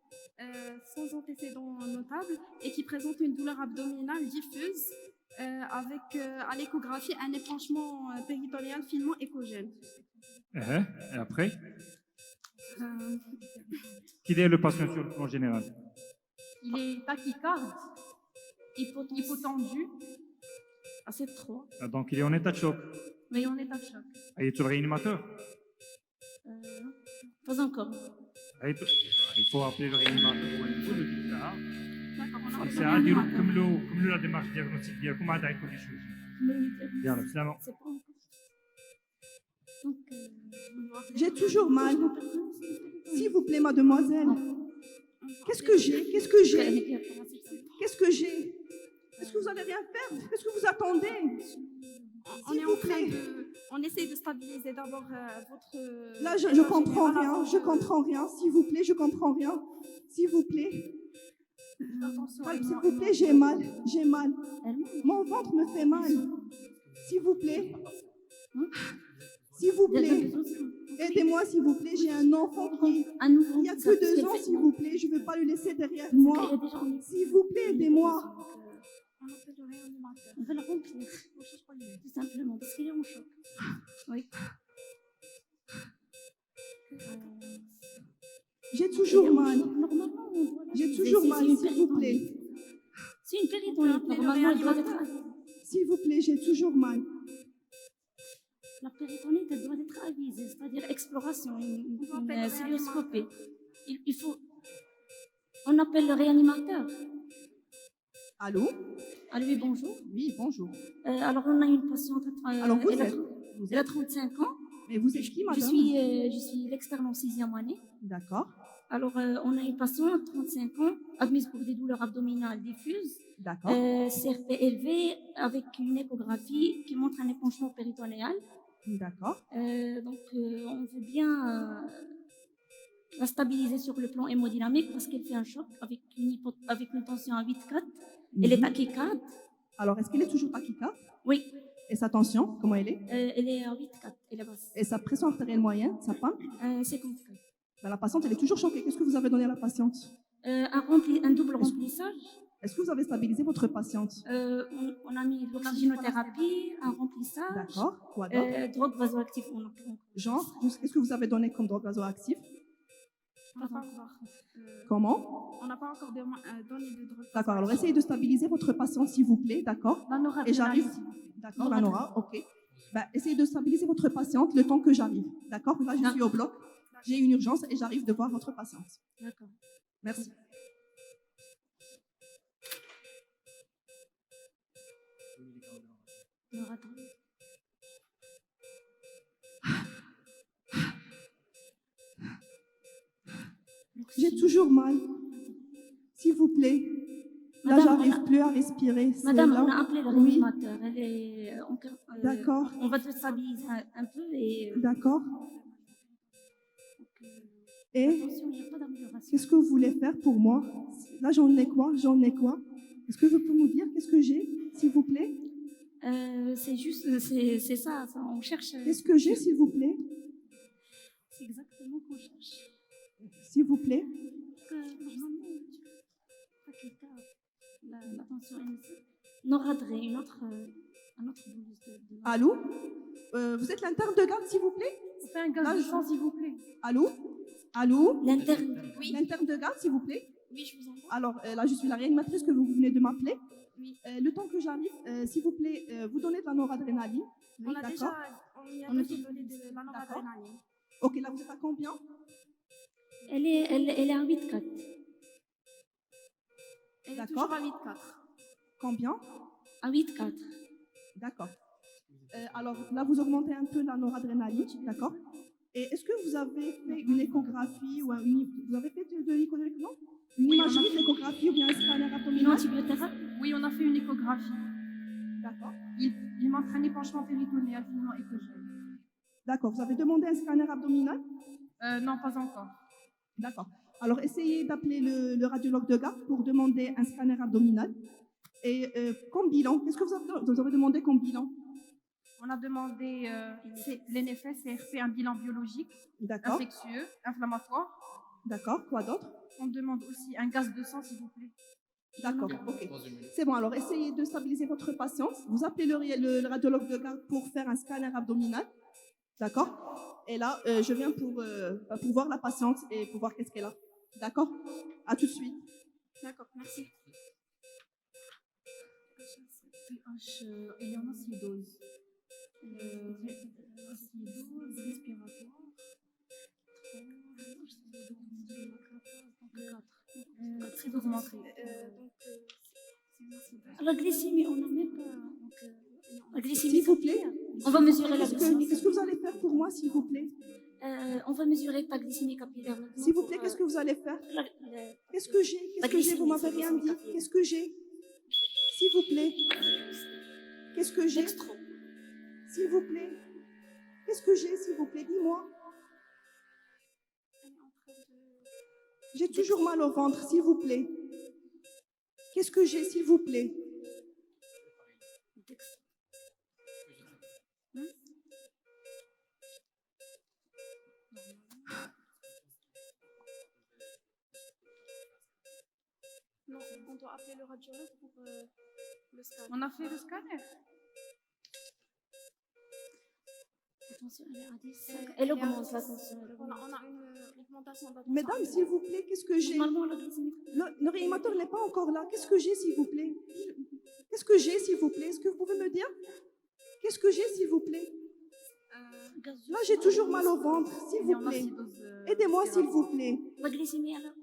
Speaker 12: sans antécédents notables, et qui présente une douleur abdominale diffuse, avec à l'échographie un épanchement péritonéal finement échogène.
Speaker 2: Et après? Quel est le patient sur le plan général?
Speaker 10: Il est tachycarde, hypotendu, assez 3.
Speaker 2: Donc il est en état de choc.
Speaker 10: Mais en état de choc.
Speaker 2: Il est sur le réanimateur?
Speaker 14: Pas encore.
Speaker 2: Il faut appeler le réanimateur ou le docteur.
Speaker 12: D'accord,
Speaker 2: C'est à dire comme la démarche diagnostique ديالكم عاد عيطوا لي شويه. يلا بسلامه.
Speaker 5: J'ai toujours mal. S'il vous plaît, mademoiselle. Qu'est-ce que j'ai? Qu'est-ce que j'ai? Est-ce que vous n'allez rien faire? Qu'est-ce que vous attendez?
Speaker 12: On essaie de stabiliser d'abord votre...
Speaker 5: Là, je comprends rien. Je comprends rien. S'il vous plaît, je comprends rien. S'il vous plaît. S'il vous plaît, j'ai mal. J'ai mal. Mon ventre me fait mal. S'il vous plaît. S'il vous plaît. Aidez-moi, s'il vous plaît. J'ai un enfant qui... Il n'y a que 2 ans, s'il vous plaît. Je ne veux pas le laisser derrière moi. S'il vous plaît, aidez-moi.
Speaker 14: On va le remplir, tout simplement, parce qu'il est en choc. Oui.
Speaker 5: J'ai toujours mal.
Speaker 14: Normalement, on doit
Speaker 5: J'ai toujours mal, s'il vous plaît.
Speaker 14: C'est une péritonite. Normalement, elle doit être...
Speaker 5: S'il vous plaît, j'ai toujours mal.
Speaker 14: La péritonite, elle doit être avisée, c'est-à-dire exploration, une cilioscopie. Il faut... On appelle le réanimateur.
Speaker 5: Allô?
Speaker 14: Allô, oui, bonjour.
Speaker 5: Oui, bonjour.
Speaker 14: Alors, on a une patiente.
Speaker 5: Alors, vous êtes?
Speaker 14: Elle a 35 ans.
Speaker 5: Mais vous êtes qui, madame?
Speaker 14: Je suis l'externe en 6e année.
Speaker 5: D'accord.
Speaker 14: Alors, on a une patiente, 35 ans, admise pour des douleurs abdominales diffuses.
Speaker 5: D'accord.
Speaker 14: CRP élevé avec une échographie qui montre un épanchement péritonéal.
Speaker 5: D'accord.
Speaker 14: Donc, on veut bien la stabiliser sur le plan hémodynamique parce qu'elle fait un choc avec une tension à 8,4. Elle est tachycarde.
Speaker 5: Alors, est-ce qu'elle est toujours tachycarde?
Speaker 14: Oui.
Speaker 5: Et sa tension, comment elle est?
Speaker 14: Elle est à 8,4, elle est basse.
Speaker 5: Et sa pression artérielle moyenne, sa panne?
Speaker 14: 54.
Speaker 5: Ben, la patiente, elle est toujours choquée. Qu'est-ce que vous avez donné à la patiente?
Speaker 14: Un double remplissage.
Speaker 5: Est-ce que vous avez stabilisé votre patiente?
Speaker 14: On a mis l'oxygénothérapie, un remplissage.
Speaker 5: D'accord. Quoi d'autre?
Speaker 14: Drogue vasoactive.
Speaker 5: Genre, qu'est-ce que vous avez donné comme drogue vasoactive?
Speaker 12: On n'a pas encore.
Speaker 5: Comment?
Speaker 12: On n'a pas encore donné de drogue.
Speaker 5: D'accord. Alors, essayez de stabiliser votre patiente, s'il vous plaît. D'accord. Et j'arrive. D'accord, la Nora. OK. Ben, essayez de stabiliser votre patiente le temps que j'arrive. D'accord. Là, je suis au bloc. J'ai une urgence et j'arrive de voir votre patiente.
Speaker 14: D'accord.
Speaker 5: Merci.
Speaker 14: Nora, attendez.
Speaker 5: J'ai toujours mal. S'il vous plaît. Là, j'arrive plus à respirer.
Speaker 14: Madame,
Speaker 5: là.
Speaker 14: on a appelé le réanimateur. Elle est
Speaker 5: D'accord.
Speaker 14: On va te stabiliser un peu et.
Speaker 5: D'accord. Et
Speaker 14: attention, il n'y a pas d'amélioration.
Speaker 5: qu'est-ce que vous voulez faire pour moi? Là, j'en ai quoi? Est-ce que vous pouvez me dire qu'est-ce que j'ai, s'il vous plaît?
Speaker 14: C'est juste, c'est ça, on cherche.
Speaker 5: Qu'est-ce que j'ai, s'il vous plaît?
Speaker 14: C'est exactement ce qu'on cherche.
Speaker 5: S'il vous plaît.
Speaker 14: Normalement, la tension noradré, un autre bonus de...
Speaker 5: Allô? Vous êtes l'interne de garde, s'il vous plaît?
Speaker 10: On fait un gaz de sang, s'il vous plaît.
Speaker 5: Allô? Allô?
Speaker 14: L'interne.
Speaker 5: Oui. L'interne de garde, s'il vous plaît?
Speaker 12: Oui, je vous entends.
Speaker 5: Alors, là, je suis la réanimatrice que vous venez de m'appeler.
Speaker 12: Oui.
Speaker 5: Le temps que j'arrive, s'il vous plaît, vous donnez de la noradrénaline.
Speaker 12: On a déjà donné de la noradrénaline.
Speaker 5: Ok, là, vous êtes à combien?
Speaker 14: Elle est à 8,4.
Speaker 12: Elle est toujours à 8,4.
Speaker 5: Combien?
Speaker 14: À 8,4.
Speaker 5: D'accord. Alors, là, vous augmentez un peu la noradrénaline, d'accord? Et est-ce que vous avez fait une échographie ou vous avez fait de l'échographie, non? Une imagerie de l'échographie ou bien un scanner abdominal?
Speaker 10: Oui, on a fait une échographie.
Speaker 5: D'accord.
Speaker 10: Il montre un épanchement péritonéal sinon échogène.
Speaker 5: D'accord. Vous avez demandé un scanner abdominal?
Speaker 10: Non, pas encore.
Speaker 5: D'accord. Alors, essayez d'appeler le radiologue de garde pour demander un scanner abdominal. Et comme bilan, qu'est-ce que vous avez demandé comme bilan?
Speaker 10: On a demandé l'NFS, CRP, un bilan biologique, infectieux, inflammatoire.
Speaker 5: D'accord. Quoi d'autre?
Speaker 10: On demande aussi un gaz de sang, s'il vous plaît.
Speaker 5: D'accord, ok. C'est bon, alors essayez de stabiliser votre patiente. Vous appelez le radiologue de garde pour faire un scanner abdominal. D'accord? Et là, je viens pour voir la patiente et pour voir qu'est-ce qu'elle a. D'accord? À tout de suite.
Speaker 12: D'accord, merci.
Speaker 10: pH, il y en a acidose. Acidose respiratoire. Très augmenté.
Speaker 14: La glycémie, on n'a même pas. La glycémie.
Speaker 5: S'il vous plaît.
Speaker 14: On va mesurer la glycémie.
Speaker 5: Qu'est-ce que vous allez faire pour moi, s'il vous plaît?
Speaker 14: On va mesurer ta glycémie capillaire maintenant.
Speaker 5: S'il vous plaît, qu'est-ce que vous allez faire? Qu'est-ce que j'ai? Qu'est-ce que j'ai? Vous m'avez rien dit. Qu'est-ce que j'ai? S'il vous plaît. Qu'est-ce que j'ai? S'il vous plaît. Qu'est-ce que j'ai, s'il vous plaît? Dis-moi. J'ai toujours mal au ventre, s'il vous plaît. Qu'est-ce que j'ai, s'il vous plaît?
Speaker 12: Non, on doit appeler le radiologue pour le scanner.
Speaker 10: On a fait le scanner.
Speaker 14: Attention, elle est à 10. Elle augmente la tension.
Speaker 12: On a une augmentation de la tension.
Speaker 5: Mesdames, s'il vous plaît, qu'est-ce que j'ai? Le réanimateur n'est pas encore là. Qu'est-ce que j'ai, s'il vous plaît? Qu'est-ce que j'ai, s'il vous plaît? Est-ce que vous pouvez me dire? Qu'est-ce que j'ai, s'il vous plaît? Là, j'ai toujours mal au ventre, s'il vous plaît. Aidez-moi, s'il vous plaît.
Speaker 14: La glycémie, elle a...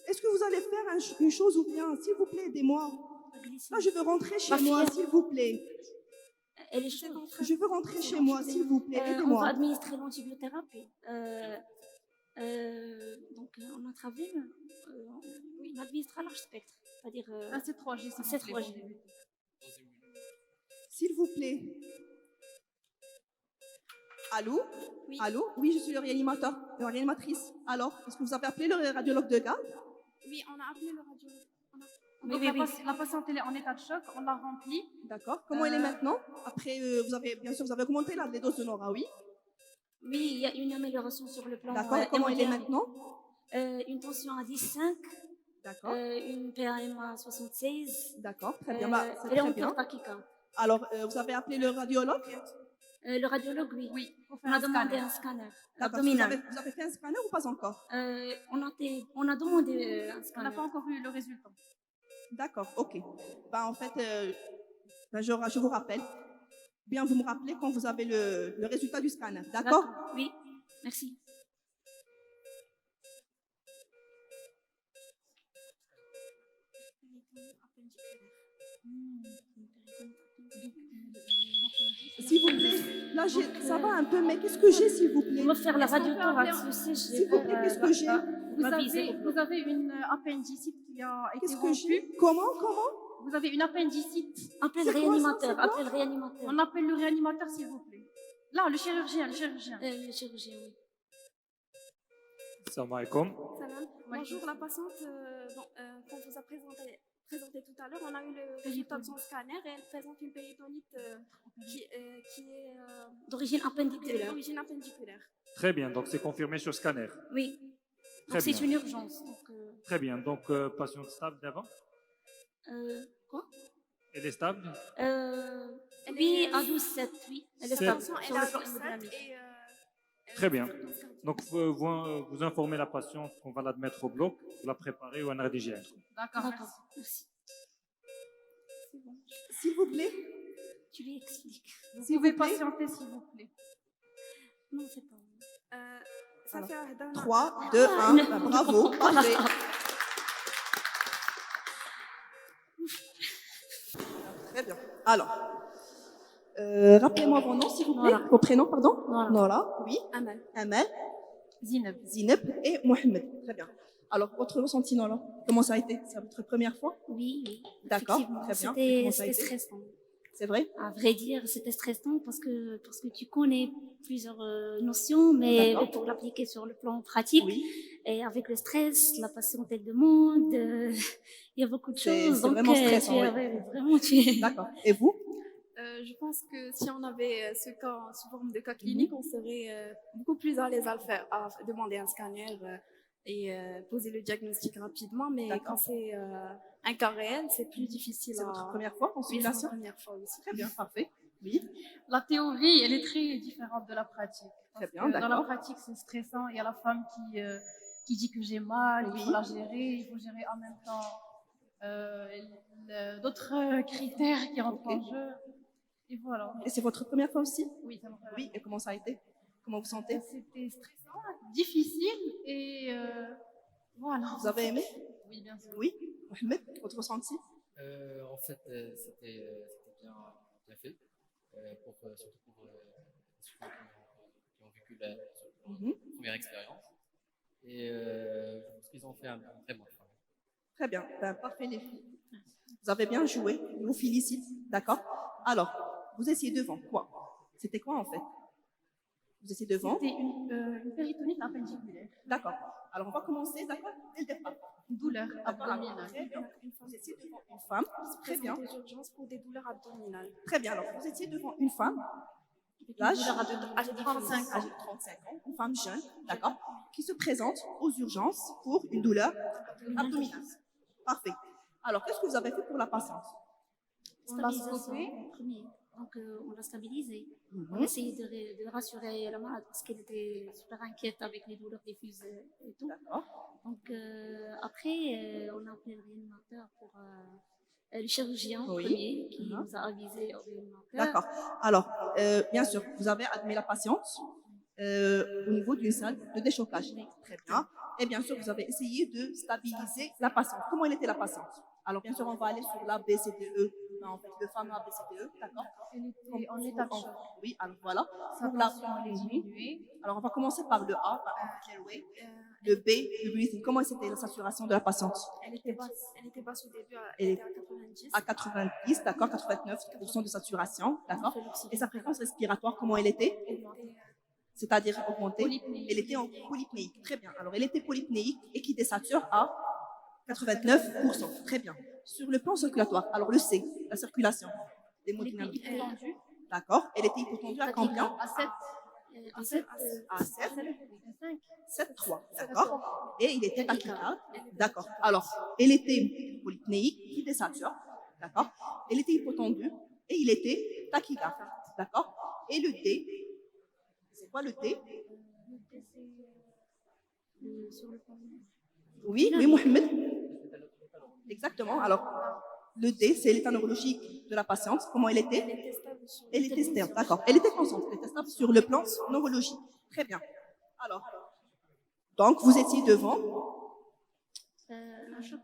Speaker 5: Est-ce que vous allez faire une chose ou bien, s'il vous plaît, aidez-moi.
Speaker 10: glycémie.
Speaker 5: Là, je veux rentrer chez moi, s'il vous plaît.
Speaker 10: Elle est chaude.
Speaker 5: Je veux rentrer chez moi, s'il vous plaît.
Speaker 10: On va
Speaker 5: Aidez-moi.
Speaker 10: administrer l'antibiothérapie. Donc, on a travaillé, on administre à large spectre, c'est-à-dire
Speaker 13: Un C3G,
Speaker 10: un C3G.
Speaker 5: S'il vous plaît. Allô?
Speaker 10: Oui.
Speaker 5: Allô? Oui, je suis le réanimateur, la réanimatrice. Alors, est-ce que vous avez appelé le radiologue de garde?
Speaker 12: Oui, on a appelé le radiologue.
Speaker 13: Donc la patiente elle est en état de choc, on l'a remplie.
Speaker 5: D'accord. Comment elle est maintenant? Après, bien sûr, vous avez augmenté les doses de Nora, oui?
Speaker 10: Oui, il y a une amélioration sur le plan.
Speaker 5: D'accord. Comment elle est maintenant?
Speaker 10: Une tension à 10,5.
Speaker 5: D'accord.
Speaker 10: Une PAM à 76.
Speaker 5: D'accord, très bien. C'est
Speaker 10: Elle est
Speaker 5: très
Speaker 10: en
Speaker 5: bien.
Speaker 10: cœur tachycarde.
Speaker 5: Alors, vous avez appelé le radiologue?
Speaker 10: Le radiologue, oui.
Speaker 13: Oui,
Speaker 10: on a demandé un scanner
Speaker 5: D'accord.
Speaker 10: abdominal.
Speaker 5: Vous avez fait un scanner ou pas encore?
Speaker 10: On a demandé un scanner.
Speaker 13: On n'a pas encore eu le résultat.
Speaker 5: D'accord, ok. En fait, je vous rappelle. Bien, vous me rappelez quand vous avez le résultat du scanner. D'accord?
Speaker 10: Oui, merci.
Speaker 5: S'il vous plaît, là, ça va un peu, mais qu'est-ce que j'ai, s'il vous plaît?
Speaker 10: On va faire la radiothorax aussi.
Speaker 5: S'il vous plaît, qu'est-ce que j'ai?
Speaker 13: Vous avez une appendicite qui a été
Speaker 5: Qu'est-ce que j'ai?
Speaker 13: rompue.
Speaker 5: Comment?
Speaker 13: Vous avez une appendicite.
Speaker 10: Appelle le réanimateur. Appelle le réanimateur.
Speaker 13: On appelle le réanimateur, s'il vous plaît. Là, le chirurgien.
Speaker 10: Le chirurgien, oui.
Speaker 2: Salam alaikum.
Speaker 12: Salam. Bonjour, la patiente qu'on vous a présenté tout à l'heure, on a eu le résultat de son scanner et elle présente une péritonite qui est
Speaker 10: d'origine appendiculaire.
Speaker 2: Très bien, donc c'est confirmé sur scanner.
Speaker 10: Oui.
Speaker 2: Très
Speaker 10: Donc c'est
Speaker 2: bien.
Speaker 10: une urgence.
Speaker 2: Très bien, donc patiente stable d'avant.
Speaker 10: Quoi?
Speaker 2: Elle est stable?
Speaker 10: Oui, à 12,7, oui. Elle est stable
Speaker 12: Attention,
Speaker 10: sur
Speaker 12: elle
Speaker 10: le
Speaker 12: a
Speaker 10: plan
Speaker 12: 12,7
Speaker 10: hémodynamique.
Speaker 2: Très bien. Donc vous informez la patiente qu'on va la mettre au bloc, vous la préparez ou un rédigé.
Speaker 13: D'accord,
Speaker 10: merci. C'est bon.
Speaker 5: S'il vous plaît.
Speaker 10: Tu lui expliques.
Speaker 13: Vous pouvez patienter, s'il vous plaît.
Speaker 10: Non, c'est pas bon.
Speaker 12: Ça fait un
Speaker 5: 3, 2, 1, bravo, parfait. Très bien. Alors, rappelez-moi vos noms, s'il vous plaît. Vos prénoms, pardon. Nora, oui. Amal. Zineb et Mohamed. Très bien. Alors, votre ressenti, Nora, comment ça a été? C'est votre première fois?
Speaker 10: Oui.
Speaker 5: D'accord, très bien. Et comment ça a
Speaker 10: C'était
Speaker 5: été?
Speaker 10: stressant.
Speaker 5: C'est vrai?
Speaker 10: À vrai dire, c'était stressant parce que tu connais plusieurs notions, mais
Speaker 5: D'accord.
Speaker 10: pour l'appliquer sur le plan pratique, et avec le stress, la patiente elle demande, il y a beaucoup de choses.
Speaker 5: C'est
Speaker 10: Donc,
Speaker 5: vraiment stressant, oui. D'accord. Et vous?
Speaker 12: Je pense que si on avait ce cas sous forme de cas clinique, on serait beaucoup plus à l'aise à le faire, à demander un scanner et poser le diagnostic rapidement. Mais quand c'est un cas réel, c'est plus difficile.
Speaker 5: C'est votre première fois en
Speaker 12: Oui, c'est
Speaker 5: simulation?
Speaker 12: ma première fois aussi.
Speaker 5: Très bien, parfait. Oui.
Speaker 13: La théorie, elle est très différente de la pratique.
Speaker 5: Très bien,
Speaker 13: Parce que dans la
Speaker 5: d'accord.
Speaker 13: pratique, c'est stressant. Il y a la femme qui dit que j'ai mal, il faut la gérer, il faut gérer en même temps d'autres critères qui rentrent en jeu. Et voilà.
Speaker 5: Et c'est votre première fois aussi?
Speaker 13: Oui, c'est ma première
Speaker 5: Oui, et comment ça a été? Comment vous sentez?
Speaker 13: C'était stressant, difficile et voilà.
Speaker 5: Vous avez aimé?
Speaker 13: Oui, bien sûr.
Speaker 5: Oui. Mohamed, votre ressenti?
Speaker 6: En fait, c'était bien fait, surtout pour ceux qui ont vécu la première expérience. Et je pense qu'ils ont fait un très bon travail.
Speaker 5: Très bien, parfait les filles. Vous avez bien joué, je vous félicite, d'accord? Alors, vous étiez devant quoi? C'était quoi en fait? Vous étiez devant?
Speaker 13: C'était une péritonite appendiculaire.
Speaker 5: D'accord. Alors, on va commencer, d'accord? Dès le départ.
Speaker 13: Une douleur abdominale.
Speaker 5: Très bien. Vous étiez devant une femme. Très bien.
Speaker 12: Des urgences pour des douleurs abdominales.
Speaker 5: Très bien. Alors, vous étiez devant une femme. L'âge? Âgée de 35 ans. Une femme jeune, d'accord? Qui se présente aux urgences pour une douleur abdominale. Parfait. Alors, qu'est-ce que vous avez fait pour la patiente?
Speaker 10: Stabilisation en premier. Donc, on l'a stabilisée. On a essayé de rassurer la malade parce qu'elle était super inquiète avec les douleurs diffuses et tout. Donc, après, on a appelé le réanimateur pour le chirurgien premier qui nous a avisé au réanimateur.
Speaker 5: D'accord. Alors, bien sûr, vous avez admis la patiente au niveau d'une salle de déchocage. Très bien. Et bien sûr, vous avez essayé de stabiliser la patiente. Comment elle était la patiente? Alors, bien sûr, on va aller sur l'ABCDE, en fait, le fameux ABCDE, d'accord?
Speaker 10: En état de choc.
Speaker 5: Oui, alors voilà.
Speaker 10: Sa
Speaker 5: Pour la-
Speaker 10: tension, elle est diminuée.
Speaker 5: Alors, on va commencer par le A, par airway. Le B, le breathing. Comment c'était la saturation de la patiente?
Speaker 12: Elle était basse au début,
Speaker 5: Elle
Speaker 12: elle
Speaker 5: est
Speaker 12: était à 90.
Speaker 5: à 90, d'accord, 89% de saturation, d'accord. Et sa fréquence respiratoire, comment elle était? C'est-à-dire augmentée.
Speaker 10: Polypnéique.
Speaker 5: Elle était en polypnéique. Très bien. Alors, elle était polypnéique et qui désature à 89%. Très bien. Sur le plan circulatoire, alors le C, la circulation. L'hémodynamique. D'accord. Elle était hypotendue à combien?
Speaker 10: À 7.
Speaker 5: À 7. À 7. 7,3. D'accord. Et il était tachycarde. D'accord. Alors, elle était polypnéique qui désature. D'accord. Elle était hypotendue et il était tachycarde. D'accord. Et le D, c'est quoi le D? Oui, oui, Mohamed. Exactement. Alors, le D, c'est l'état neurologique de la patiente. Comment elle était? Elle était stable, d'accord. Elle était constante, elle était stable sur le plan neurologique. Très bien. Alors, donc, vous étiez devant.
Speaker 13: Un choc,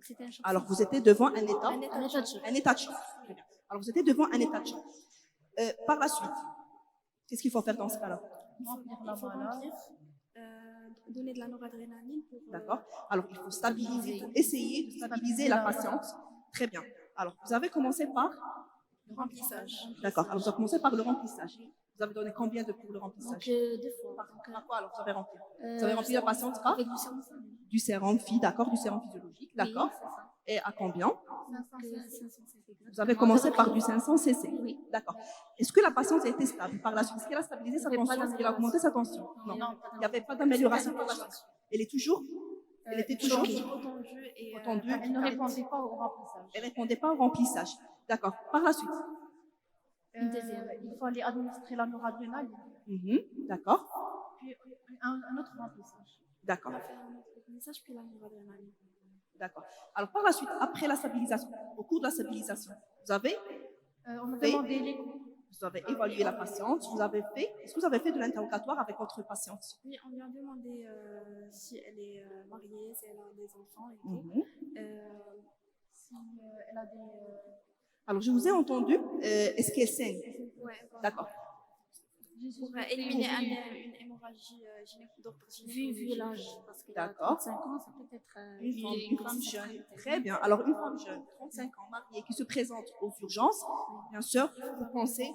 Speaker 13: c'était un choc.
Speaker 5: Alors, vous étiez devant un état.
Speaker 13: Un état de choc.
Speaker 5: Un état de choc. Très bien. Alors, vous étiez devant un état de choc. Par la suite, qu'est-ce qu'il faut faire dans ce cas-là?
Speaker 12: Donner de la noradrénaline pour.
Speaker 5: D'accord. Alors, il faut stabiliser, il faut essayer de stabiliser la patiente. Très bien. Alors, vous avez commencé par
Speaker 12: Le remplissage.
Speaker 5: D'accord. Alors, vous avez commencé par le remplissage. Vous avez donné combien de pour le remplissage?
Speaker 13: Donc, 2 fois.
Speaker 5: Par quoi alors vous avez rempli? Vous avez rempli la patiente par
Speaker 13: Avec du sérum sanguin.
Speaker 5: du sérum phi, d'accord, du sérum physiologique, d'accord.
Speaker 13: Oui, c'est ça.
Speaker 5: Et à combien?
Speaker 13: 500 cc.
Speaker 5: Vous avez commencé par du 500 cc.
Speaker 13: Oui.
Speaker 5: D'accord. Est-ce que la patiente a été stable par la suite? Est-ce qu'elle a stabilisé sa
Speaker 13: Il y avait pas
Speaker 5: tension? Est-ce qu'elle a augmenté sa tension? Non.
Speaker 13: Non,
Speaker 5: Il n'y avait pas d'amélioration par la suite. Elle est toujours? Elle était toujours
Speaker 12: Hypotendue et.
Speaker 5: hypotendue.
Speaker 10: Elle ne répondait pas au remplissage.
Speaker 5: Elle répondait pas au remplissage. D'accord. Par la suite.
Speaker 10: Une deuxième. Il fallait administrer la noradrénaline.
Speaker 5: D'accord.
Speaker 10: Puis un autre remplissage.
Speaker 5: D'accord.
Speaker 12: On a fait un autre remplissage puis la noradrénaline.
Speaker 5: D'accord. Alors par la suite, après la stabilisation, au cours de la stabilisation, vous avez
Speaker 10: On a
Speaker 5: fait-
Speaker 10: demandé l'écho.
Speaker 5: vous avez évalué la patiente, vous avez fait, est-ce que vous avez fait de l'interrogatoire avec votre patiente?
Speaker 12: Oui, on lui a demandé si elle est mariée, si elle a des enfants et tout.
Speaker 5: Mhm.
Speaker 10: Si elle a des.
Speaker 5: Alors je vous ai entendu, est-ce qu'elle saigne?
Speaker 12: Ouais, voilà.
Speaker 5: D'accord.
Speaker 12: Pour éliminer une hémorragie
Speaker 13: Vu l'âge, parce qu'elle a
Speaker 5: D'accord.
Speaker 13: 35 ans, ça peut être
Speaker 5: Une femme jeune. Très bien. Alors une femme jeune, 35 ans, mariée, qui se présente aux urgences, bien sûr, vous pensez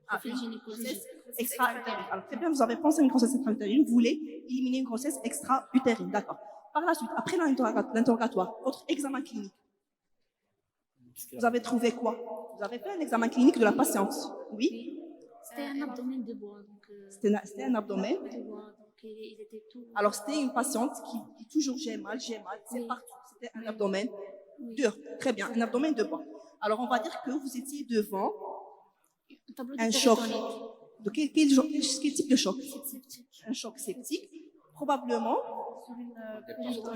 Speaker 5: à une grossesse extra-utérine. Alors très bien, vous avez pensé à une grossesse extra-utérine, vous voulez éliminer une grossesse extra-utérine. D'accord. Par la suite, après l'interrogatoire, votre examen clinique, vous avez trouvé quoi? Vous avez fait un examen clinique de la patiente? Oui.
Speaker 13: C'était un abdomen de bois. Donc,
Speaker 5: C'était un abdomen.
Speaker 13: de bois, donc il était tout.
Speaker 5: Alors, c'était une patiente qui dit toujours j'ai mal, c'est
Speaker 13: Oui.
Speaker 5: partout. C'était un abdomen
Speaker 13: Oui.
Speaker 5: dur. Très bien, un abdomen de bois. Alors, on va dire que vous étiez devant
Speaker 13: Un tableau de
Speaker 5: un choc.
Speaker 13: péritonnite.
Speaker 5: De quel type de choc? Un choc septique, probablement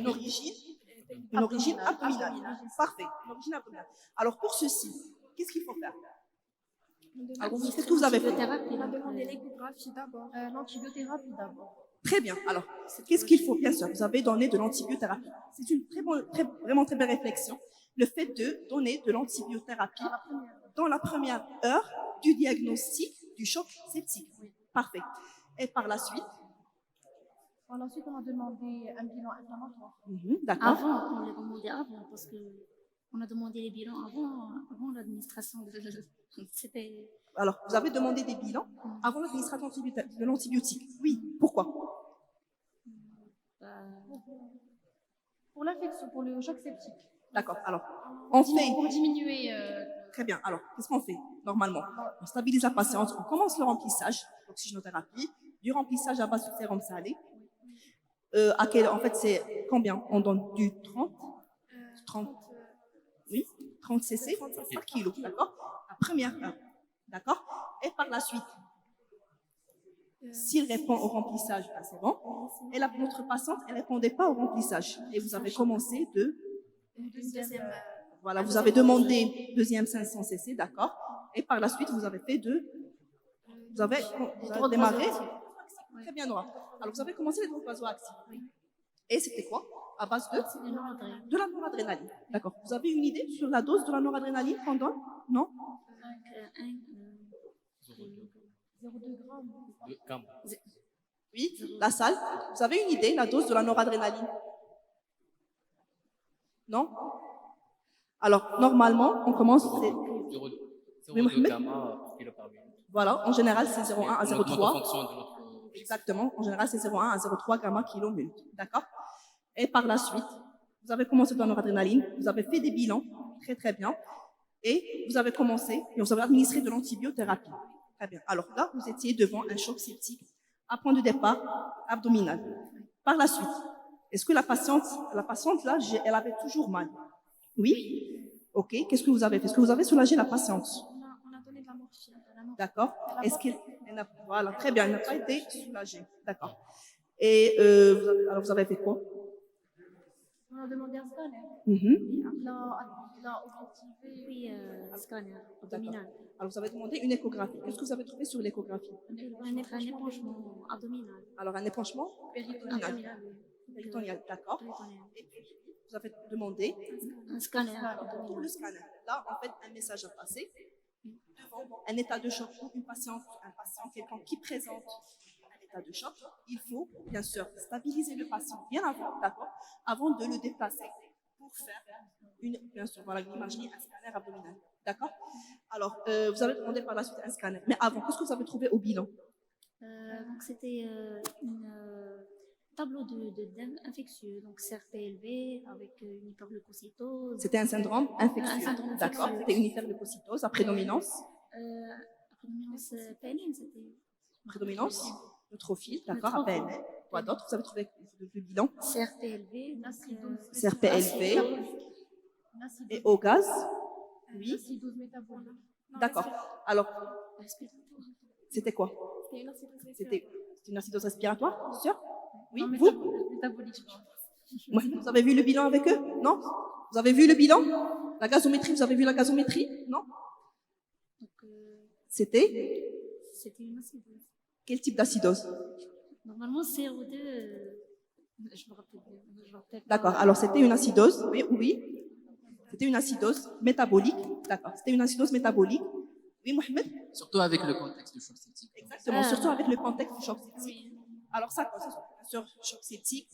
Speaker 5: une origine abdominale. Parfait, une origine abdominale. Alors, pour ceci, qu'est-ce qu'il faut faire? Alors, qu'est-ce que vous avez fait?
Speaker 13: L'antibiothérapie,
Speaker 12: On a
Speaker 13: donc,
Speaker 12: demandé l'échographie d'abord.
Speaker 10: L'antibiothérapie d'abord.
Speaker 5: Très bien. Alors, qu'est-ce qu'il faut? Bien sûr, vous avez donné de l'antibiothérapie. C'est une vraiment très belle réflexion. Le fait de donner de l'antibiothérapie dans la première heure du diagnostic du choc septique. Parfait. Et par la suite?
Speaker 10: Par la suite, on a demandé un bilan inflammatoire.
Speaker 5: D'accord.
Speaker 13: Avant, on l'a demandé avant, parce que on a demandé les bilans avant l'administration de. C'était.
Speaker 5: Alors, vous avez demandé des bilans avant l'administration de l'antibiotique. Oui. Pourquoi?
Speaker 10: Pour l'infection, pour le choc septique.
Speaker 5: D'accord. Alors, on fait.
Speaker 10: Pour diminuer.
Speaker 5: Très bien. Alors, qu'est-ce qu'on fait normalement? On stabilise la patiente, on commence le remplissage, l'oxygénothérapie, du remplissage à base de sérum salé. En fait, c'est combien? On donne du 30, oui, 30 cc par kilo, d'accord? La première heure, d'accord? Et par la suite, s'il répond au remplissage, ben c'est bon. Et notre patiente, elle ne répondait pas au remplissage. Et vous avez commencé voilà, vous avez demandé deuxième 500 cc, d'accord? Et par la suite, vous avez fait vous avez démarré. Très bien, Nora. Alors, vous avez commencé les drogues vasoactives. Et c'était quoi? À base de la noradrénaline. D'accord. Vous avez une idée sur la dose de la noradrénaline qu'on donne? Non?
Speaker 14: 0,2 grammes.
Speaker 5: Oui, la salle. Vous avez une idée, la dose de la noradrénaline? Non? Alors, normalement, on commence...
Speaker 6: 0,2 gamma par kilo par minute.
Speaker 5: Voilà, en général, c'est 0,1 à
Speaker 6: On augmente en
Speaker 5: 0,3.
Speaker 6: fonction de notre...
Speaker 5: Exactement, en général, c'est 0,1 à 0,3 gamma kilo minute. D'accord? Et par la suite, vous avez commencé dans la noradrénaline, vous avez fait des bilans, très très bien, et vous avez commencé, et vous avez administré de l'antibiothérapie. Très bien. Alors là, vous étiez devant un choc septique à point de départ abdominal. Par la suite, est-ce que la patiente là, elle avait toujours mal? Oui? Ok, qu'est-ce que vous avez fait? Est-ce que vous avez soulagé la patiente?
Speaker 12: On a donné de la morphine.
Speaker 5: D'accord. Est-ce qu'elle... Voilà, très bien, elle n'a pas été soulagée. D'accord. Et alors, vous avez fait quoi?
Speaker 12: On a demandé un scanner.
Speaker 5: Mhm.
Speaker 12: On a objectivé
Speaker 14: un scanner abdominal.
Speaker 5: Alors, vous avez demandé une échographie. Qu'est-ce que vous avez trouvé sur l'échographie?
Speaker 14: Un épanchement abdominal.
Speaker 5: Alors, un épanchement
Speaker 14: Abdominal.
Speaker 5: péritonéal, d'accord. Et puis, vous avez demandé
Speaker 14: un scanner.
Speaker 5: Pour le scanner. Là, en fait, un message à passer. Un état de choc ou un patient, quelqu'un qui présente un état de choc, il faut bien sûr stabiliser le patient bien avant, d'accord, avant de le déplacer pour faire bien sûr, voilà, une imagerie, un scanner abdominal, d'accord. Alors, vous avez demandé par la suite un scanner, mais avant, qu'est-ce que vous avez trouvé au bilan?
Speaker 14: Donc c'était un tableau infectieux, donc CRP élevé avec une hyperleucocytose.
Speaker 5: C'était un syndrome infectieux, d'accord. C'était une hyperleucocytose à prédominance.
Speaker 14: Prédominance PNN, c'était.
Speaker 5: Prédominance neutrophile, d'accord, à PNN. Quoi d'autre vous avez trouvé le bilan?
Speaker 14: CRP élevé,
Speaker 5: CRP élevé. Et au gaz? Oui.
Speaker 12: Acidose métabolique.
Speaker 5: D'accord. Alors, c'était quoi?
Speaker 12: C'était
Speaker 5: une acidose respiratoire, sûr? Oui,
Speaker 12: non,
Speaker 5: vous?
Speaker 12: métabolique, je crois.
Speaker 5: Ouais. Vous avez vu le bilan avec eux? Non? Vous avez vu le bilan? La gazométrie, vous avez vu la gazométrie? Non? C'était
Speaker 14: une acidose.
Speaker 5: Quel type d'acidose?
Speaker 14: Normalement, CO2, je me rappelle.
Speaker 5: D'accord, alors c'était une acidose, oui. C'était une acidose métabolique, d'accord. C'était une acidose métabolique. Oui, Mohamed?
Speaker 6: Surtout avec le contexte du choc septique.
Speaker 5: Exactement, surtout avec le contexte du choc septique. Alors ça, sur choc septique,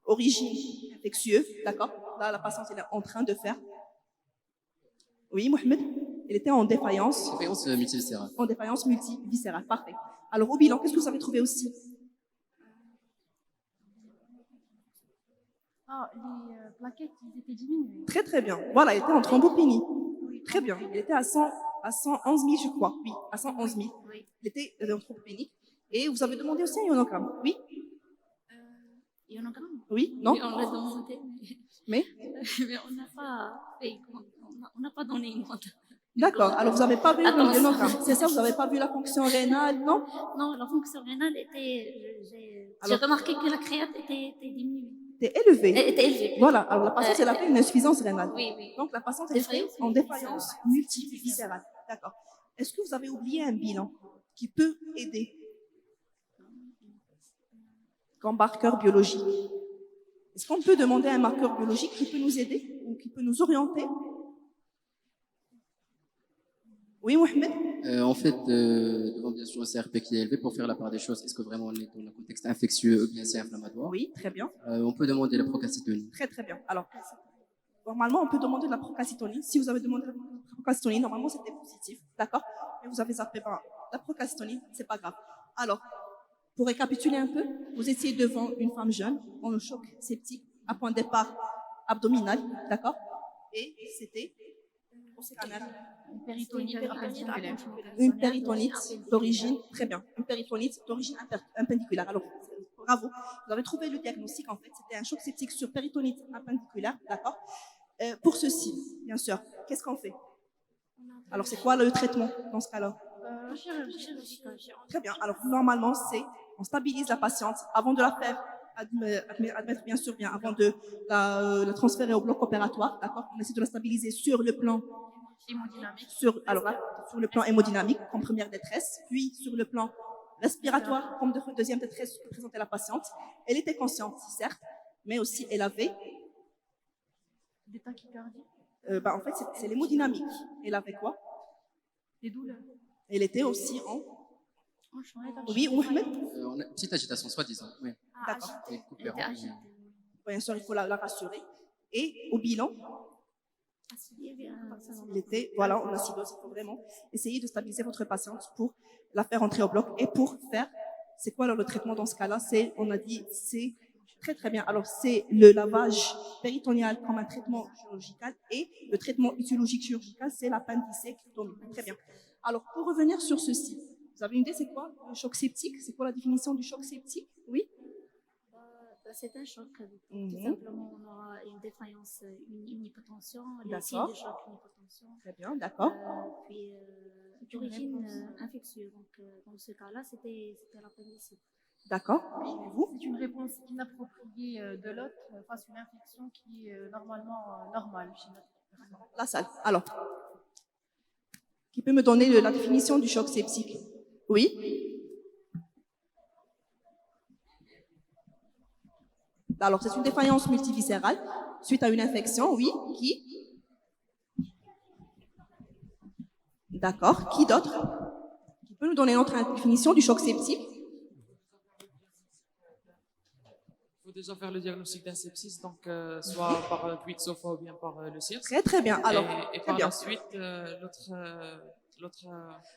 Speaker 5: origine infectieuse, d'accord. Là, la patiente elle est en train de faire. Oui, Mohamed? Elle était en défaillance.
Speaker 6: Défaillance multiviscérale.
Speaker 5: En défaillance multiviscérale, parfait. Alors au bilan, qu'est-ce que vous avez trouvé aussi?
Speaker 12: Les plaquettes, ils étaient diminuées.
Speaker 5: Très très bien. Voilà, elle était en thrombopénie. Très bien. Elle était à 111 000, je crois. Oui, à 111 000. Elle était en thrombopénie. Et vous avez demandé aussi un ionogramme. Oui?
Speaker 14: Ionogramme?
Speaker 5: Oui? Non?
Speaker 14: Oui, on l'a demandé.
Speaker 5: Mais
Speaker 14: on n'a pas donné une note.
Speaker 5: D'accord. Alors, vous n'avez pas vu le ionogramme. C'est ça, vous n'avez pas vu la fonction rénale, non?
Speaker 14: Non, la fonction rénale était... J'ai remarqué que la créate était diminuée.
Speaker 5: Était élevée.
Speaker 14: Était élevée.
Speaker 5: Voilà. Alors, la patiente, elle a fait une insuffisance rénale.
Speaker 14: Oui.
Speaker 5: Donc, la patiente, elle était en défaillance multiviscérale. D'accord. Est-ce que vous avez oublié un bilan qui peut aider? Comme marqueur biologique. Est-ce qu'on peut demander un marqueur biologique qui peut nous aider ou qui peut nous orienter? Oui, Mohamed?
Speaker 6: En fait, devant bien sûr un CRP qui est élevé pour faire la part des choses, est-ce que vraiment on est dans un contexte infectieux ou bien c'est inflammatoire?
Speaker 5: Oui, très bien.
Speaker 6: On peut demander la procalcitonie.
Speaker 5: Très très bien. Alors, normalement, on peut demander de la procalcitonie. Si vous avez demandé la procalcitonie, normalement, c'était positif, d'accord? Mais vous avez zappé la procalcitonie, c'est pas grave. Alors, pour récapituler un peu, vous étiez devant une femme jeune en choc septique à point de départ abdominal, d'accord? Et c'était au scanner. Une péritonite d'origine, très bien, une péritonite d'origine appendiculaire. Alors, bravo, vous avez trouvé le diagnostic en fait, c'était un choc septique sur péritonite appendiculaire, d'accord. Pour ceci, bien sûr, qu'est-ce qu'on fait? Alors, c'est quoi le traitement dans ce cas-là? Très bien, alors normalement, c'est on stabilise la patiente avant de la faire admettre bien sûr bien, avant de la transférer au bloc opératoire, d'accord. On essaie de la stabiliser sur le plan
Speaker 12: hémodynamique.
Speaker 5: Sur le plan hémodynamique, comme première détresse, puis sur le plan respiratoire, comme deuxième détresse que présentait la patiente. Elle était consciente, certes, mais aussi elle avait
Speaker 10: Des tachycardies,
Speaker 5: en fait, c'est l'hémodynamique. Elle avait quoi?
Speaker 10: des douleurs.
Speaker 5: Elle était aussi en...
Speaker 10: Franchement,
Speaker 5: Oui, Mohamed?
Speaker 6: On a une petite agitation, soi-disant. Oui.
Speaker 5: D'accord.
Speaker 6: Et coupure, hein.
Speaker 5: Bien sûr, il faut la rassurer. Et au bilan, il était, voilà, en acidose. Il faut vraiment essayer de stabiliser votre patiente pour la faire entrer au bloc et pour faire, c'est quoi alors le traitement dans ce cas-là? C'est, on a dit, c'est très très bien. Alors c'est le lavage péritonéal comme un traitement chirurgical et le traitement étiologique chirurgical, c'est l'appendicectomie. Très bien. Alors pour revenir sur ceci, vous avez une idée, c'est quoi le choc septique? C'est quoi la définition du choc septique? Oui?
Speaker 14: C'est un choc. Tout simplement, on aura une défaillance, une hypotension, les signes de choc, une hypotension.
Speaker 5: Très bien, d'accord.
Speaker 14: Puis d'origine infectieuse. Donc, dans ce cas-là, c'était l'appendicite.
Speaker 5: D'accord. Vous?
Speaker 10: C'est une réponse inappropriée de l'hôte face à une infection qui est normalement normale chez notre personne.
Speaker 5: La salle. Alors, qui peut me donner la définition du choc septique? Oui? Alors, c'est une défaillance multiviscérale suite à une infection, oui. Qui? D'accord. Qui d'autre? Qui peut nous donner notre définition du choc septique?
Speaker 8: Il faut déjà faire le diagnostic d'un sepsis, donc soit par Quicksofa ou bien par le CIRS.
Speaker 5: Très très bien. Alors,
Speaker 8: et par la suite, l'autre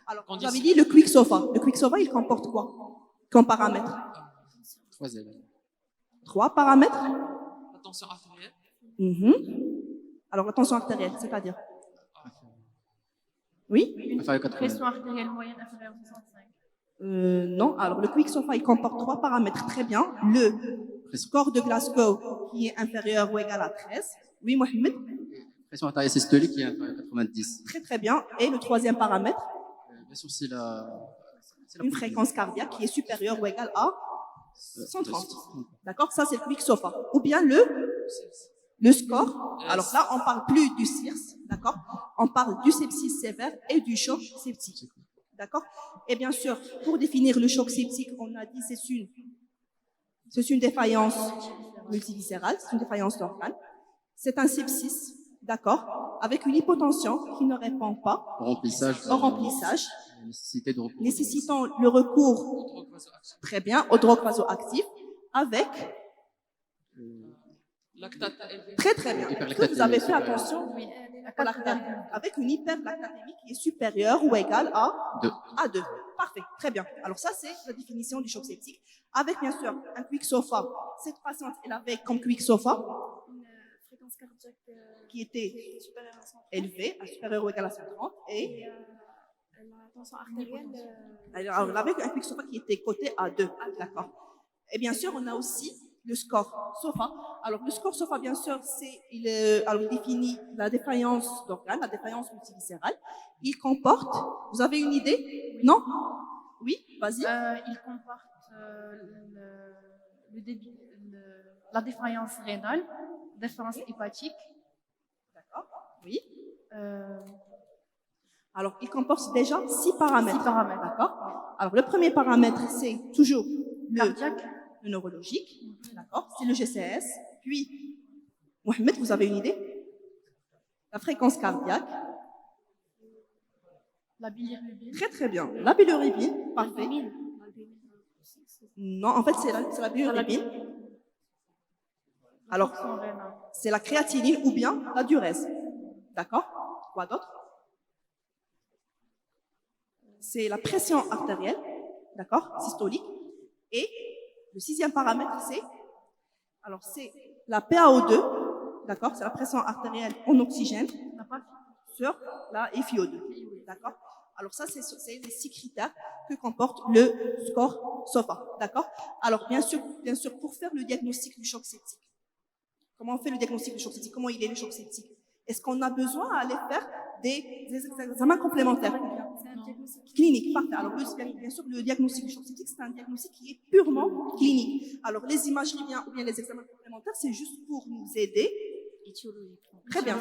Speaker 5: alors, vous
Speaker 8: condition.
Speaker 5: avez dit le Quicksofa. Le Quicksofa, il comporte quoi comme paramètre?
Speaker 6: 3 éléments.
Speaker 5: 3 paramètres.
Speaker 8: La tension artérielle.
Speaker 5: Alors, la tension artérielle, c'est-à-dire? Oui?
Speaker 10: Une pression artérielle moyenne inférieure à 65.
Speaker 5: Non. Alors, le Quicksofa, il comporte 3 paramètres. Très bien. Le score de Glasgow, qui est inférieur ou égal à 13. Oui, Mohamed?
Speaker 6: Pression artérielle systolique qui est inférieure à 90.
Speaker 5: Très, très bien. Et le 3e paramètre?
Speaker 6: Bien sûr, c'est
Speaker 5: une fréquence cardiaque qui est supérieure ou égale à 130. D'accord? Ça, c'est le Quicksofa. Ou bien le score. Alors là, on parle plus du CIRS. D'accord? On parle du sepsis sévère et du choc septique. D'accord? Et bien sûr, pour définir le choc septique, on a dit c'est une défaillance multiviscérale, c'est une défaillance d'organes. C'est un sepsis, d'accord, avec une hypotension qui ne répond pas au remplissage, nécessitant le recours, très bien, aux drogues vasoactives, avec très très bien. Est-ce que vous avez fait attention? Oui, avec une hyperlactatémie qui est supérieure ou égale à 2. Parfait, très bien. Alors ça, c'est la définition du choc septique. Avec bien sûr un Quicksofa. Cette patiente, elle avait comme Quicksofa
Speaker 12: Une fréquence cardiaque
Speaker 5: qui était
Speaker 12: supérieure à 130.
Speaker 5: élevée, supérieure ou égale à 130, et
Speaker 12: la tension artérielle.
Speaker 5: alors, elle avait un Quicksofa qui était coté à 2, d'accord. Et bien sûr, on a aussi le score SOFA. Alors, le score SOFA, bien sûr, il définit la défaillance d'organes, la défaillance multiviscérale. Il comporte, vous avez une idée? Non? Oui, vas-y.
Speaker 10: Il comporte la défaillance rénale, défaillance hépatique.
Speaker 5: D'accord, oui. Alors, il comporte déjà 6 paramètres.
Speaker 10: 6 paramètres.
Speaker 5: D'accord. Alors, le premier paramètre, c'est toujours
Speaker 10: cardiaque,
Speaker 5: le neurologique. D'accord. C'est le GCS. Puis, Mohamed, vous avez une idée? La fréquence cardiaque.
Speaker 10: La bilirubine.
Speaker 5: Très, très bien. La bilirubine. Parfait. Non, en fait, c'est la bilirubine. Alors, c'est la créatinine ou bien la diurèse. D'accord? Quoi d'autre? C'est la pression artérielle, d'accord, systolique. Et le 6e paramètre, c'est la PaO2, d'accord, c'est la pression artérielle en oxygène sur la FiO2, d'accord. Alors ça, c'est les 6 critères que comporte le score SOFA, d'accord. Alors bien sûr, pour faire le diagnostic du choc septique, comment on fait le diagnostic du choc septique? Comment il est le choc septique? Est-ce qu'on a besoin d'aller faire des examens complémentaires? Clinique, parfait. Alors, bien sûr, le diagnostic du choc septique, c'est un diagnostic qui est purement clinique. Alors, les imageries ou bien les examens complémentaires, c'est juste pour nous aider. Très bien.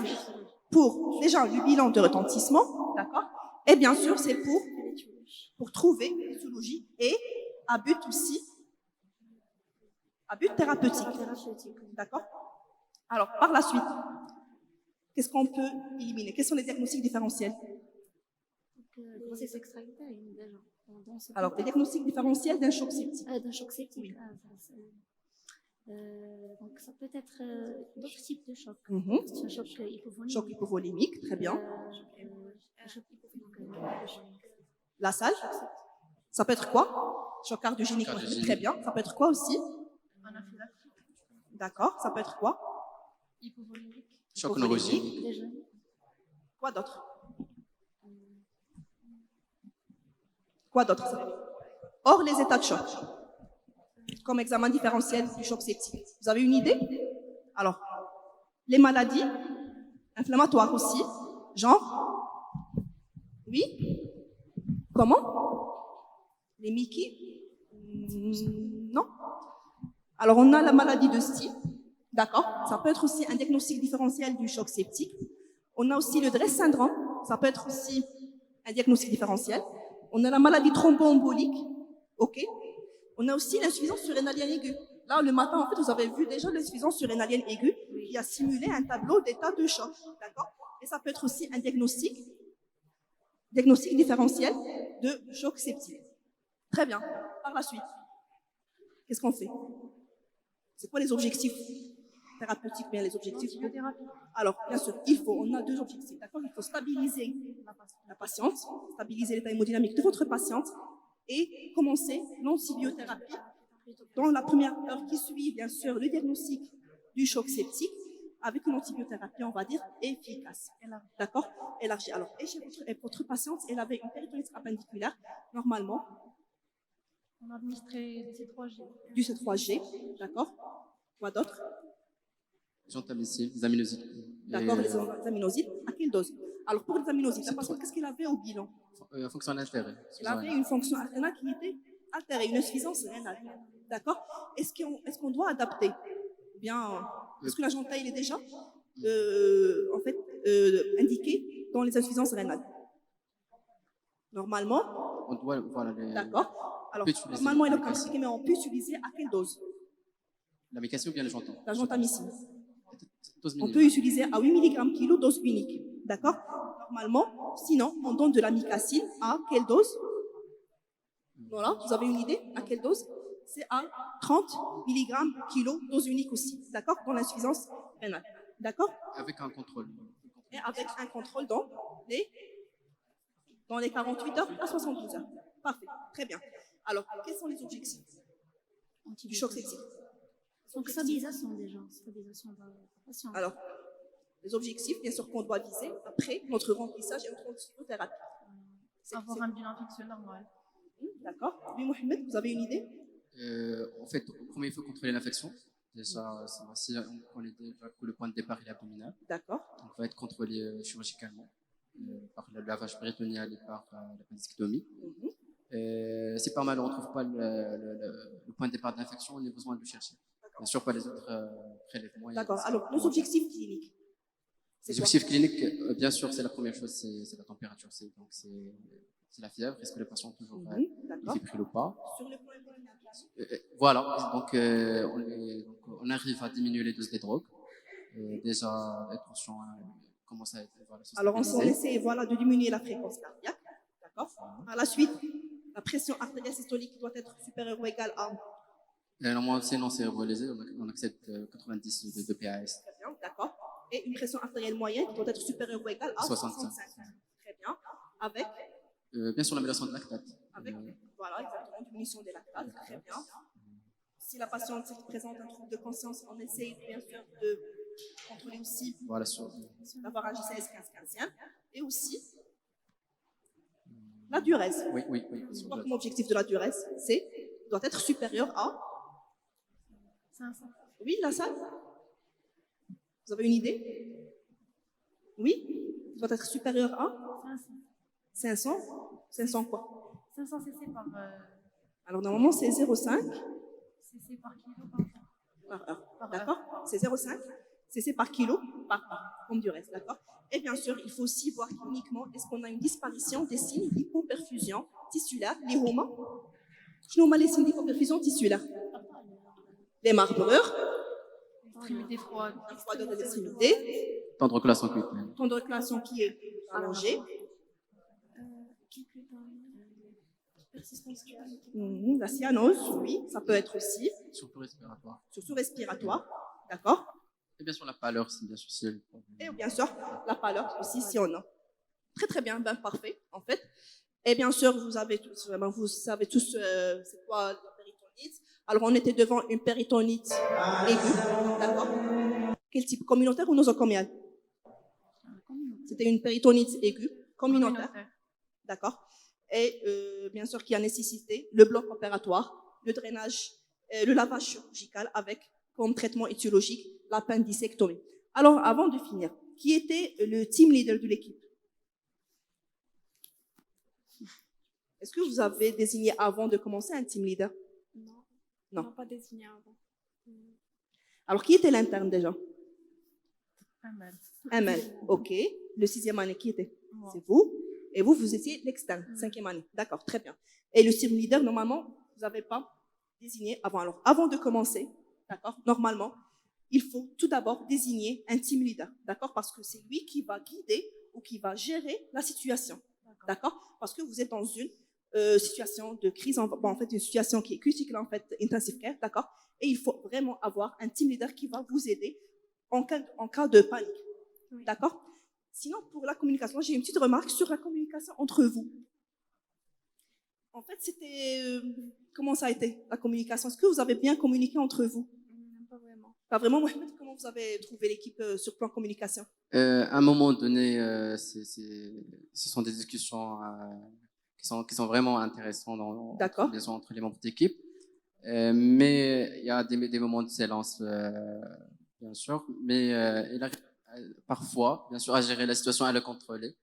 Speaker 5: Pour, déjà, le bilan de retentissement, d'accord? Et bien sûr, c'est pour trouver l'étiologie et à but aussi À but thérapeutique. D'accord. Alors, par la suite, qu'est-ce qu'on peut éliminer? Quels sont les diagnostics différentiels?
Speaker 13: Grossesse extra-utérine, déjà.
Speaker 5: Alors, les diagnostics différentiels d'un choc septique.
Speaker 13: D'un choc septique. Donc, ça peut être d'autres types de chocs. Un choc hypovolémique.
Speaker 5: Choc hypovolémique, très bien.
Speaker 13: Choc hypovolémique.
Speaker 5: La salle. Ça peut être quoi? Choc cardiogénique, très bien. Ça peut être quoi aussi?
Speaker 10: Anaphylactique.
Speaker 5: D'accord. Ça peut être quoi?
Speaker 10: Hypovolémique.
Speaker 6: Choc neurogénique.
Speaker 13: Déjà.
Speaker 5: Quoi d'autre? Quoi d'autre? Hors les états de choc, comme examen différentiel du choc septique. Vous avez une idée? Alors, les maladies inflammatoires aussi, genre? Oui? Comment? Les Mickey? Non. Alors, on a la maladie de Steele, d'accord? Ça peut être aussi un diagnostic différentiel du choc septique. On a aussi le Dress syndrome, ça peut être aussi un diagnostic différentiel. On a la maladie thromboembolique, ok? On a aussi l'insuffisance surrénalienne aiguë. Là, le matin, en fait, vous avez vu déjà l'insuffisance surrénalienne aiguë qui a simulé un tableau d'état de choc, d'accord? Et ça peut être aussi un diagnostic différentiel de choc septique. Très bien. Par la suite, qu'est-ce qu'on fait? C'est quoi les objectifs thérapeutiques, bien les objectifs? Alors, bien sûr, on a deux objectifs, d'accord? Il faut stabiliser la patiente, stabiliser l'état hémodynamique de votre patiente et commencer l'antibiothérapie dans la première heure qui suit, bien sûr, le diagnostic du choc septique avec une antibiothérapie, on va dire, efficace. D'accord? Élargie. Alors, et votre patiente, elle avait une péritoniite appendiculaire, normalement.
Speaker 10: On a administré du C3G.
Speaker 5: Du C3G, d'accord? Quoi d'autre?
Speaker 6: Gentamicine, les aminosides.
Speaker 5: D'accord, les aminosides. À quelle dose? Alors, pour les aminosides, la patiente, qu'est-ce qu'elle avait au bilan?
Speaker 6: Fonction altérée.
Speaker 5: Elle avait une fonction rénale qui était altérée, une insuffisance rénale. D'accord? Est-ce qu'on doit adapter? Bien, est-ce que l'agent il est déjà indiqué dans les insuffisances rénales? Normalement.
Speaker 6: On doit, voilà,
Speaker 5: d'accord. Alors, normalement, il est indiqué, mais on peut utiliser à quelle dose?
Speaker 6: La mécanicien ou bien le gentam?
Speaker 5: La gentamicine. On peut utiliser à 8 mg kg, dose unique. D'accord? Normalement, sinon, on donne de la micacine à quelle dose? Voilà, vous avez une idée? À quelle dose? C'est à 30 mg kg, dose unique aussi. D'accord? Dans l'insuffisance rénale. D'accord?
Speaker 6: Avec un contrôle.
Speaker 5: Et avec un contrôle dans les 48 heures à 72 heures. Parfait, très bien. Alors, quels sont les objectifs du choc septique?
Speaker 13: Donc, stabilisation déjà, stabilisation de la patiente.
Speaker 5: Alors, les objectifs, bien sûr, qu'on doit viser après notre remplissage et notre antibiothérapie.
Speaker 10: Avoir un bilan infectieux normal.
Speaker 5: D'accord. Oui, Mohamed, vous avez une idée?
Speaker 6: En fait, au premier, il faut contrôler l'infection. Déjà, si on connaît déjà que le point de départ est abdominal.
Speaker 5: D'accord.
Speaker 6: Donc, il va être contrôlé chirurgicalement par le lavage péritonéal et par l'appendicectomie. Si par mal on ne trouve pas le point de départ d'infection, on a besoin de le chercher. Bien sûr, pas les autres prélèvements.
Speaker 5: D'accord. Alors, nos objectifs cliniques.
Speaker 6: Les objectifs cliniques, bien sûr, c'est la première chose, c'est la température. Donc, c'est la fièvre. Est-ce que le patient est toujours fébrile ou pas?
Speaker 5: Sur le point
Speaker 6: voilà. Donc, on arrive à diminuer les doses des drogues. Déjà, les tensions commencent à être. Voilà,
Speaker 5: alors, on essaie de diminuer la fréquence cardiaque. D'accord. Par la suite, la pression artérielle systolique doit être supérieure ou égale à.
Speaker 6: Normalement, sinon, c'est revalorisé. On accepte 90 de PAS.
Speaker 5: Très bien, d'accord. Et une pression artérielle moyenne qui doit être supérieure ou égale à 65. Très bien. Avec
Speaker 6: bien sûr, l'amélioration de lactate.
Speaker 5: Avec, voilà, exactement, diminution des lactates. Très bien. Si la patiente présente un trouble de conscience, on essaie bien sûr de contrôler aussi,
Speaker 6: voilà,
Speaker 5: d'avoir un JCS 15-15. Et aussi, la diurèse.
Speaker 6: Oui.
Speaker 5: C'est quoi comme objectif de la diurèse? Doit être supérieur à
Speaker 10: 500.
Speaker 5: Oui, la salle. Vous avez une idée? Oui, doit être supérieur à 500. 500 quoi?
Speaker 10: 500 cc par.
Speaker 5: Alors normalement c'est 0,5
Speaker 10: cc par kilo
Speaker 5: par heure. D'accord? C'est 0,5 cc par kilo par heure, comme du reste. D'accord? Et bien sûr, il faut aussi voir cliniquement est-ce qu'on a une disparition des signes d'hypoperfusion tissulaire, les HOMA. Je nomme les signes d'hypoperfusion tissulaire. les marbreurs,
Speaker 10: Extrémité froide.
Speaker 5: la froideur des extrémités,
Speaker 6: Temps de reculation cutané.
Speaker 5: temps de reculation qui est allongé,
Speaker 12: persistance cutanée.
Speaker 5: la cyanose, oui, ça peut être aussi,
Speaker 6: Surtout respiratoire.
Speaker 5: surtout respiratoire, d'accord?
Speaker 6: Et bien sûr, la pâleur, c'est bien sûr. Si elle-
Speaker 5: Et bien sûr, la pâleur aussi, si on a. Très très bien, ben parfait, en fait. Et bien sûr, vous savez tous c'est quoi la péritonite. Alors, on était devant une péritonite aiguë, d'accord? Quel type? Communautaire ou nosocomiale? C'était une péritonite aiguë, communautaire, d'accord? Et bien sûr, qui a nécessité le bloc opératoire, le drainage, le lavage chirurgical avec comme traitement étiologique l'appendicectomie. Alors, avant de finir, qui était le team leader de l'équipe? Est-ce que vous avez désigné avant de commencer un team leader?
Speaker 12: Non.
Speaker 5: Non.
Speaker 12: On n'a pas désigné avant.
Speaker 5: Alors, qui était l'interne déjà?
Speaker 10: Amal.
Speaker 5: Amal, ok. Le 6e année, qui était? C'est vous. Et vous, vous étiez l'externe, 5e année. D'accord, très bien. Et le team leader, normalement, vous n'avez pas désigné avant. Alors, avant de commencer, d'accord, normalement, il faut tout d'abord désigner un team leader, d'accord, parce que c'est lui qui va guider ou qui va gérer la situation, d'accord, parce que vous êtes dans une situation de crise, en fait, une situation qui est critique, en fait, intensive care, d'accord, et il faut vraiment avoir un team leader qui va vous aider en cas de panique, d'accord. Sinon, pour la communication, j'ai une petite remarque sur la communication entre vous. En fait, c'était comment ça a été la communication? Est-ce que vous avez bien communiqué entre vous?
Speaker 12: Pas vraiment.
Speaker 5: Pas vraiment, Mohamed. Comment vous avez trouvé l'équipe sur plan communication?
Speaker 6: À un moment donné, ce sont des discussions qui sont vraiment intéressantes bien sûr, entre les membres d'équipe. Mais il y a des moments de silence, bien sûr. Mais il arrive parfois, bien sûr, à gérer la situation, à le contrôler.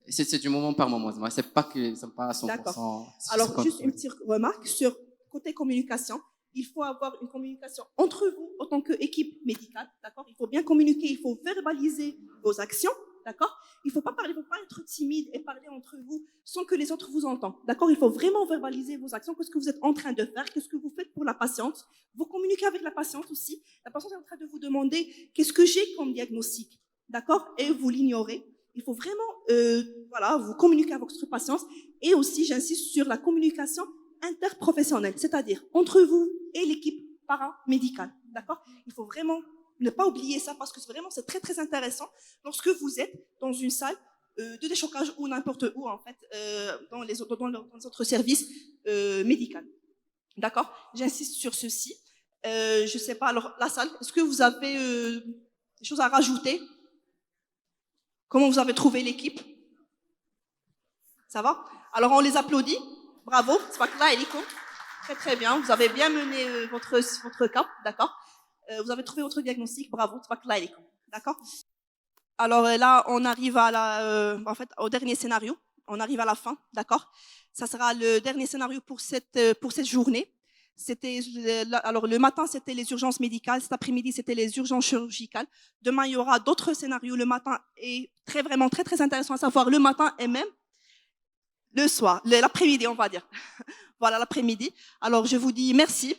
Speaker 6: C'est du moment par moment. C'est pas à 100%.
Speaker 5: D'accord. Alors, juste une petite remarque sur côté communication. Il faut avoir une communication entre vous en tant qu'équipe médicale, d'accord? Il faut bien communiquer, il faut verbaliser vos actions, d'accord? Il ne faut pas parler, il ne faut pas être timide et parler entre vous sans que les autres vous entendent, d'accord? Il faut vraiment verbaliser vos actions, qu'est-ce que vous êtes en train de faire, qu'est-ce que vous faites pour la patiente. Vous communiquez avec la patiente aussi. La patiente est en train de vous demander qu'est-ce que j'ai comme diagnostic, d'accord? Et vous l'ignorez. Il faut vraiment vous communiquer avec votre patiente. Et aussi, j'insiste sur la communication interprofessionnelle, c'est-à-dire entre vous et l'équipe paramédicale, d'accord? Il faut vraiment ne pas oublier ça parce que c'est très très intéressant lorsque vous êtes dans une salle de déchocage ou n'importe où en fait dans les autres services médicaux, d'accord? J'insiste sur ceci. Je sais pas, alors la salle, est-ce que vous avez des choses à rajouter? Comment vous avez trouvé l'équipe? Ça va? Alors on les applaudit. Bravo, très très bien. Vous avez bien mené votre cap, d'accord? Vous avez trouvé votre diagnostic, bravo, d'accord? Alors là, on arrive au dernier scénario. On arrive à la fin, d'accord? Ça sera le dernier scénario pour cette journée. Alors le matin, c'était les urgences médicales. Cet après-midi, c'était les urgences chirurgicales. Demain, il y aura d'autres scénarios le matin et vraiment très très intéressant à savoir le matin et même le soir, l'après-midi, on va dire. Voilà, l'après-midi. Alors, je vous dis merci,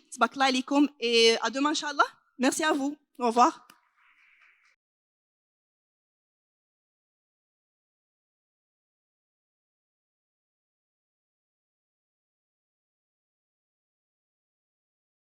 Speaker 5: et à demain, Inch'Allah. Merci à vous. Au revoir.